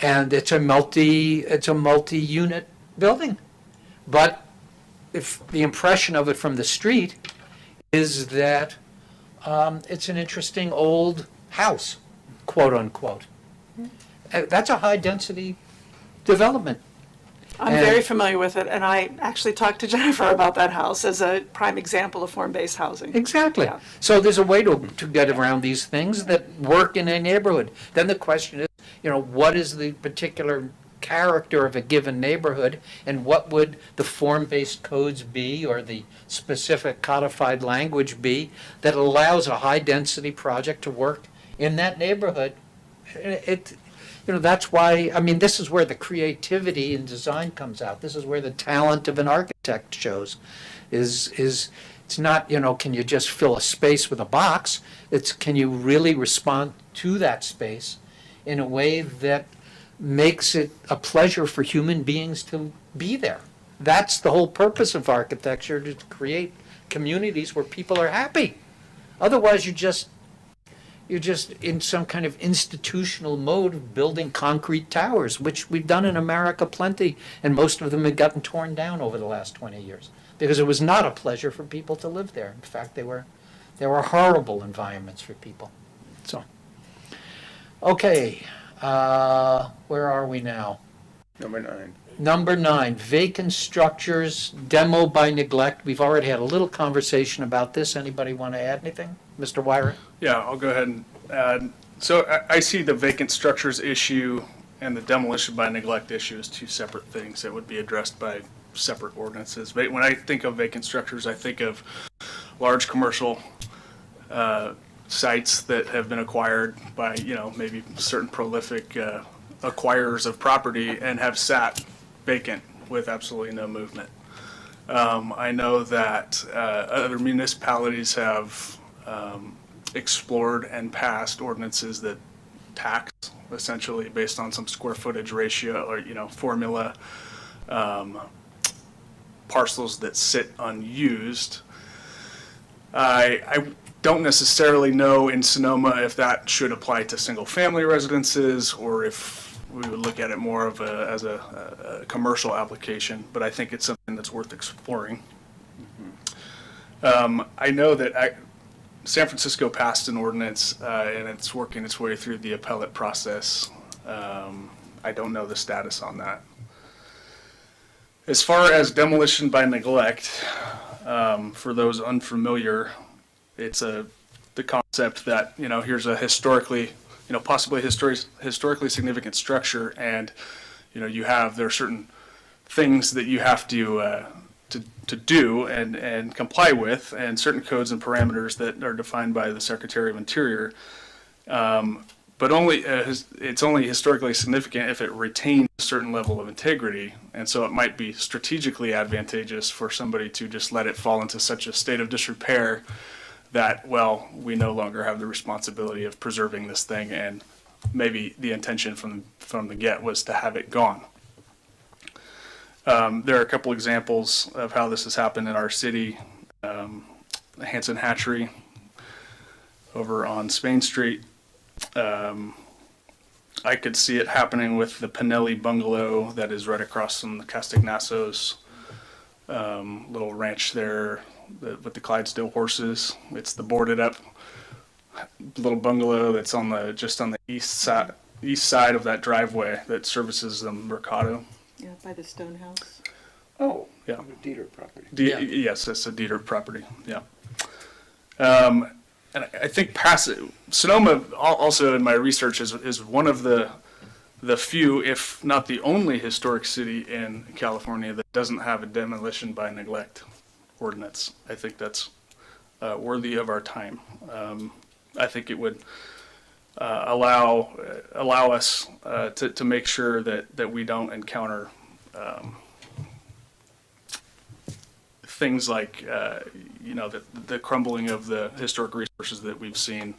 And it's a multi-unit building. But if the impression of it from the street is that it's an interesting old house, quote unquote. That's a high density development. I'm very familiar with it, and I actually talked to Jennifer about that house as a prime example of form-based housing. Exactly. Yeah. So there's a way to get around these things that work in a neighborhood. Then the question is, what is the particular character of a given neighborhood, and what would the form-based codes be, or the specific codified language be, that allows a high-density project to work in that neighborhood? That's why, this is where the creativity in design comes out. This is where the talent of an architect shows. It's not, can you just fill a space with a box? It's, can you really respond to that space in a way that makes it a pleasure for human beings to be there? That's the whole purpose of architecture, to create communities where people are happy. Otherwise, you're just in some kind of institutional mode of building concrete towers, which we've done in America plenty, and most of them have gotten torn down over the last 20 years because it was not a pleasure for people to live there. In fact, they were horrible environments for people. So, Okay, where are we now? Number 9. Number 9, vacant structures, demo by neglect. We've already had a little conversation about this. Anybody want to add anything? Mr. Wyrick? Yeah, I'll go ahead and add. So I see the vacant structures issue and the demolition by neglect issue as two separate things that would be addressed by separate ordinances. But when I think of vacant structures, I think of large commercial sites that have been acquired by, maybe certain prolific acquirers of property and have sat vacant with absolutely no movement. I know that other municipalities have explored and passed ordinances that tax, essentially based on some square footage ratio or, formula, parcels that sit unused. I don't necessarily know in Sonoma if that should apply to single-family residences or if we would look at it more of as a commercial application, but I think it's something that's worth exploring. I know that San Francisco passed an ordinance and it's working its way through the appellate process. I don't know the status on that. As far as demolition by neglect, for those unfamiliar, it's the concept that, here's a historically, possibly historically significant structure, and, there are certain things that you have to do and comply with, and certain codes and parameters that are defined by the Secretary of Interior. But it's only historically significant if it retains a certain level of integrity, and so it might be strategically advantageous for somebody to just let it fall into such a state of disrepair that, well, we no longer have the responsibility of preserving this thing, and maybe the intention from the get was to have it gone. There are a couple examples of how this has happened in our city. Hanson Hatchery over on Spain Street. I could see it happening with the Pinelli bungalow that is right across from the Castagnassos little ranch there with the Clydesdale horses. It's the boarded up little bungalow that's just on the east side of that driveway that services the Mercado. Yeah, by the stone house. Oh, Yeah. the Dieter property. Yes, it's a Dieter property, yeah. And I think Sonoma, also in my research, is one of the few, if not the only, historic city in California that doesn't have a demolition by neglect ordinance. I think that's worthy of our time. I think it would allow us to make sure that we don't encounter things like the crumbling of the historic resources that we've seen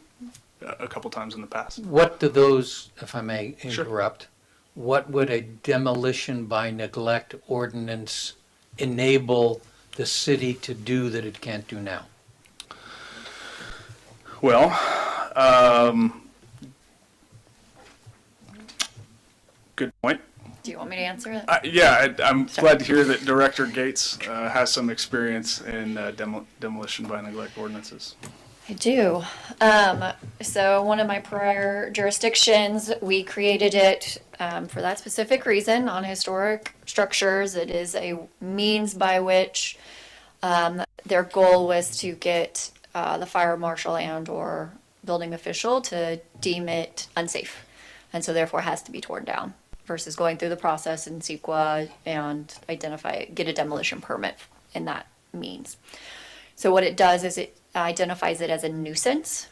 a couple times in the past. What do those, if I may Sure. interrupt, what would a demolition by neglect ordinance enable the city to do that it can't do now? Well, good point. Do you want me to answer it? I'm glad to hear that Director Gates has some experience in demolition by neglect ordinances. I do. So one of my prior jurisdictions, we created it for that specific reason on historic structures. It is a means by which their goal was to get the fire marshal and or building official to deem it unsafe. And so therefore has to be torn down versus going through the process in CEQA and get a demolition permit in that means. So what it does is it identifies it as a nuisance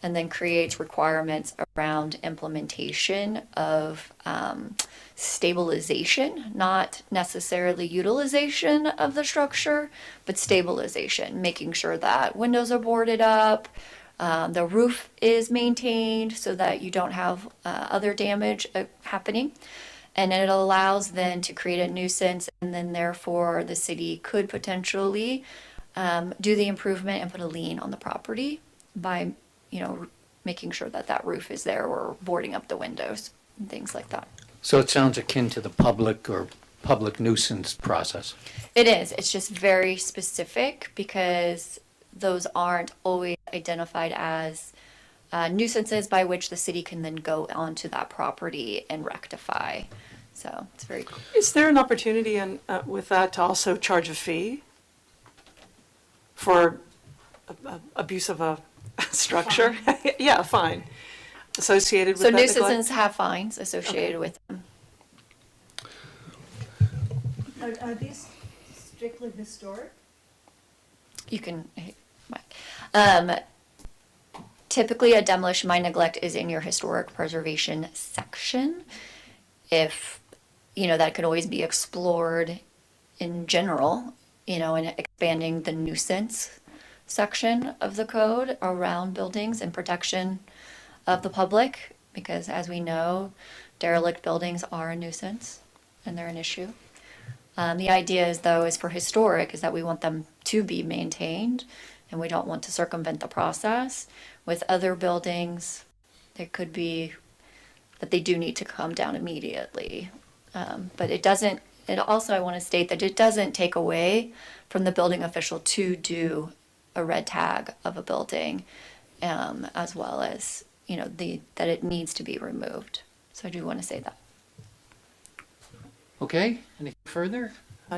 and then creates requirements around implementation of stabilization, not necessarily utilization of the structure, but stabilization, making sure that windows are boarded up, the roof is maintained so that you don't have other damage happening. And it allows then to create a nuisance, and then therefore the city could potentially do the improvement and put a lien on the property by, making sure that that roof is there or boarding up the windows and things like that. So it sounds akin to the public or public nuisance process. It is. It's just very specific because those aren't always identified as nuisances by which the city can then go onto that property and rectify. So it's very cool. Is there an opportunity with that to also charge a fee for abuse of a structure? Yeah, fine. Associated with So that neglect? nuisances have fines associated with them. Are these strictly historic? You can, typically a demolition by neglect is in your historic preservation section. If, that could always be explored in general, in expanding the nuisance section of the code around buildings and protection of the public, because as we know, derelict buildings are a nuisance and they're an issue. The idea is for historic is that we want them to be maintained and we don't want to circumvent the process. With other buildings, there could be that they do need to come down immediately. But I want to state that it doesn't take away from the building official to do a red tag of a building, as well as, that it needs to be removed. So I do want to say that. Okay, any further?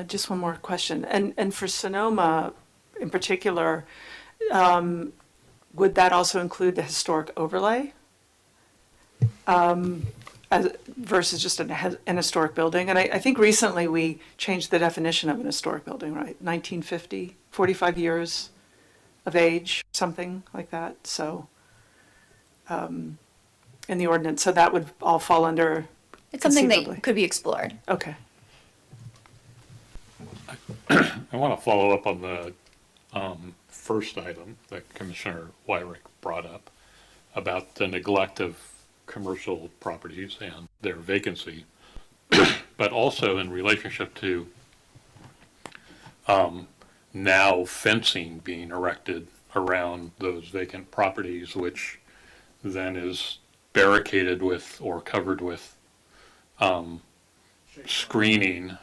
Just one more question. And for Sonoma in particular, would that also include the historic overlay? Versus just an historic building? And I think recently we changed the definition of an historic building, right? 1950, 45 years of age, something like that. So, in the ordinance, so that would all fall under. It's something conceivably. that could be explored. Okay. I want to follow up on the first item that Commissioner WIRICK brought up about the neglect of commercial properties and their vacancy, but also in relationship to now fencing being erected around those vacant properties, which then is barricaded with or covered with screening,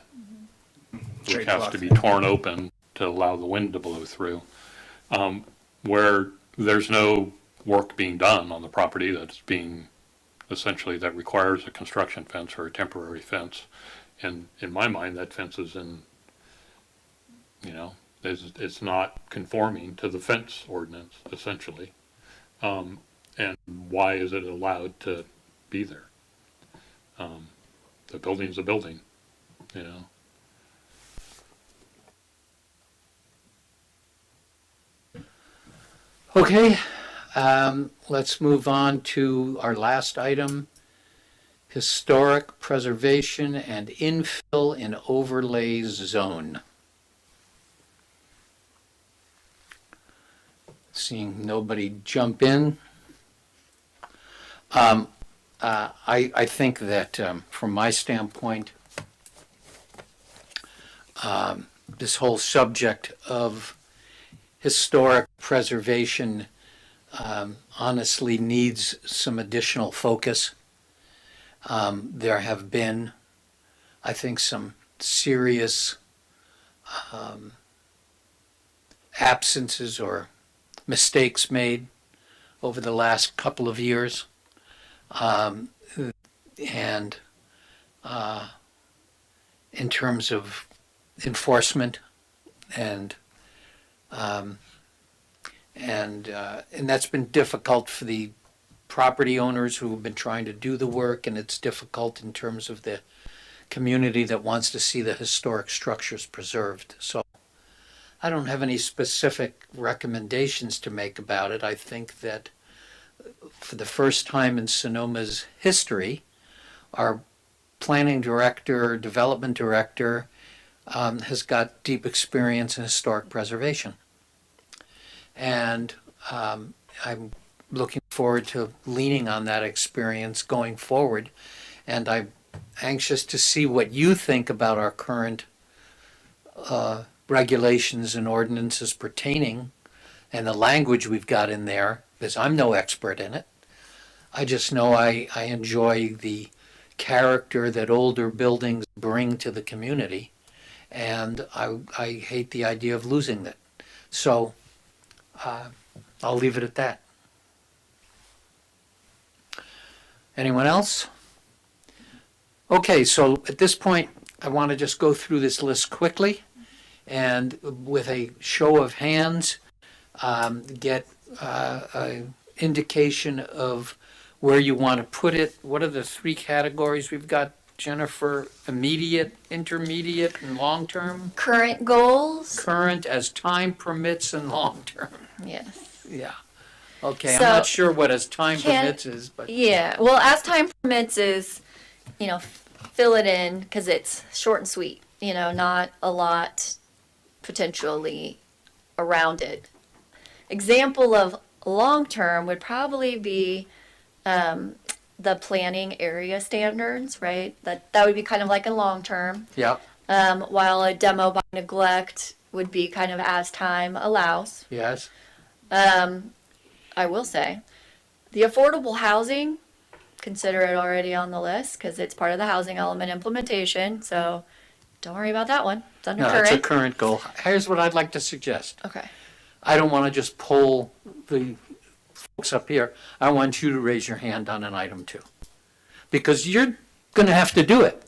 which has to be torn open to allow the wind to blow through, where there's no work being done on the property that's being essentially that requires a construction fence or a temporary fence. And in my mind, that fence is it's not conforming to the fence ordinance, essentially. And why is it allowed to be there? The building's a building, Okay, let's move on to our last item, historic preservation and infill in overlay zone. Seeing nobody jump in. I think that from my standpoint, this whole subject of historic preservation honestly needs some additional focus. There have been, I think, some serious absences or mistakes made over the last couple of years. And in terms of enforcement and that's been difficult for the property owners who have been trying to do the work, and it's difficult in terms of the community that wants to see the historic structures preserved. So I don't have any specific recommendations to make about it. I think that for the first time in Sonoma's history, our planning director, development director, has got deep experience in historic preservation. And I'm looking forward to leaning on that experience going forward. And I'm anxious to see what you think about our current regulations and ordinances pertaining and the language we've got in there, because I'm no expert in it. I just know I enjoy the character that older buildings bring to the community, and I hate the idea of losing it. So I'll leave it at that. Anyone else? Okay, so at this point, I want to just go through this list quickly and with a show of hands, get an indication of where you want to put it. What are the three categories we've got, Jennifer? Immediate, intermediate, and long-term? Current goals? Current as time permits and long-term. Yes. Yeah. Okay, I'm So, not sure what as time can- permits is, but Yeah, well, as time permits is, fill it in because it's short and sweet, not a lot potentially around it. Example of long-term would probably be the planning area standards, right? That would be kind of like a long-term, yeah, while a demo by neglect would be kind of as time allows. yes. I will say, the affordable housing, consider it already on the list because it's part of the housing element implementation. So don't worry about that one. It's under No, it's a current. current goal. Here's what I'd like to suggest. Okay. I don't want to just poll the folks up here. I want you to raise your hand on an item too. Because you're going to have to do it.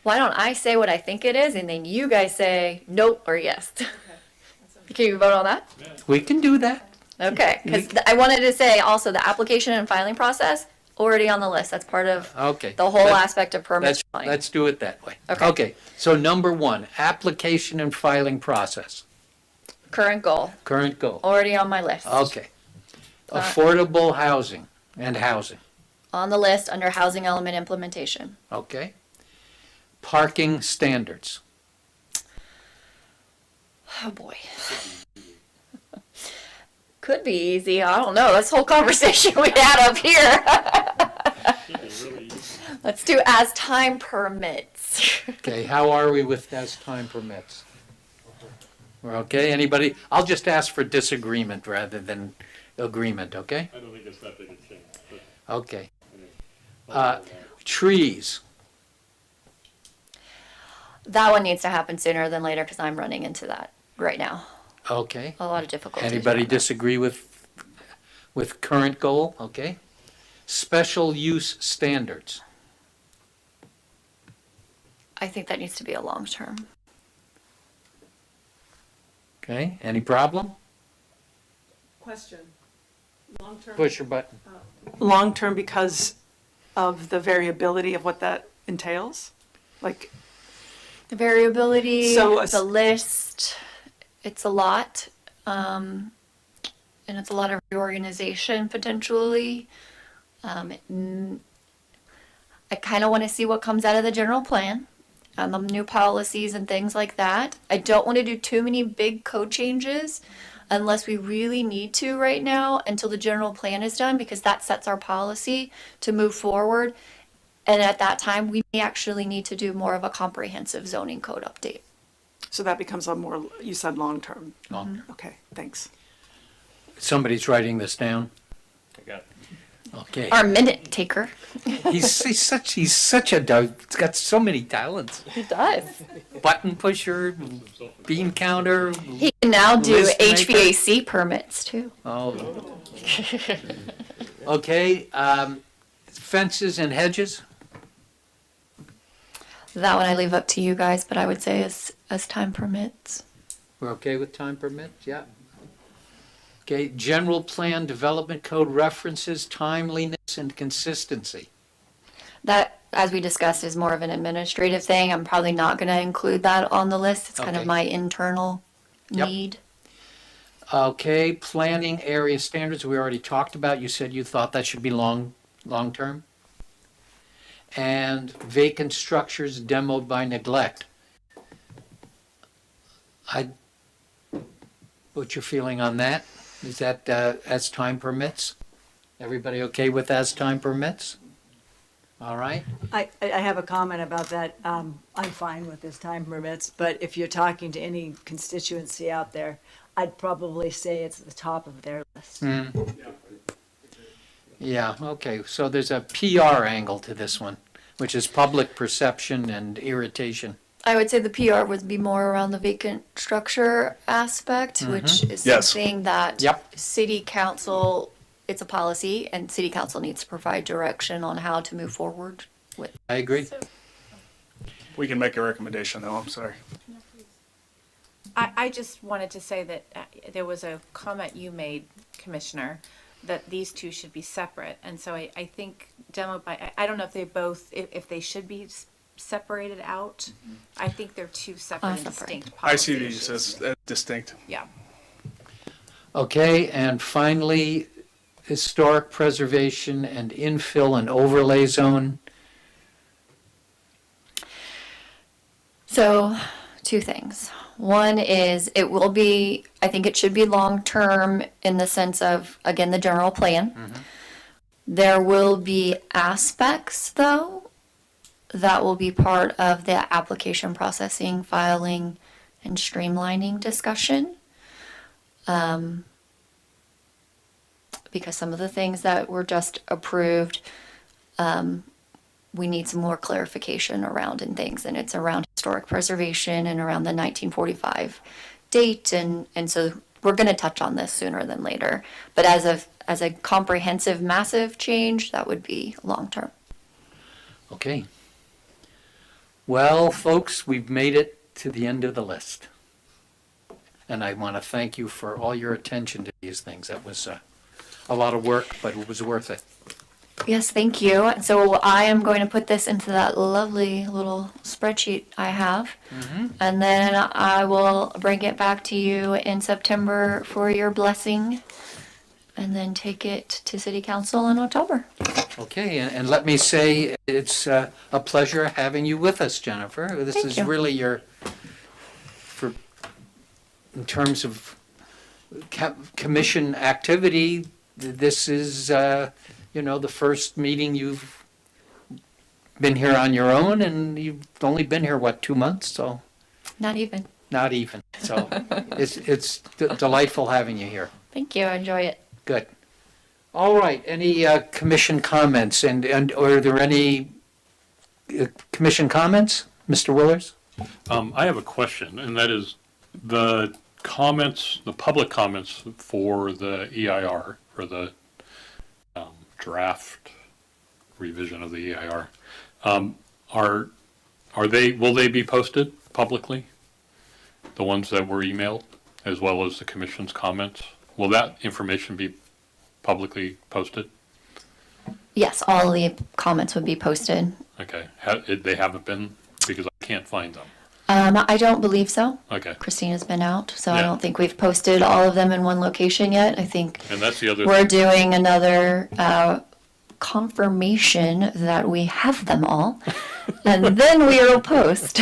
Why don't I say what I think it is and then you guys say nope or yes? Can you vote on that? We can do that. Okay, because I wanted to say also the application and filing process already on the list. That's part of Okay. the whole Let- aspect of permits. Let's do it that way. Okay. Okay, so number one, application and filing process, Current goal current goal. already on my list. Okay. Affordable housing and housing, On the list under housing element implementation. okay? Parking standards, Oh boy. Could be easy. I don't know. This whole conversation we had up here. Let's do as time permits. okay, how are we with as time permits? We're okay, anybody? I'll just ask for disagreement rather than agreement, okay? I don't think it's that big a change. Okay. Trees, That one needs to happen sooner than later because I'm running into that right now. okay. A lot of difficulties. Anybody around that. disagree with current goal? Okay. Special use standards. I think that needs to be a long term. Okay, any problem? Question. Long-term. Push your button. Long-term because of the variability of what that entails? Like, The variability, So the list, it's a lot. And it's a lot of reorganization potentially. I kind of want to see what comes out of the general plan and the new policies and things like that. I don't want to do too many big code changes unless we really need to right now until the general plan is done because that sets our policy to move forward. And at that time, we may actually need to do more of a comprehensive zoning code update. so that becomes a more, you said long-term. Long. Okay, thanks. Somebody's writing this down. I got it. Okay. Our minute taker. He's such he's got so many talents. He does. Button pusher, bean counter. He can now do List maker. HVAC permits too. Oh. Okay, fences and hedges. That one I leave up to you guys, but I would say as time permits. We're okay with time permits? Yeah. Okay, general plan development code references, timeliness and consistency. That, as we discussed, is more of an administrative thing. I'm probably not going to include that on the list. It's kind of Okay. my internal Yep. need. Okay, planning area standards, we already talked about. You said you thought that should be long-term. And vacant structures demoed by neglect. What's your feeling on that? Is that as time permits? Everybody okay with as time permits? All right, I have a comment about that. I'm fine with this time permits, but if you're talking to any constituency out there, I'd probably say it's at the top of their list. yeah, okay, so there's a PR angle to this one, which is public perception and irritation. I would say the PR would be more around the vacant structure aspect, which is Yes. something that Yep. city council it's a policy and city council needs to provide direction on how to move forward with. I agree. We can make a recommendation, though, I'm sorry. I just wanted to say that there was a comment you made, Commissioner, that these two should be separate. And so I think I don't know if they both, if they should be separated out. I think they're two separate and Separate. distinct I see policy these issues. as distinct. Yeah. Okay, and finally, historic preservation and infill and overlay zone. So, two things. One is I think it should be long-term in the sense of, again, the general plan. There will be aspects, though, that will be part of the application processing, filing, and streamlining discussion. Because some of the things that were just approved, we need some more clarification around and things, and it's around historic preservation and around the 1945 date, and so we're going to touch on this sooner than later. But as a comprehensive, massive change, that would be long term. Okay. Well, folks, we've made it to the end of the list. And I want to thank you for all your attention to these things. That was a lot of work, but it was worth it. Yes, thank you. So I am going to put this into that lovely little spreadsheet I have, and then I will bring it back to you in September for your blessing, and then take it to City Council in October. Okay, and let me say, it's a pleasure having you with us, Jennifer. This Thank is you. really in terms of commission activity, this is, the first meeting you've been here on your own, and you've only been here, 2 months? So Not even. not even. So it's delightful having you here. Thank you. I enjoy it. Good. All right, any commission comments, and are there any commission comments? Mr. Willers? I have a question, and that is the public comments for the EIR, for the draft revision of the EIR, will they be posted publicly? The ones that were emailed, as well as the commission's comments? Will that information be publicly posted? Yes, all the comments would be posted. Okay, they haven't been, because I can't find them. I don't believe so. Okay, Christina's been out, so I Yeah. don't think we've posted all of them in one location yet. I think and that's the other we're thing. doing another confirmation that we have them all, and then we will post.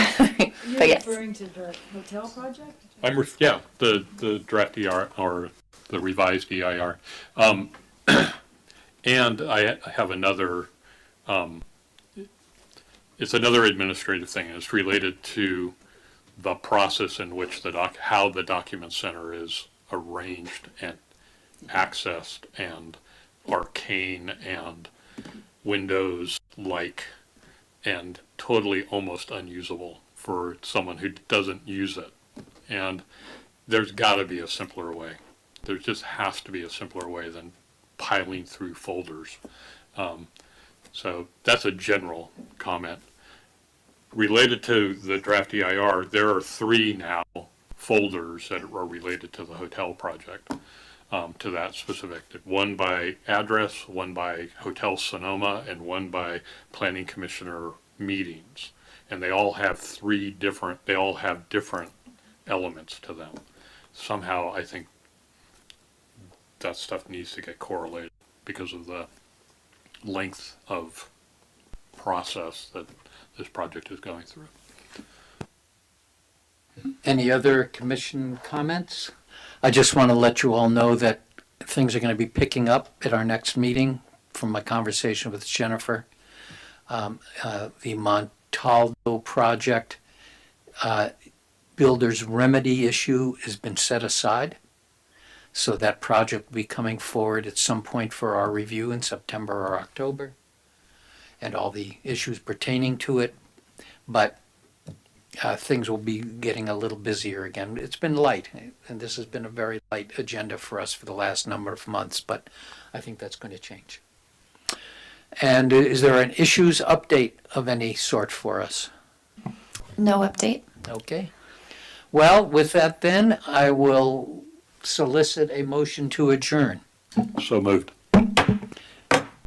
But yes. to the hotel project? The draft EIR, or the revised EIR. And I have another, it's another administrative thing, and it's related to the process in which how the document center is arranged and accessed and arcane and Windows-like and totally almost unusable for someone who doesn't use it. And there's got to be a simpler way. There just has to be a simpler way than piling through folders. So that's a general comment. Related to the draft EIR, there are 3 now folders that are related to the hotel project, to that specific. One by address, one by Hotel Sonoma, and one by Planning Commissioner meetings. And they all have different elements to them. Somehow I think that stuff needs to get correlated because of the length of process that this project is going through. Any other commission comments? I just want to let you all know that things are going to be picking up at our next meeting from my conversation with Jennifer. The Montaldo project, builder's remedy issue has been set aside. So that project will be coming forward at some point for our review in September or October, and all the issues pertaining to it. But things will be getting a little busier again. It's been light, and this has been a very light agenda for us for the last number of months, but I think that's going to change. And is there an issues update of any sort for us? No update. Okay. Well, with that then, I will solicit a motion to adjourn. So moved.